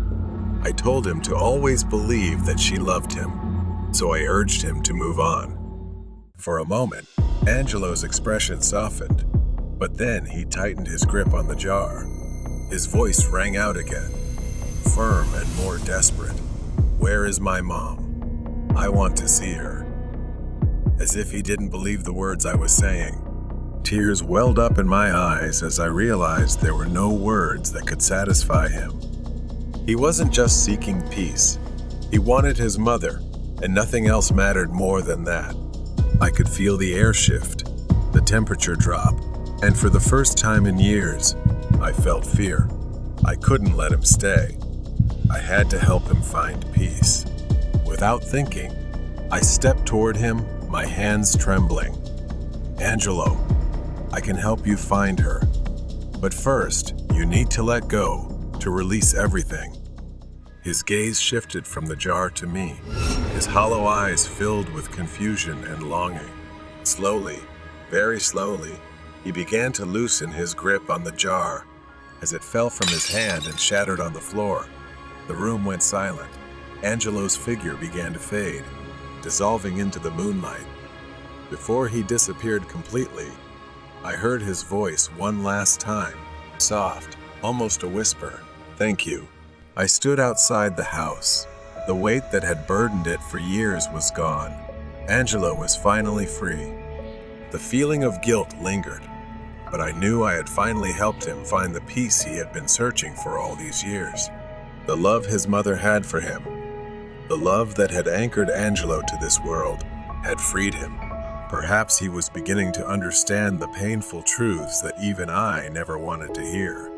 I told him to always believe that she loved him, so I urged him to move on. For a moment, Angelo's expression softened, but then he tightened his grip on the jar. His voice rang out again, firm and more desperate. "Where is my mom? I want to see her." As if he didn't believe the words I was saying, tears welled up in my eyes as I realized there were no words that could satisfy him. He wasn't just seeking peace. He wanted his mother, and nothing else mattered more than that. I could feel the air shift, the temperature drop, and for the first time in years, I felt fear. I couldn't let him stay. I had to help him find peace. Without thinking, I stepped toward him, my hands trembling. "Angelo, I can help you find her. But first, you need to let go, to release everything." His gaze shifted from the jar to me, his hollow eyes filled with confusion and longing. Slowly, very slowly, he began to loosen his grip on the jar. As it fell from his hand and shattered on the floor, the room went silent. Angelo's figure began to fade, dissolving into the moonlight. Before he disappeared completely, I heard his voice one last time, soft, almost a whisper. "Thank you." I stood outside the house. The weight that had burdened it for years was gone. Angelo was finally free. The feeling of guilt lingered, but I knew I had finally helped him find the peace he had been searching for all these years. The love his mother had for him, the love that had anchored Angelo to this world, had freed him. Perhaps he was beginning to understand the painful truths that even I never wanted to hear.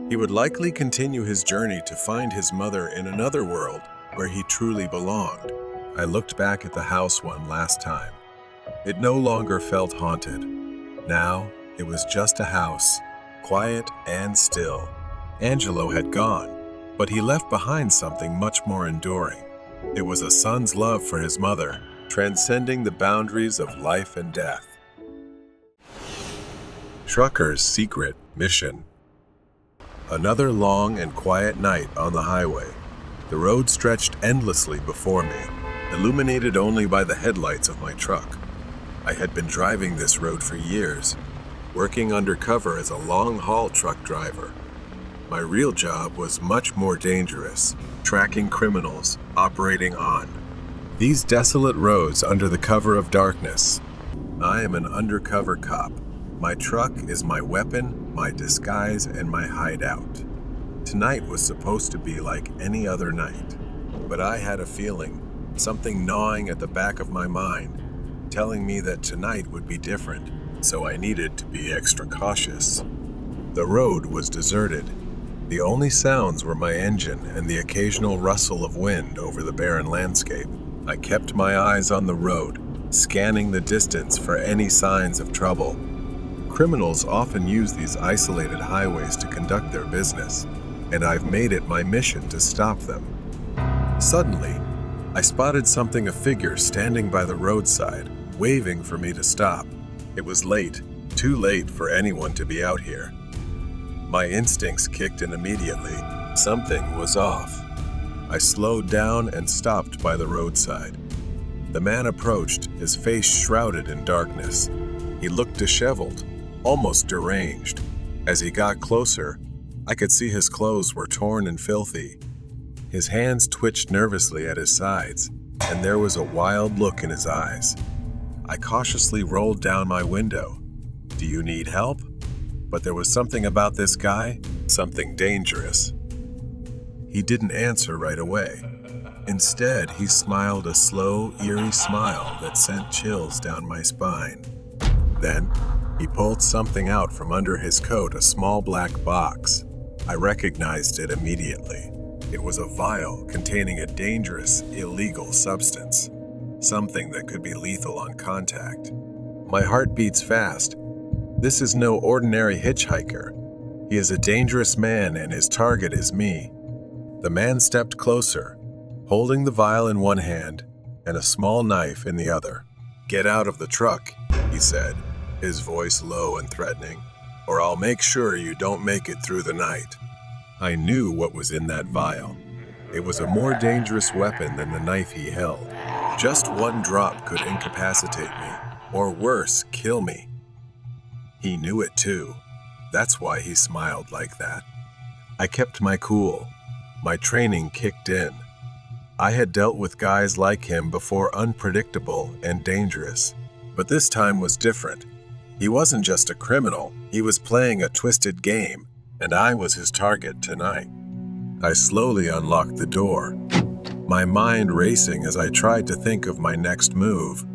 He would likely continue his journey to find his mother in another world where he truly belonged. I looked back at the house one last time. It no longer felt haunted. Now, it was just a house, quiet and still. Angelo had gone, But he left behind something much more enduring. It was a son's love for his mother, transcending the boundaries of life and death. Trucker's secret mission. Another long and quiet night on the highway. The road stretched endlessly before me, illuminated only by the headlights of my truck. I had been driving this road for years, working undercover as a long-haul truck driver. My real job was much more dangerous, tracking criminals, operating on these desolate roads under the cover of darkness. I am an undercover cop. My truck is my weapon, my disguise, and my hideout. Tonight was supposed to be like any other night, but I had a feeling, something gnawing at the back of my mind, telling me that tonight would be different, so I needed to be extra cautious. The road was deserted. The only sounds were my engine and the occasional rustle of wind over the barren landscape. I kept my eyes on the road, scanning the distance for any signs of trouble. Criminals often use these isolated highways to conduct their business, and I've made it my mission to stop them. Suddenly, I spotted a figure standing by the roadside, waving for me to stop. It was late, too late for anyone to be out here. My instincts kicked in immediately. Something was off. I slowed down and stopped by the roadside. The man approached, his face shrouded in darkness. He looked disheveled, almost deranged. As he got closer, I could see his clothes were torn and filthy. His hands twitched nervously at his sides, and there was a wild look in his eyes. I cautiously rolled down my window. "Do you need help?" But there was something about this guy, something dangerous. He didn't answer right away. Instead, he smiled a slow, eerie smile that sent chills down my spine. Then, he pulled something out from under his coat, a small black box. I recognized it immediately. It was a vial containing a dangerous, illegal substance, something that could be lethal on contact. My heart beats fast. This is no ordinary hitchhiker. He is a dangerous man, and his target is me. The man stepped closer, holding the vial in one hand and a small knife in the other. "Get out of the truck," he said, his voice low and threatening, "or I'll make sure you don't make it through the night." I knew what was in that vial. It was a more dangerous weapon than the knife he held. Just one drop could incapacitate me, or worse, kill me. He knew it too. That's why he smiled like that. I kept my cool. My training kicked in. I had dealt with guys like him before, unpredictable and dangerous. But this time was different. He wasn't just a criminal, he was playing a twisted game, and I was his target tonight. I slowly unlocked the door, my mind racing as I tried to think of my next move.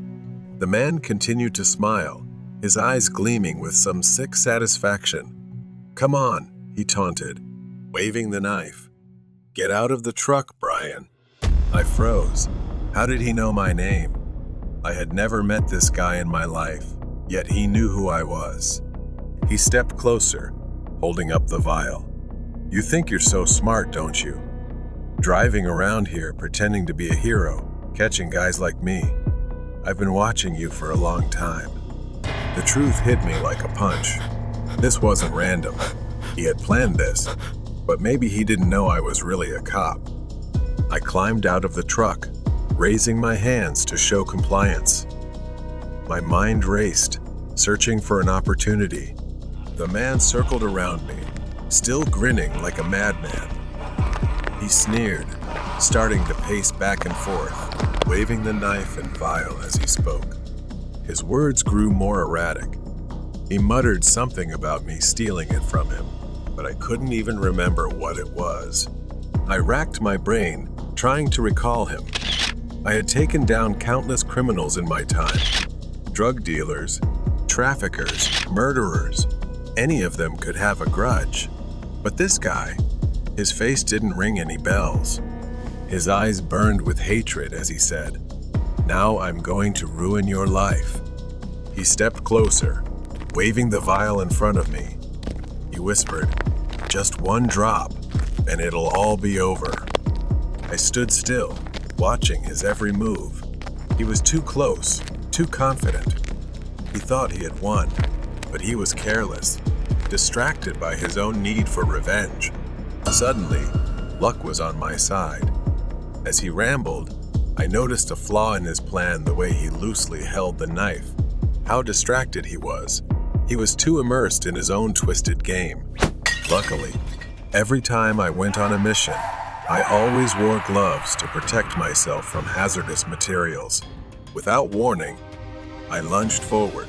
The man continued to smile, his eyes gleaming with some sick satisfaction. "Come on," he taunted, waving the knife. "Get out of the truck, Brian." I froze. How did he know my name? I had never met this guy in my life, yet he knew who I was. He stepped closer, holding up the vial. "You think you're so smart, don't you? Driving around here pretending to be a hero, catching guys like me. I've been watching you for a long time." The truth hit me like a punch. This wasn't random. He had planned this, but maybe he didn't know I was really a cop. I climbed out of the truck, raising my hands to show compliance. My mind raced, searching for an opportunity. The man circled around me, still grinning like a madman. He sneered, starting to pace back and forth, waving the knife and vial as he spoke. His words grew more erratic. He muttered something about me stealing it from him, but I couldn't even remember what it was. I racked my brain, trying to recall him. I had taken down countless criminals in my time. Drug dealers, traffickers, murderers. Any of them could have a grudge. But this guy, his face didn't ring any bells. His eyes burned with hatred as he said, "Now I'm going to ruin your life." He stepped closer, waving the vial in front of me. He whispered, "Just one drop. and it'll all be over. I stood still, watching his every move. He was too close, too confident. He thought he had won, but he was careless, distracted by his own need for revenge. Suddenly, luck was on my side. As he rambled, I noticed a flaw in his plan: the way he loosely held the knife. How distracted he was. He was too immersed in his own twisted game. Luckily, every time I went on a mission, I always wore gloves to protect myself from hazardous materials. Without warning, I lunged forward,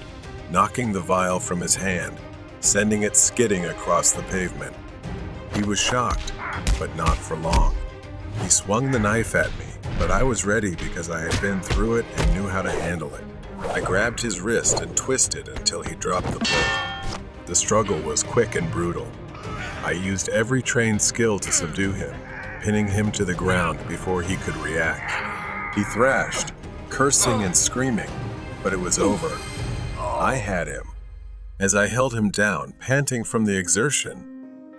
knocking the vial from his hand, sending it skidding across the pavement. He was shocked, but not for long. He swung the knife at me, but I was ready because I had been through it and knew how to handle it. I grabbed his wrist and twisted until he dropped the blade. The struggle was quick and brutal. I used every trained skill to subdue him, pinning him to the ground before he could react. He thrashed, cursing and screaming, but it was over. I had him. As I held him down, panting from the exertion,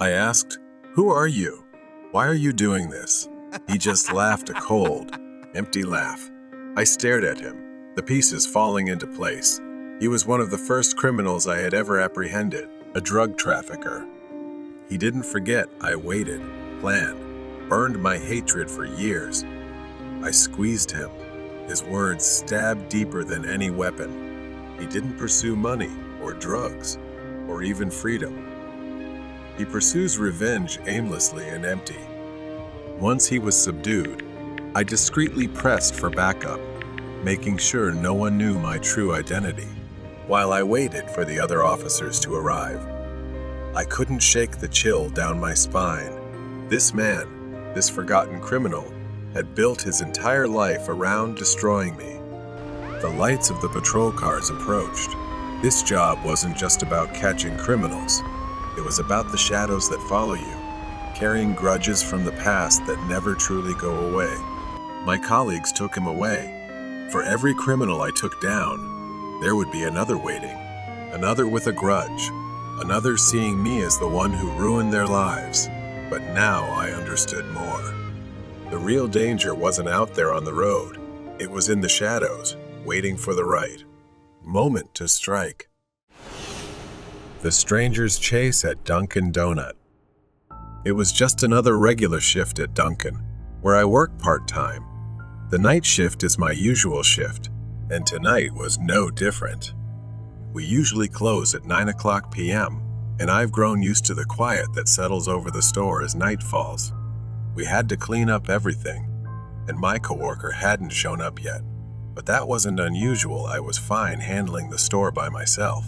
I asked, "Who are you? Why are you doing this?" He just laughed a cold, empty laugh. I stared at him, the pieces falling into place. He was one of the first criminals I had ever apprehended, a drug trafficker. He didn't forget. I waited, planned, burned my hatred for years. I squeezed him. His words stabbed deeper than any weapon. He didn't pursue money or drugs or even freedom. He pursues revenge aimlessly and empty. Once he was subdued, I discreetly pressed for backup, making sure no one knew my true identity, while I waited for the other officers to arrive. I couldn't shake the chill down my spine. This man, this forgotten criminal, had built his entire life around destroying me. The lights of the patrol cars approached. This job wasn't just about catching criminals. It was about the shadows that follow you, carrying grudges from the past that never truly go away. My colleagues took him away. For every criminal I took down, there would be another waiting, another with a grudge, another seeing me as the one who ruined their lives. But now I understood more. The real danger wasn't out there on the road. It was in the shadows, waiting for the right moment to strike. The stranger's chase at Dunkin' Donut. It was just another regular shift at Dunkin', where I work part-time. The night shift is my usual shift, and tonight was no different. We usually close at 9 p.m., and I've grown used to the quiet that settles over the store as night falls. We had to clean up everything, and my coworker hadn't shown up yet. But that wasn't unusual. I was fine handling the store by myself.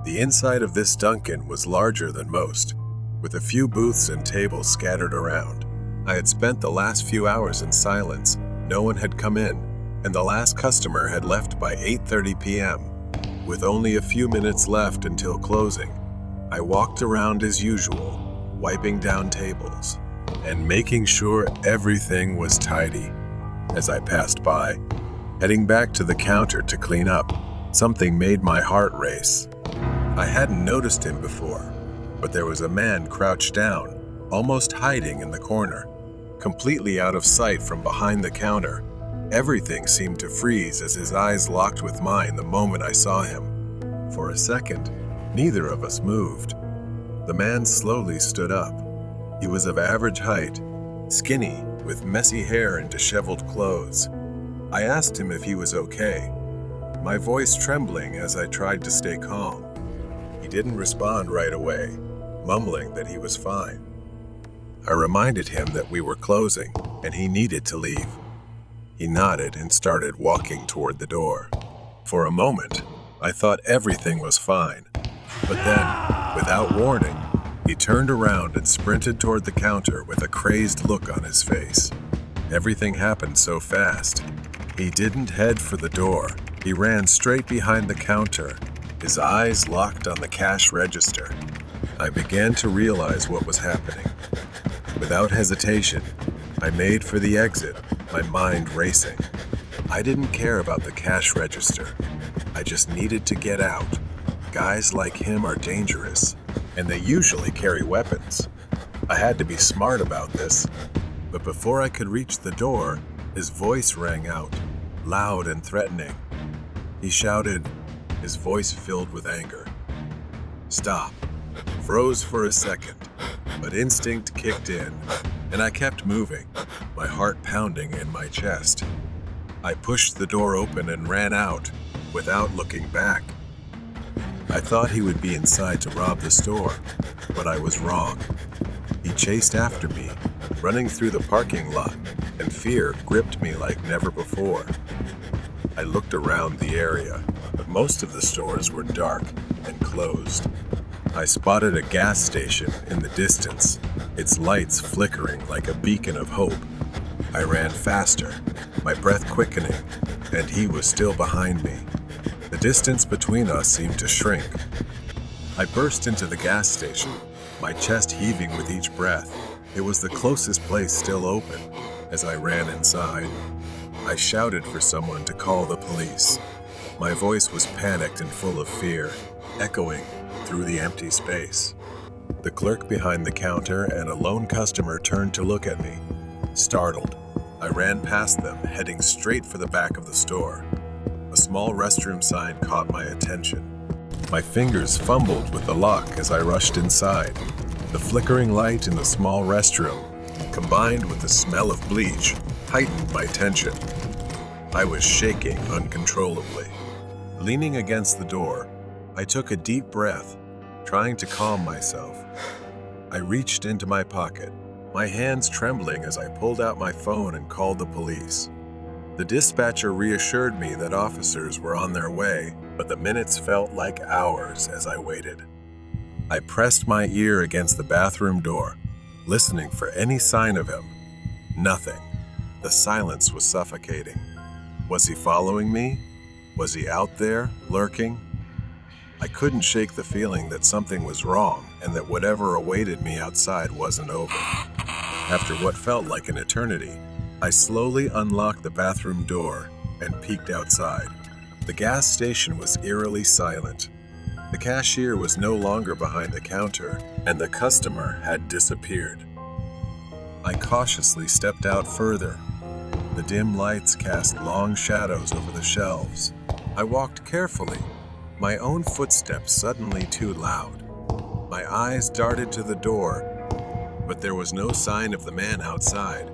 The inside of this Dunkin' was larger than most, with a few booths and tables scattered around. I had spent the last few hours in silence. No one had come in, and the last customer had left by 8:30 p.m. With only a few minutes left until closing, I walked around as usual, wiping down tables and making sure everything was tidy. As I passed by, heading back to the counter to clean up, something made my heart race. I hadn't noticed him before, but there was a man crouched down, almost hiding in the corner, completely out of sight from behind the counter. Everything seemed to freeze as his eyes locked with mine the moment I saw him. For a second, neither of us moved. The man slowly stood up. He was of average height, skinny, with messy hair and disheveled clothes. I asked him if he was okay, my voice trembling as I tried to stay calm. He didn't respond right away, mumbling that he was fine. I reminded him that we were closing and he needed to leave. He nodded and started walking toward the door. For a moment, I thought everything was fine. But then, without warning, he turned around and sprinted toward the counter with a crazed look on his face. Everything happened so fast. He didn't head for the door. He ran straight behind the counter, his eyes locked on the cash register. I began to realize what was happening. Without hesitation, I made for the exit, my mind racing. I didn't care about the cash register. I just needed to get out. Guys like him are dangerous, and they usually carry weapons. I had to be smart about this, but before I could reach the door, his voice rang out, loud and threatening. He shouted, his voice filled with anger. Stop. Froze for a second, but instinct kicked in, and I kept moving, my heart pounding in my chest. I pushed the door open and ran out, without looking back. I thought he would be inside to rob the store, but I was wrong. He chased after me, running through the parking lot, and fear gripped me like never before. I looked around the area, but most of the stores were dark and closed. I spotted a gas station in the distance, its lights flickering like a beacon of hope. I ran faster, my breath quickening, and he was still behind me. The distance between us seemed to shrink. I burst into the gas station, my chest heaving with each breath. It was the closest place still open. As I ran inside, I shouted for someone to call the police. My voice was panicked and full of fear, echoing through the empty space. The clerk behind the counter and a lone customer turned to look at me. Startled, I ran past them, heading straight for the back of the store. A small restroom sign caught my attention. My fingers fumbled with the lock as I rushed inside. The flickering light in the small restroom, combined with the smell of bleach, heightened my tension. I was shaking uncontrollably. Leaning against the door, I took a deep breath, trying to calm myself. I reached into my pocket, my hands trembling as I pulled out my phone and called the police. The dispatcher reassured me that officers were on their way, but the minutes felt like hours as I waited. I pressed my ear against the bathroom door, listening for any sign of him. Nothing. The silence was suffocating. Was he following me? Was he out there, lurking? I couldn't shake the feeling that something was wrong and that whatever awaited me outside wasn't over. After what felt like an eternity, I slowly unlocked the bathroom door and peeked outside. The gas station was eerily silent. The cashier was no longer behind the counter, and the customer had disappeared. I cautiously stepped out further. The dim lights cast long shadows over the shelves. I walked carefully, my own footsteps suddenly too loud. My eyes darted to the door, but there was no sign of the man outside.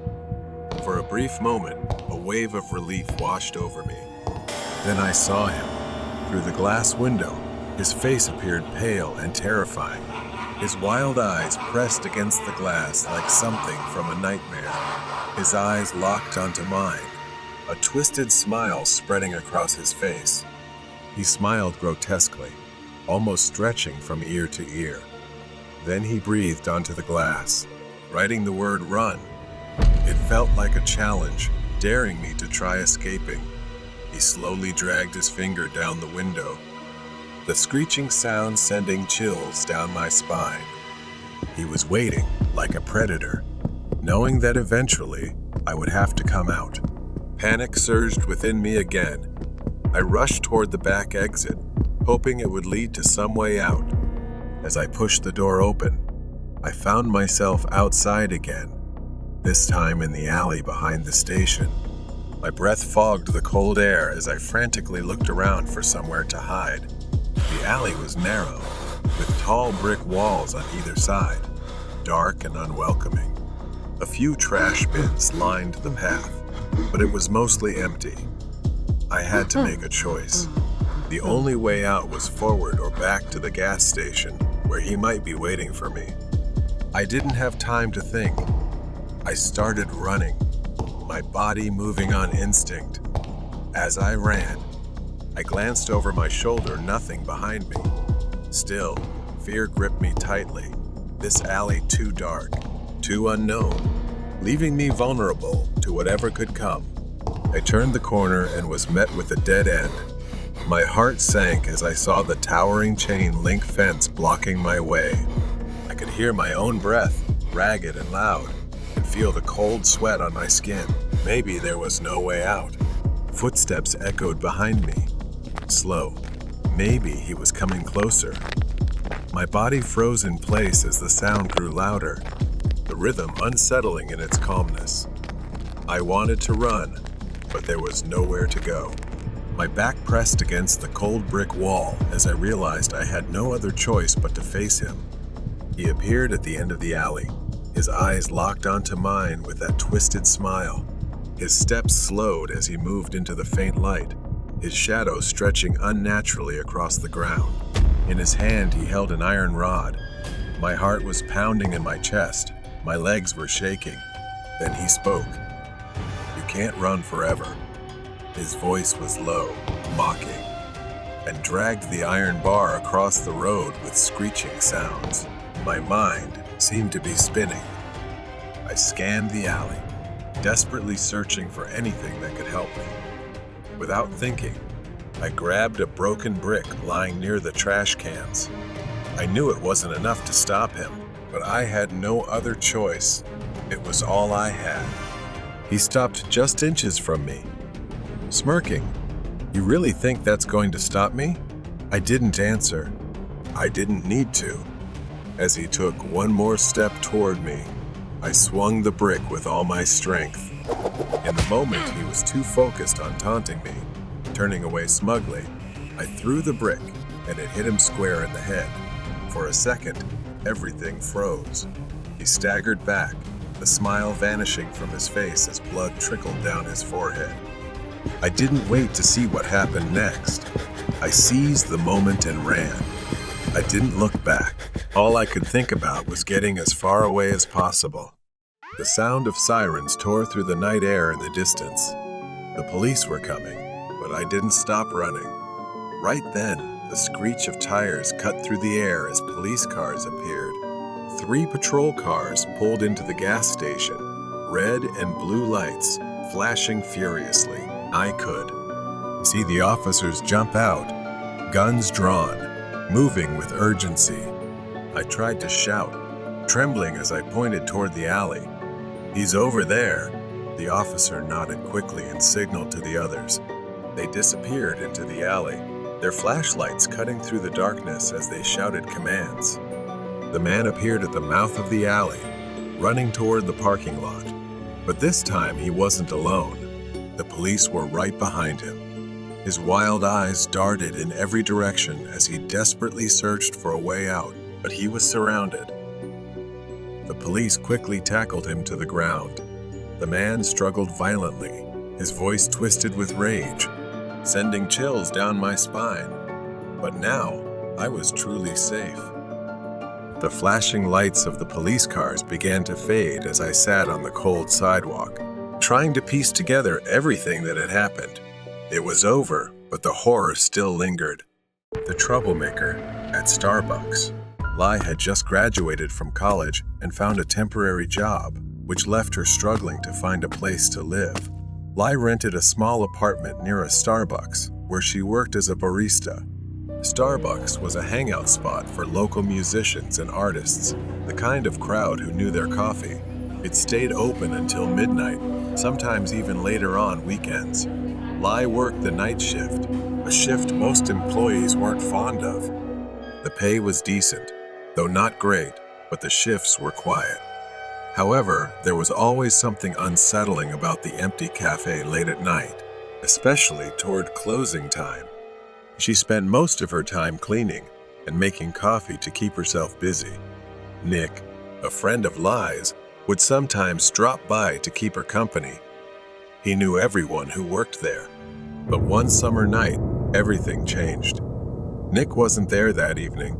For a brief moment, a wave of relief washed over me. Then I saw him. Through the glass window, his face appeared pale and terrifying. His wild eyes pressed against the glass like something from a nightmare. His eyes locked onto mine, a twisted smile spreading across his face. He smiled grotesquely, almost stretching from ear to ear. Then he breathed onto the glass, writing the word "run." It felt like a challenge, daring me to try escaping. He slowly dragged his finger down the window, the screeching sound sending chills down my spine. He was waiting, like a predator, knowing that eventually I would have to come out. Panic surged within me again. I rushed toward the back exit, hoping it would lead to some way out. As I pushed the door open, I found myself outside again, this time in the alley behind the station. My breath fogged the cold air as I frantically looked around for somewhere to hide. The alley was narrow, with tall brick walls on either side, dark and unwelcoming. A few trash bins lined the path, but it was mostly empty. I had to make a choice. The only way out was forward or back to the gas station, where he might be waiting for me. I didn't have time to think. I started running, my body moving on instinct. As I ran, I glanced over my shoulder, nothing behind me. Still, fear gripped me tightly. This alley too dark, too unknown, leaving me vulnerable to whatever could come. I turned the corner and was met with a dead end. My heart sank as I saw the towering chain link fence blocking my way. I could hear my own breath, ragged and loud, and feel the cold sweat on my skin. Maybe there was no way out. Footsteps echoed behind me. Slow. Maybe he was coming closer. My body froze in place as the sound grew louder. the rhythm unsettling in its calmness. I wanted to run, but there was nowhere to go. My back pressed against the cold brick wall as I realized I had no other choice but to face him. He appeared at the end of the alley, his eyes locked onto mine with that twisted smile. His steps slowed as he moved into the faint light, his shadow stretching unnaturally across the ground. In his hand, he held an iron rod. My heart was pounding in my chest. My legs were shaking. Then he spoke. "You can't run forever." His voice was low, mocking, and dragged the iron bar across the road with screeching sounds. My mind seemed to be spinning. I scanned the alley, desperately searching for anything that could help me. Without thinking, I grabbed a broken brick lying near the trash cans. I knew it wasn't enough to stop him, but I had no other choice. It was all I had. He stopped just inches from me, smirking. "You really think that's going to stop me?" I didn't answer. I didn't need to. As he took one more step toward me, I swung the brick with all my strength. In the moment, he was too focused on taunting me. Turning away smugly, I threw the brick, and it hit him square in the head. For a second, everything froze. He staggered back, the smile vanishing from his face as blood trickled down his forehead. I didn't wait to see what happened next. I seized the moment and ran. I didn't look back. All I could think about was getting as far away as possible. The sound of sirens tore through the night air in the distance. The police were coming, but I didn't stop running. Right then, the screech of tires cut through the air as police cars appeared. 3 patrol cars pulled into the gas station, red and blue lights flashing furiously. I could see the officers jump out, guns drawn, moving with urgency. I tried to shout, trembling as I pointed toward the alley. "He's over there." The officer nodded quickly and signaled to the others. They disappeared into the alley, their flashlights cutting through the darkness as they shouted commands. The man appeared at the mouth of the alley, running toward the parking lot. But this time he wasn't alone. The police were right behind him. His wild eyes darted in every direction as he desperately searched for a way out, but he was surrounded. The police quickly tackled him to the ground. The man struggled violently, his voice twisted with rage, sending chills down my spine. But now, I was truly safe. The flashing lights of the police cars began to fade as I sat on the cold sidewalk, trying to piece together everything that had happened. It was over, but the horror still lingered. The troublemaker at Starbucks. Lai had just graduated from college and found a temporary job, which left her struggling to find a place to live. Lai rented a small apartment near a Starbucks, where she worked as a barista. Starbucks was a hangout spot for local musicians and artists, the kind of crowd who knew their coffee. It stayed open until midnight, sometimes even later on weekends. Lai worked the night shift, a shift most employees weren't fond of. The pay was decent, though not great, but the shifts were quiet. However, there was always something unsettling about the empty cafe late at night, especially toward closing time. She spent most of her time cleaning and making coffee to keep herself busy. Nick, a friend of Lai's, would sometimes drop by to keep her company. He knew everyone who worked there. But one summer night, everything changed. Nick wasn't there that evening.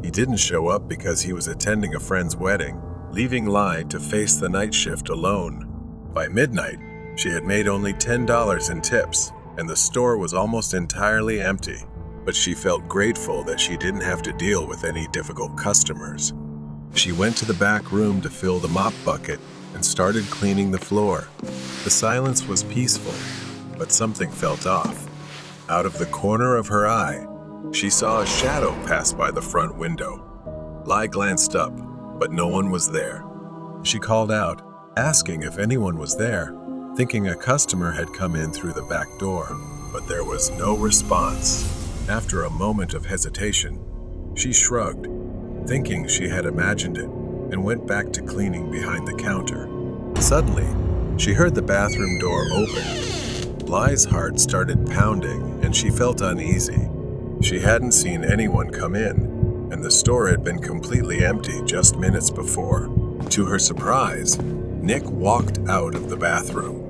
He didn't show up because he was attending a friend's wedding, leaving Lai to face the night shift alone. By midnight, she had made only $10 in tips, and the store was almost entirely empty. But she felt grateful that she didn't have to deal with any difficult customers. She went to the back room to fill the mop bucket and started cleaning the floor. The silence was peaceful, but something felt off. Out of the corner of her eye, she saw a shadow pass by the front window. Lai glanced up, but no one was there. She called out, asking if anyone was there, thinking a customer had come in through the back door, but there was no response. After a moment of hesitation, she shrugged, thinking she had imagined it. and went back to cleaning behind the counter. Suddenly, she heard the bathroom door open. Lai's heart started pounding, and she felt uneasy. She hadn't seen anyone come in, and the store had been completely empty just minutes before. To her surprise, Nick walked out of the bathroom.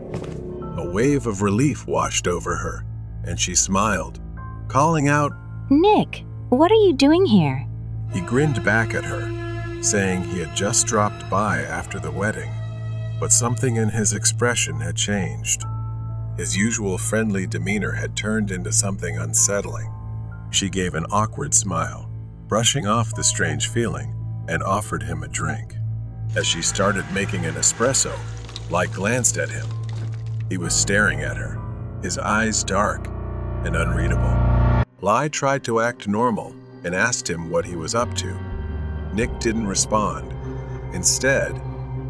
A wave of relief washed over her, and she smiled, calling out, Nick, what are you doing here? He grinned back at her, saying he had just dropped by after the wedding, but something in his expression had changed. His usual friendly demeanor had turned into something unsettling. She gave an awkward smile, brushing off the strange feeling, and offered him a drink. As she started making an espresso, Lai glanced at him. He was staring at her, his eyes dark and unreadable. Lai tried to act normal and asked him what he was up to. Nick didn't respond. Instead,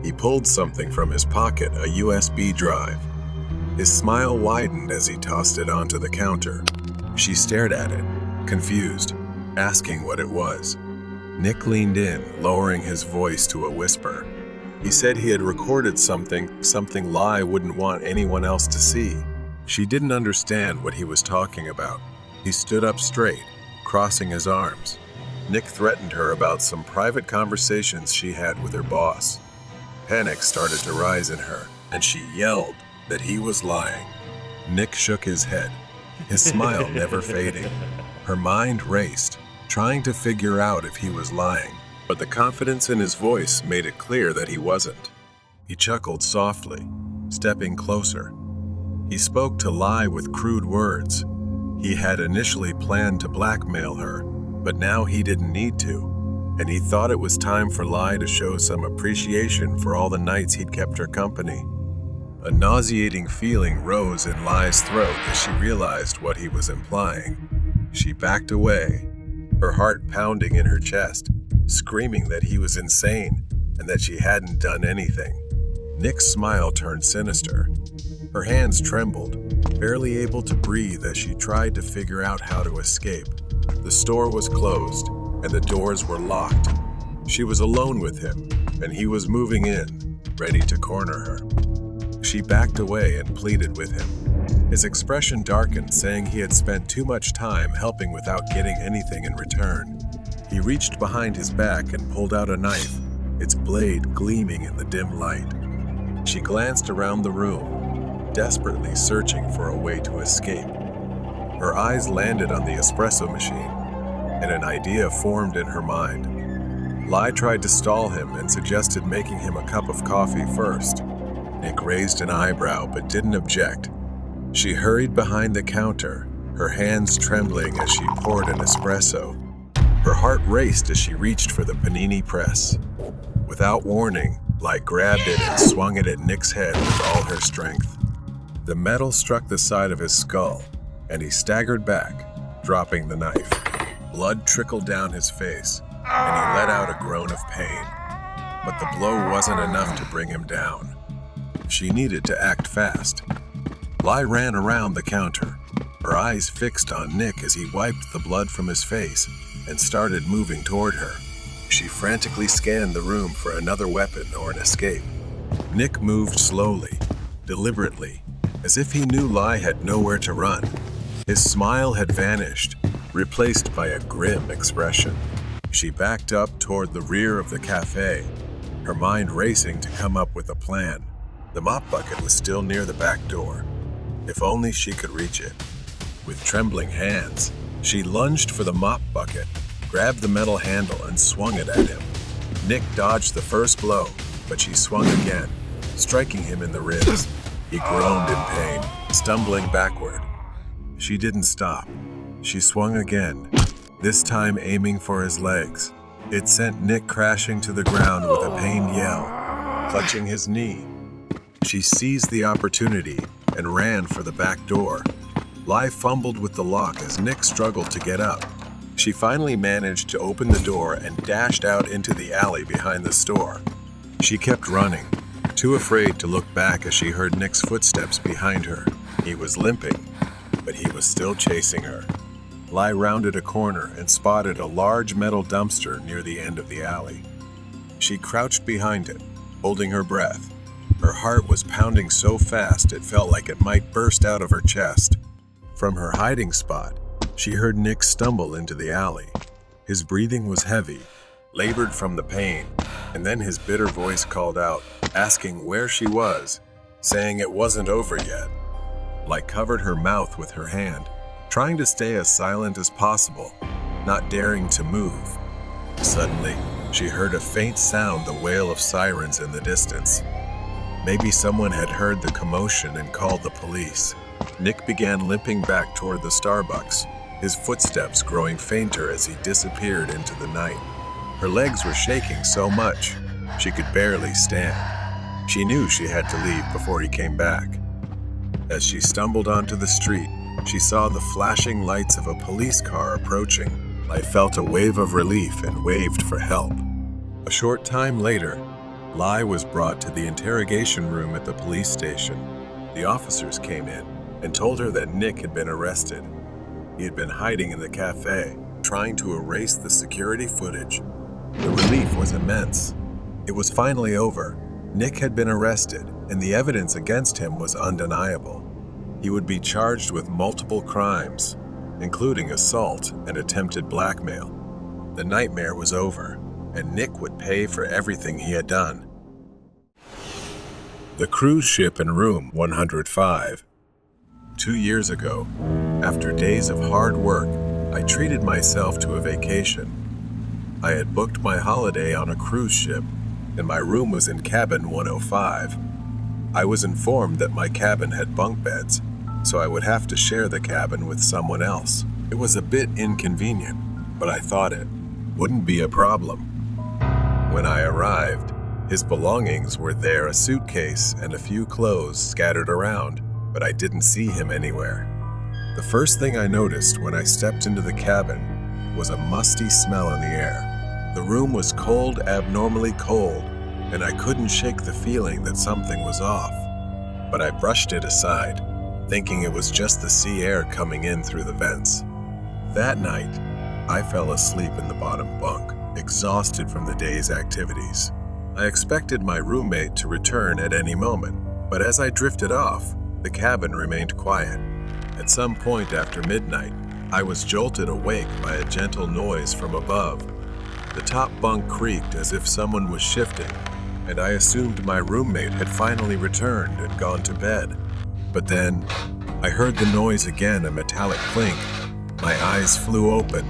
he pulled something from his pocket, a USB drive. His smile widened as he tossed it onto the counter. She stared at it, confused, asking what it was. Nick leaned in, lowering his voice to a whisper. He said he had recorded something Lai wouldn't want anyone else to see. She didn't understand what he was talking about. He stood up straight, crossing his arms. Nick threatened her about some private conversations she had with her boss. Panic started to rise in her, and she yelled that he was lying. Nick shook his head, his smile never fading. Her mind raced, trying to figure out if he was lying, but the confidence in his voice made it clear that he wasn't. He chuckled softly, stepping closer. He spoke to Lai with crude words. He had initially planned to blackmail her, but now he didn't need to, and he thought it was time for Lai to show some appreciation for all the nights he'd kept her company. A nauseating feeling rose in Lai's throat as she realized what he was implying. She backed away, her heart pounding in her chest, screaming that he was insane and that she hadn't done anything. Nick's smile turned sinister. Her hands trembled, barely able to breathe as she tried to figure out how to escape. The store was closed, and the doors were locked. She was alone with him, and he was moving in, ready to corner her. She backed away and pleaded with him. His expression darkened, saying he had spent too much time helping without getting anything in return. He reached behind his back and pulled out a knife, its blade gleaming in the dim light. She glanced around the room, desperately searching for a way to escape. Her eyes landed on the espresso machine, and an idea formed in her mind. Lai tried to stall him and suggested making him a cup of coffee first. Nick raised an eyebrow but didn't object. She hurried behind the counter, her hands trembling as she poured an espresso. Her heart raced as she reached for the panini press. Without warning, Lai grabbed it and swung it at Nick's head with all her strength. The metal struck the side of his skull, and he staggered back, dropping the knife. Blood trickled down his face, and he let out a groan of pain. But the blow wasn't enough to bring him down. She needed to act fast. Lai ran around the counter, her eyes fixed on Nick as he wiped the blood from his face and started moving toward her. She frantically scanned the room for another weapon or an escape. Nick moved slowly, deliberately, as if he knew Lai had nowhere to run. His smile had vanished, replaced by a grim expression. She backed up toward the rear of the cafe, her mind racing to come up with a plan. The mop bucket was still near the back door. If only she could reach it. With trembling hands, she lunged for the mop bucket, grabbed the metal handle, and swung it at him. Nick dodged the first blow, but she swung again, striking him in the ribs. He groaned in pain, stumbling backward. She didn't stop. She swung again, this time aiming for his legs. It sent Nick crashing to the ground with a pained yell, clutching his knee. She seized the opportunity and ran for the back door. Lai fumbled with the lock as Nick struggled to get up. She finally managed to open the door and dashed out into the alley behind the store. She kept running, too afraid to look back as she heard Nick's footsteps behind her. He was limping, but he was still chasing her. Lai rounded a corner and spotted a large metal dumpster near the end of the alley. She crouched behind it, holding her breath. Her heart was pounding so fast it felt like it might burst out of her chest. From her hiding spot, she heard Nick stumble into the alley. His breathing was heavy, labored from the pain, and then his bitter voice called out, asking where she was, saying it wasn't over yet. Like covered her mouth with her hand, trying to stay as silent as possible, not daring to move. Suddenly, she heard a faint sound, the wail of sirens in the distance. Maybe someone had heard the commotion and called the police. Nick began limping back toward the Starbucks, his footsteps growing fainter as he disappeared into the night. Her legs were shaking so much, she could barely stand. She knew she had to leave before he came back. As she stumbled onto the street, she saw the flashing lights of a police car approaching. I felt a wave of relief and waved for help. A short time later, Lai was brought to the interrogation room at the police station. The officers came in and told her that Nick had been arrested. He had been hiding in the cafe, trying to erase the security footage. The relief was immense. It was finally over. Nick had been arrested, and the evidence against him was undeniable. He would be charged with multiple crimes, including assault and attempted blackmail. The nightmare was over, and Nick would pay for everything he had done. The cruise ship in room 105. 2 years ago, after days of hard work, I treated myself to a vacation. I had booked my holiday on a cruise ship, and my room was in cabin 105. I was informed that my cabin had bunk beds, so I would have to share the cabin with someone else. It was a bit inconvenient, but I thought it wouldn't be a problem. When I arrived, his belongings were there, a suitcase and a few clothes scattered around, but I didn't see him anywhere. The first thing I noticed when I stepped into the cabin was a musty smell in the air. The room was cold, abnormally cold, and I couldn't shake the feeling that something was off. But I brushed it aside, thinking it was just the sea air coming in through the vents. That night, I fell asleep in the bottom bunk, exhausted from the day's activities. I expected my roommate to return at any moment, but as I drifted off, the cabin remained quiet. At some point after midnight, I was jolted awake by a gentle noise from above. The top bunk creaked as if someone was shifting, and I assumed my roommate had finally returned and gone to bed. But then, I heard the noise again, a metallic clink. My eyes flew open.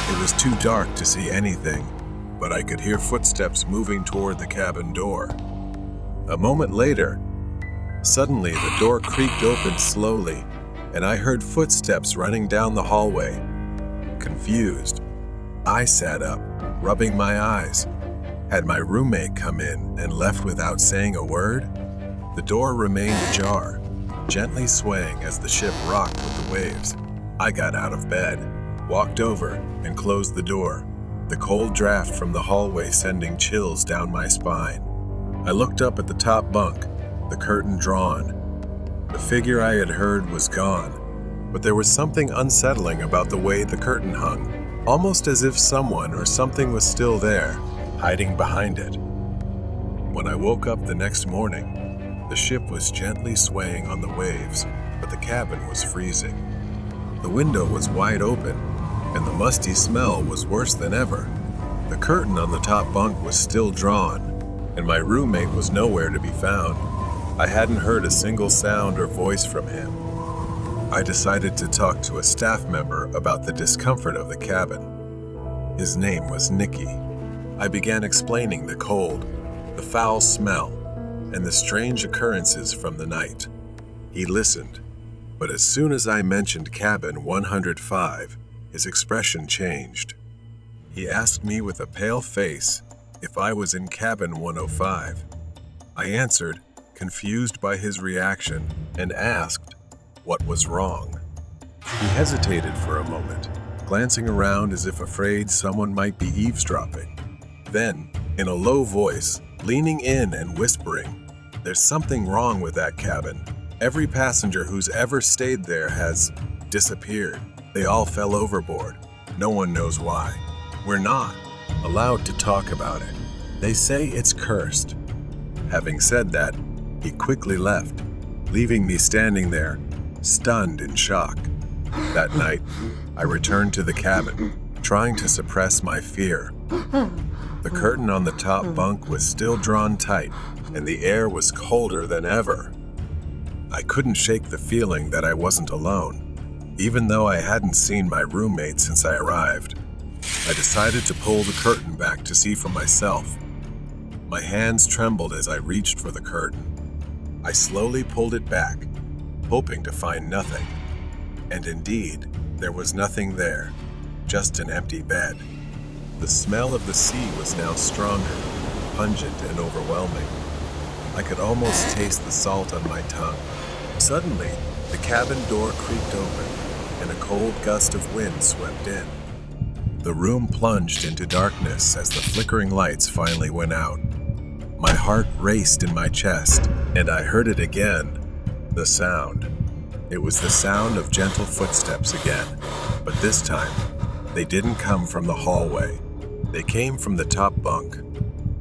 It was too dark to see anything, but I could hear footsteps moving toward the cabin door. A moment later, suddenly the door creaked open slowly, and I heard footsteps running down the hallway. Confused, I sat up, rubbing my eyes. Had my roommate come in and left without saying a word? The door remained ajar, gently swaying as the ship rocked with the waves. I got out of bed, walked over, and closed the door, the cold draft from the hallway sending chills down my spine. I looked up at the top bunk, the curtain drawn. The figure I had heard was gone, but there was something unsettling about the way the curtain hung, almost as if someone or something was still there, hiding behind it. When I woke up the next morning, the ship was gently swaying on the waves, but the cabin was freezing. The window was wide open, and the musty smell was worse than ever. The curtain on the top bunk was still drawn, and my roommate was nowhere to be found. I hadn't heard a single sound or voice from him. I decided to talk to a staff member about the discomfort of the cabin. His name was Nicky. I began explaining the cold, the foul smell, and the strange occurrences from the night. He listened, but as soon as I mentioned cabin 105, his expression changed. He asked me with a pale face if I was in cabin 105. I answered, confused by his reaction, and asked what was wrong. He hesitated for a moment, glancing around as if afraid someone might be eavesdropping. Then, in a low voice, leaning in and whispering, "There's something wrong with that cabin. Every passenger who's ever stayed there has disappeared. They all fell overboard. No one knows why. We're not allowed to talk about it." They say it's cursed. Having said that, he quickly left, leaving me standing there, stunned in shock. That night, I returned to the cabin, trying to suppress my fear. The curtain on the top bunk was still drawn tight, and the air was colder than ever. I couldn't shake the feeling that I wasn't alone, even though I hadn't seen my roommate since I arrived. I decided to pull the curtain back to see for myself. My hands trembled as I reached for the curtain. I slowly pulled it back, hoping to find nothing. And indeed, there was nothing there, just an empty bed. The smell of the sea was now stronger, pungent and overwhelming. I could almost taste the salt on my tongue. Suddenly, the cabin door creaked open, and a cold gust of wind swept in. The room plunged into darkness as the flickering lights finally went out. My heart raced in my chest, and I heard it again, the sound. It was the sound of gentle footsteps again, but this time, they didn't come from the hallway. They came from the top bunk.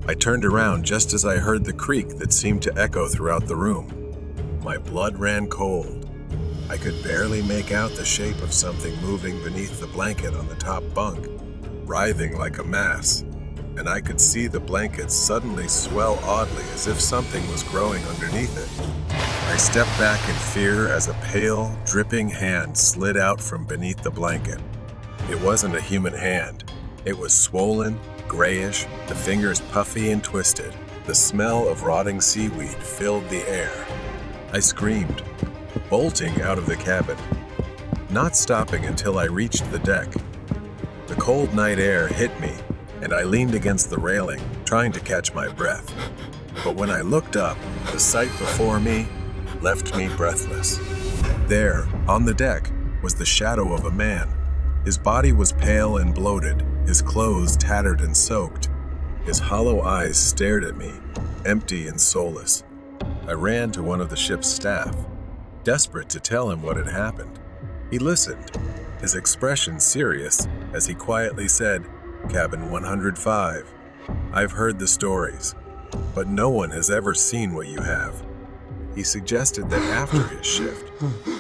I turned around just as I heard the creak that seemed to echo throughout the room. My blood ran cold. I could barely make out the shape of something moving beneath the blanket on the top bunk, writhing like a mass, and I could see the blanket suddenly swell oddly as if something was growing underneath it. I stepped back in fear as a pale, dripping hand slid out from beneath the blanket. It wasn't a human hand. It was swollen, grayish, the fingers puffy and twisted. The smell of rotting seaweed filled the air. I screamed, bolting out of the cabin, not stopping until I reached the deck. The cold night air hit me, and I leaned against the railing, trying to catch my breath. But when I looked up, the sight before me left me breathless. There, on the deck, was the shadow of a man. His body was pale and bloated, his clothes tattered and soaked. His hollow eyes stared at me, empty and soulless. I ran to one of the ship's staff, desperate to tell him what had happened. He listened, his expression serious, as he quietly said, "Cabin 105. I've heard the stories, but no one has ever seen what you have." He suggested that after his shift,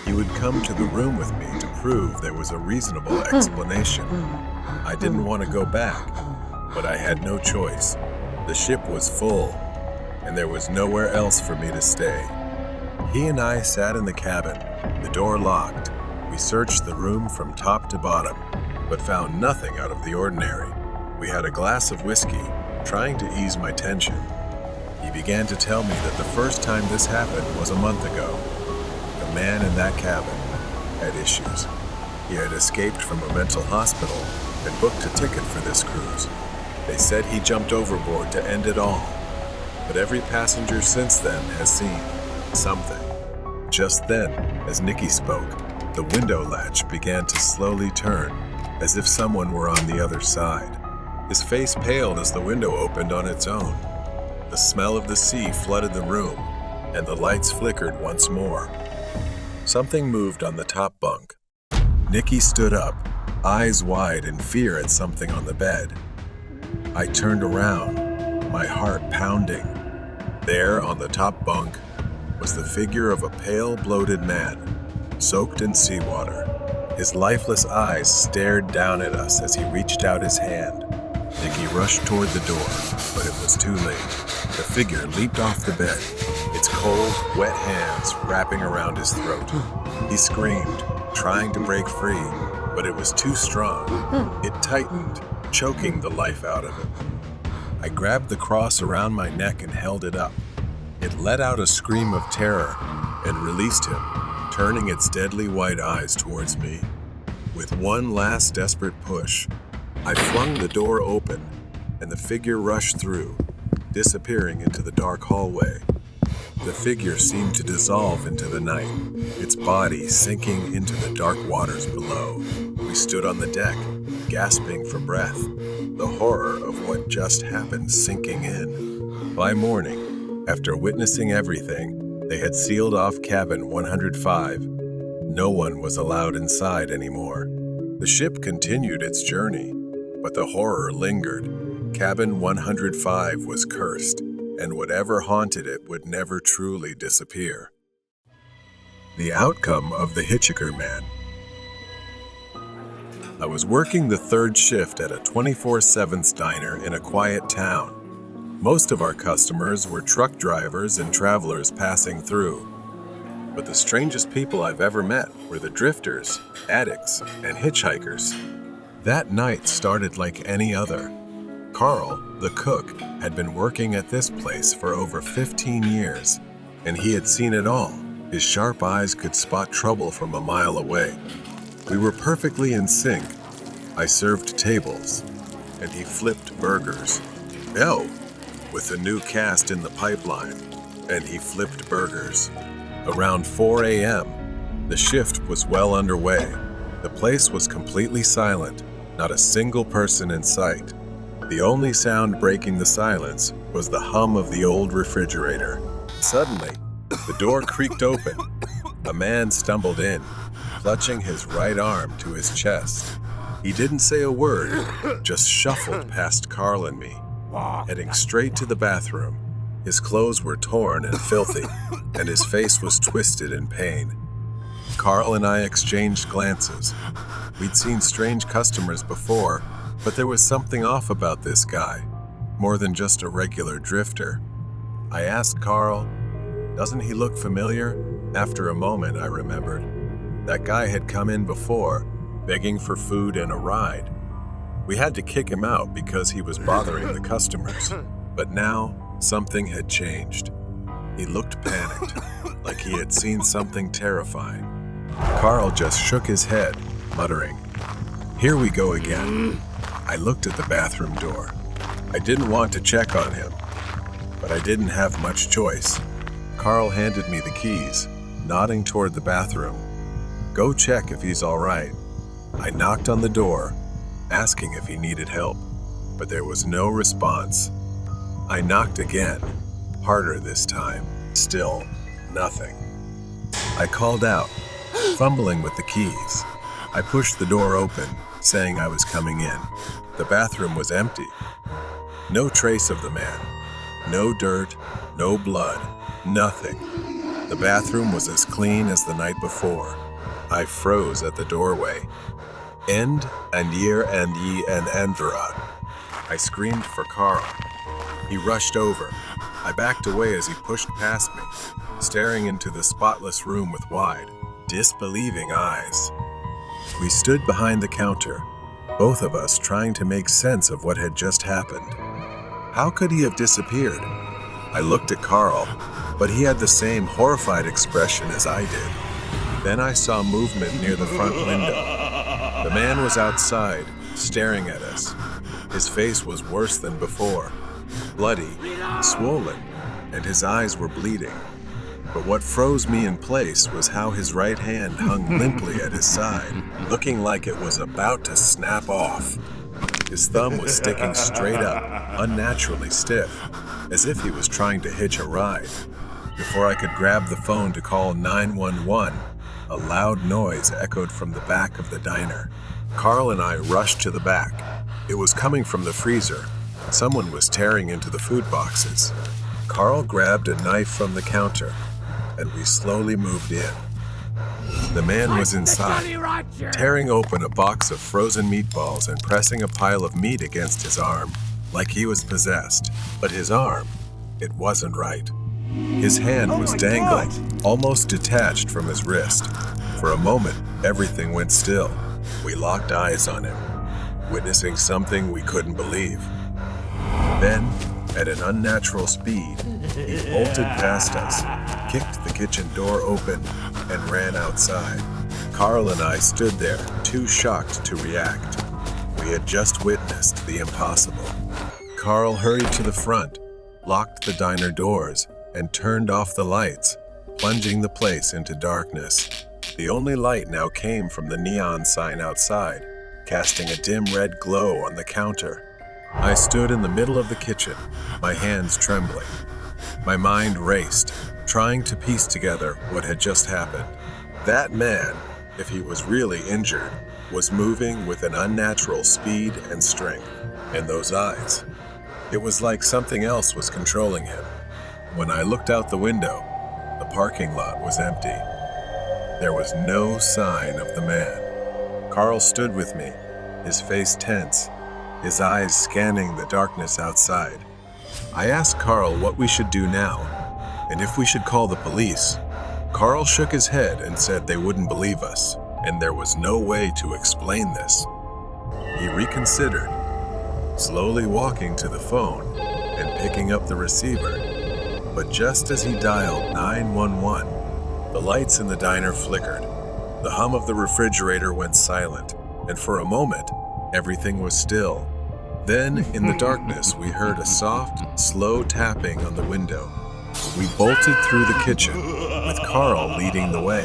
he would come to the room with me to prove there was a reasonable explanation. I didn't want to go back, but I had no choice. The ship was full, and there was nowhere else for me to stay. He and I sat in the cabin, the door locked. We searched the room from top to bottom, but found nothing out of the ordinary. We had a glass of whiskey, trying to ease my tension. He began to tell me that the first time this happened was a month ago. The man in that cabin had issues. He had escaped from a mental hospital and booked a ticket for this cruise. They said he jumped overboard to end it all. But every passenger since then has seen something. Just then, as Nikki spoke, the window latch began to slowly turn, as if someone were on the other side. His face paled as the window opened on its own. The smell of the sea flooded the room, and the lights flickered once more. Something moved on the top bunk. Nikki stood up, eyes wide in fear at something on the bed. I turned around, my heart pounding. There, on the top bunk, was the figure of a pale, bloated man, soaked in seawater. His lifeless eyes stared down at us as he reached out his hand. Nikki rushed toward the door, but it was too late. The figure leaped off the bed, its cold, wet hands wrapping around his throat. He screamed, trying to break free, but it was too strong. It tightened, choking the life out of him. I grabbed the cross around my neck and held it up. It let out a scream of terror and released him, turning its deadly white eyes towards me. With one last desperate push, I flung the door open, and the figure rushed through, disappearing into the dark hallway. The figure seemed to dissolve into the night, its body sinking into the dark waters below. We stood on the deck, gasping for breath, the horror of what just happened sinking in. By morning, after witnessing everything, they had sealed off cabin 105. No one was allowed inside anymore. The ship continued its journey, but the horror lingered. Cabin 105 was cursed, and whatever haunted it would never truly disappear. The outcome of the Hitchhiker Man. I was working the third shift at a 24/7 diner in a quiet town. Most of our customers were truck drivers and travelers passing through. But the strangest people I've ever met were the drifters, addicts, and hitchhikers. That night started like any other. Carl, the cook, had been working at this place for over 15 years, and he had seen it all. His sharp eyes could spot trouble from a mile away. We were perfectly in sync. I served tables, and he flipped burgers. Oh, with a new cast in the pipeline, and he flipped burgers. Around 4 a.m., the shift was well underway. The place was completely silent, not a single person in sight. The only sound breaking the silence was the hum of the old refrigerator. Suddenly, the door creaked open. A man stumbled in, clutching his right arm to his chest. He didn't say a word, just shuffled past Carl and me, heading straight to the bathroom. His clothes were torn and filthy, and his face was twisted in pain. Carl and I exchanged glances. We'd seen strange customers before, but there was something off about this guy, more than just a regular drifter. I asked Carl, "Doesn't he look familiar?" After a moment, I remembered. That guy had come in before, begging for food and a ride. We had to kick him out because he was bothering the customers. But now, something had changed. He looked panicked, like he had seen something terrifying. Carl just shook his head, muttering, "Here we go again." I looked at the bathroom door. I didn't want to check on him, but I didn't have much choice. Carl handed me the keys, nodding toward the bathroom. "Go check if he's all right." I knocked on the door, asking if he needed help, but there was no response. I knocked again, harder this time. Still, nothing. I called out, fumbling with the keys. I pushed the door open, saying I was coming in. The bathroom was empty. No trace of the man. No dirt, no blood, nothing. The bathroom was as clean as the night before. I froze at the doorway. "End and year and ye and Andra." I screamed for Carl. He rushed over. I backed away as he pushed past me, staring into the spotless room with wide, disbelieving eyes. We stood behind the counter, both of us trying to make sense of what had just happened. How could he have disappeared? I looked at Carl, but he had the same horrified expression as I did. Then I saw movement near the front window. The man was outside, staring at us. His face was worse than before, bloody, swollen, and his eyes were bleeding. But what froze me in place was how his right hand hung limply at his side, looking like it was about to snap off. His thumb was sticking straight up, unnaturally stiff, as if he was trying to hitch a ride. Before I could grab the phone to call 911, a loud noise echoed from the back of the diner. Carl and I rushed to the back. It was coming from the freezer. Someone was tearing into the food boxes. Carl grabbed a knife from the counter, and we slowly moved in. The man was inside, tearing open a box of frozen meatballs and pressing a pile of meat against his arm, like he was possessed. But his arm, it wasn't right. His hand was dangling, almost detached from his wrist. For a moment, everything went still. We locked eyes on him, witnessing something we couldn't believe. Then, at an unnatural speed, he bolted past us, kicked the kitchen door open, and ran outside. Carl and I stood there, too shocked to react. We had just witnessed the impossible. Carl hurried to the front, locked the diner doors, and turned off the lights, plunging the place into darkness. The only light now came from the neon sign outside, casting a dim red glow on the counter. I stood in the middle of the kitchen, my hands trembling. My mind raced, trying to piece together what had just happened. That man, if he was really injured, was moving with an unnatural speed and strength. And those eyes, It was like something else was controlling him. When I looked out the window, the parking lot was empty. There was no sign of the man. Carl stood with me, his face tense, his eyes scanning the darkness outside. I asked Carl what we should do now, and if we should call the police. Carl shook his head and said they wouldn't believe us, and there was no way to explain this. He reconsidered, slowly walking to the phone and picking up the receiver. But just as he dialed 911, the lights in the diner flickered. The hum of the refrigerator went silent, and for a moment, everything was still. Then, in the darkness, we heard a soft, slow tapping on the window. We bolted through the kitchen, with Carl leading the way.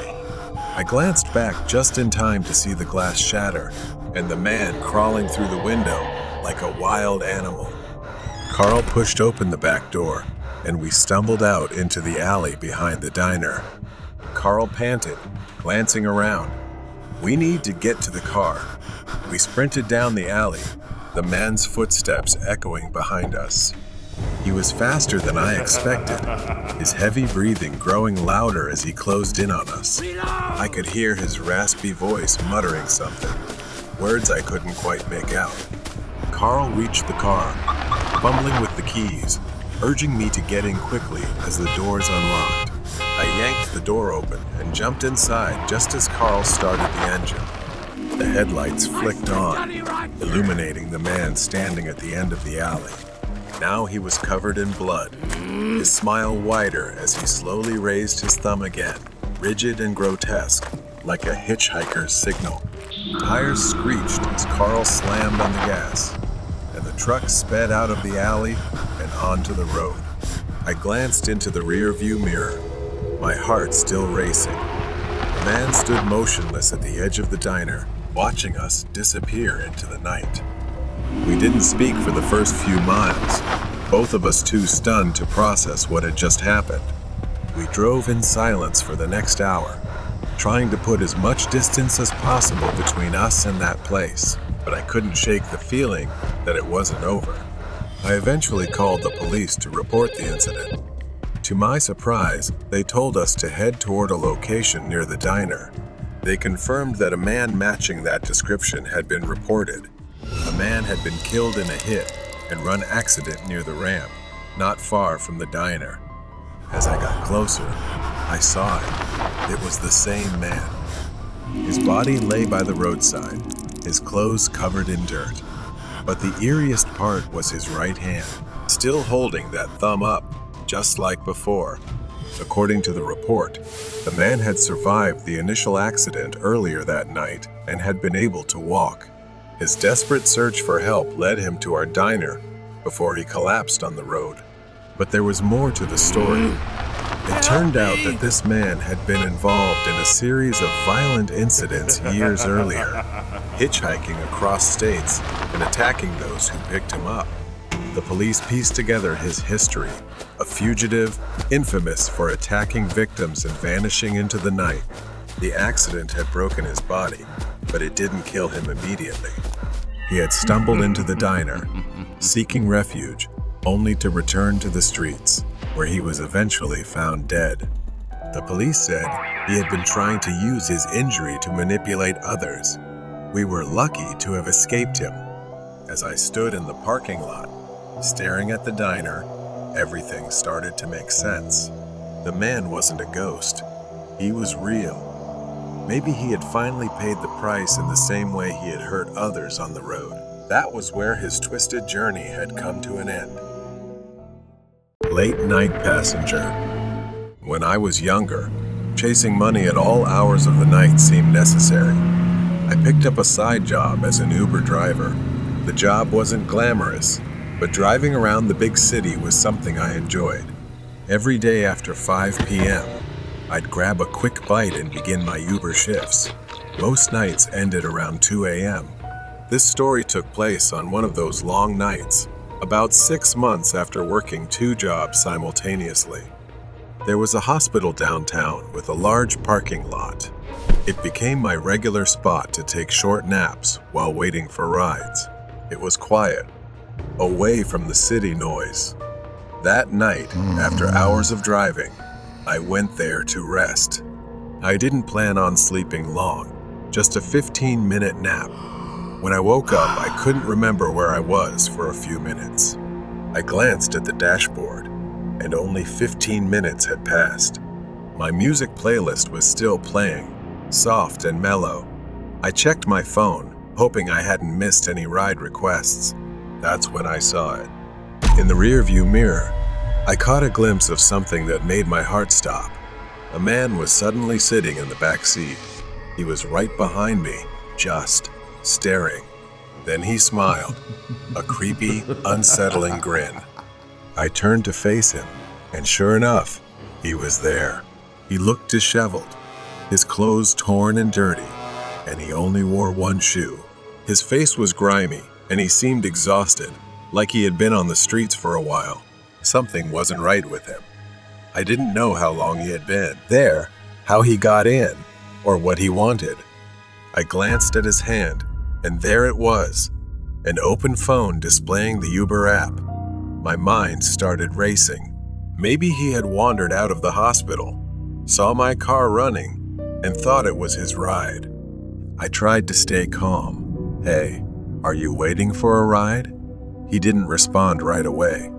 I glanced back just in time to see the glass shatter, and the man crawling through the window like a wild animal. Carl pushed open the back door, and we stumbled out into the alley behind the diner. Carl panted, glancing around. "We need to get to the car." We sprinted down the alley, the man's footsteps echoing behind us. He was faster than I expected, his heavy breathing growing louder as he closed in on us. I could hear his raspy voice muttering something, words I couldn't quite make out. Carl reached the car, fumbling with the keys, urging me to get in quickly as the doors unlocked. I yanked the door open and jumped inside just as Carl started the engine. The headlights flicked on, illuminating the man standing at the end of the alley. Now he was covered in blood, his smile wider as he slowly raised his thumb again, rigid and grotesque, like a hitchhiker's signal. Tires screeched as Carl slammed on the gas, and the truck sped out of the alley and onto the road. I glanced into the rearview mirror, my heart still racing. The man stood motionless at the edge of the diner, watching us disappear into the night. We didn't speak for the first few miles, both of us too stunned to process what had just happened. We drove in silence for the next hour, trying to put as much distance as possible between us and that place, but I couldn't shake the feeling that it wasn't over. I eventually called the police to report the incident. To my surprise, they told us to head toward a location near the diner. They confirmed that a man matching that description had been reported. A man had been killed in a hit and run accident near the ramp, not far from the diner. As I got closer, I saw it. It was the same man. His body lay by the roadside, his clothes covered in dirt. But the eeriest part was his right hand, still holding that thumb up, just like before. According to the report, the man had survived the initial accident earlier that night and had been able to walk. His desperate search for help led him to our diner before he collapsed on the road. But there was more to the story. It turned out that this man had been involved in a series of violent incidents years earlier, hitchhiking across states and attacking those who picked him up. The police pieced together his history, a fugitive, infamous for attacking victims and vanishing into the night. The accident had broken his body, but it didn't kill him immediately. He had stumbled into the diner, seeking refuge, only to return to the streets, where he was eventually found dead. The police said he had been trying to use his injury to manipulate others. We were lucky to have escaped him. As I stood in the parking lot, staring at the diner, everything started to make sense. The man wasn't a ghost. He was real. Maybe he had finally paid the price in the same way he had hurt others on the road. That was where his twisted journey had come to an end. Late night passenger. When I was younger, chasing money at all hours of the night seemed necessary. I picked up a side job as an Uber driver. The job wasn't glamorous, but driving around the big city was something I enjoyed. Every day after 5 p.m., I'd grab a quick bite and begin my Uber shifts. Most nights ended around 2 a.m. This story took place on one of those long nights, about 6 months after working 2 jobs simultaneously. There was a hospital downtown with a large parking lot. It became my regular spot to take short naps while waiting for rides. It was quiet, away from the city noise. That night, after hours of driving, I went there to rest. I didn't plan on sleeping long, just a 15-minute nap. When I woke up, I couldn't remember where I was for a few minutes. I glanced at the dashboard, and only 15 minutes had passed. My music playlist was still playing, soft and mellow. I checked my phone, hoping I hadn't missed any ride requests. That's when I saw it. In the rearview mirror, I caught a glimpse of something that made my heart stop. A man was suddenly sitting in the back seat. He was right behind me, just staring. Then he smiled, a creepy, unsettling grin. I turned to face him, and sure enough, he was there. He looked disheveled, his clothes torn and dirty, and he only wore one shoe. His face was grimy, and he seemed exhausted, like he had been on the streets for a while. Something wasn't right with him. I didn't know how long he had been there, how he got in, or what he wanted. I glanced at his hand, and there it was, an open phone displaying the Uber app. My mind started racing. Maybe he had wandered out of the hospital, saw my car running, and thought it was his ride. I tried to stay calm. "Hey, are you waiting for a ride?" He didn't respond right away.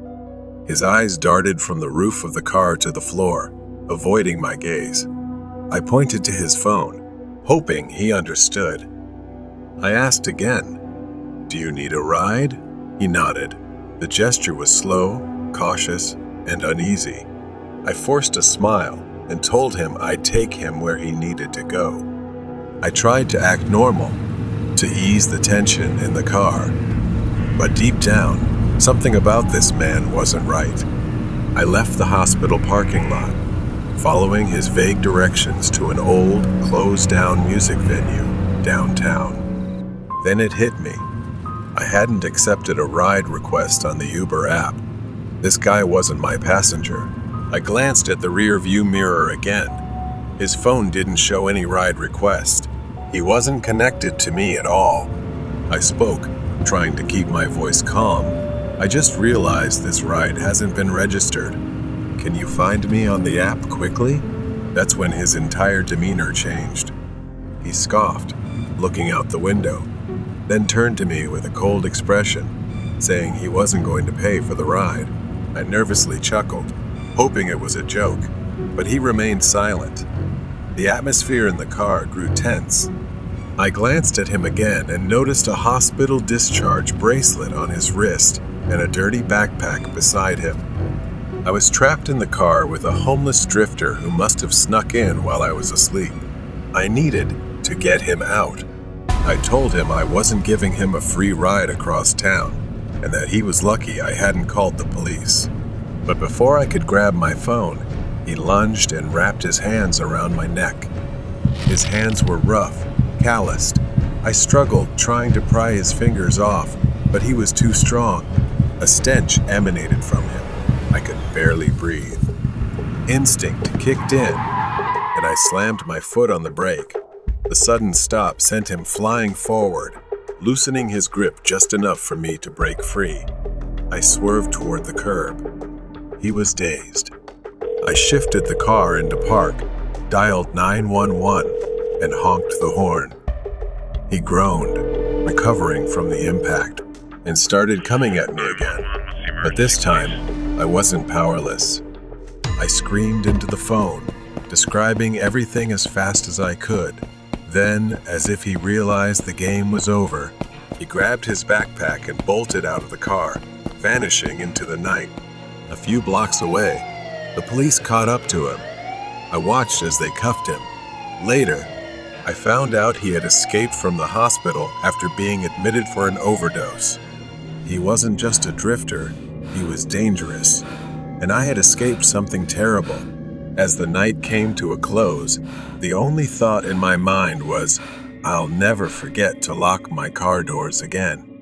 His eyes darted from the roof of the car to the floor, avoiding my gaze. I pointed to his phone, hoping he understood. I asked again, "Do you need a ride?" He nodded. The gesture was slow, cautious, and uneasy. I forced a smile and told him I'd take him where he needed to go. I tried to act normal, to ease the tension in the car. But deep down, something about this man wasn't right. I left the hospital parking lot, following his vague directions to an old, closed-down music venue downtown. Then it hit me. I hadn't accepted a ride request on the Uber app. This guy wasn't my passenger. I glanced at the rear-view mirror again. His phone didn't show any ride request. He wasn't connected to me at all. I spoke, trying to keep my voice calm. "I just realized this ride hasn't been registered. Can you find me on the app quickly?" That's when his entire demeanor changed. He scoffed, looking out the window, then turned to me with a cold expression, saying he wasn't going to pay for the ride. I nervously chuckled, hoping it was a joke, but he remained silent. The atmosphere in the car grew tense. I glanced at him again and noticed a hospital discharge bracelet on his wrist and a dirty backpack beside him. I was trapped in the car with a homeless drifter who must have snuck in while I was asleep. I needed to get him out. I told him I wasn't giving him a free ride across town, and that he was lucky I hadn't called the police. But before I could grab my phone, he lunged and wrapped his hands around my neck. His hands were rough, calloused. I struggled trying to pry his fingers off, but he was too strong. A stench emanated from him. I could barely breathe. Instinct kicked in, and I slammed my foot on the brake. The sudden stop sent him flying forward, loosening his grip just enough for me to break free. I swerved toward the curb. He was dazed. I shifted the car into park, dialed 911, and honked the horn. He groaned, recovering from the impact, and started coming at me again. But this time, I wasn't powerless. I screamed into the phone, describing everything as fast as I could. Then, as if he realized the game was over, he grabbed his backpack and bolted out of the car, vanishing into the night. A few blocks away, the police caught up to him. I watched as they cuffed him. Later, I found out he had escaped from the hospital after being admitted for an overdose. He wasn't just a drifter, he was dangerous, and I had escaped something terrible. As the night came to a close, the only thought in my mind was, I'll never forget to lock my car doors again.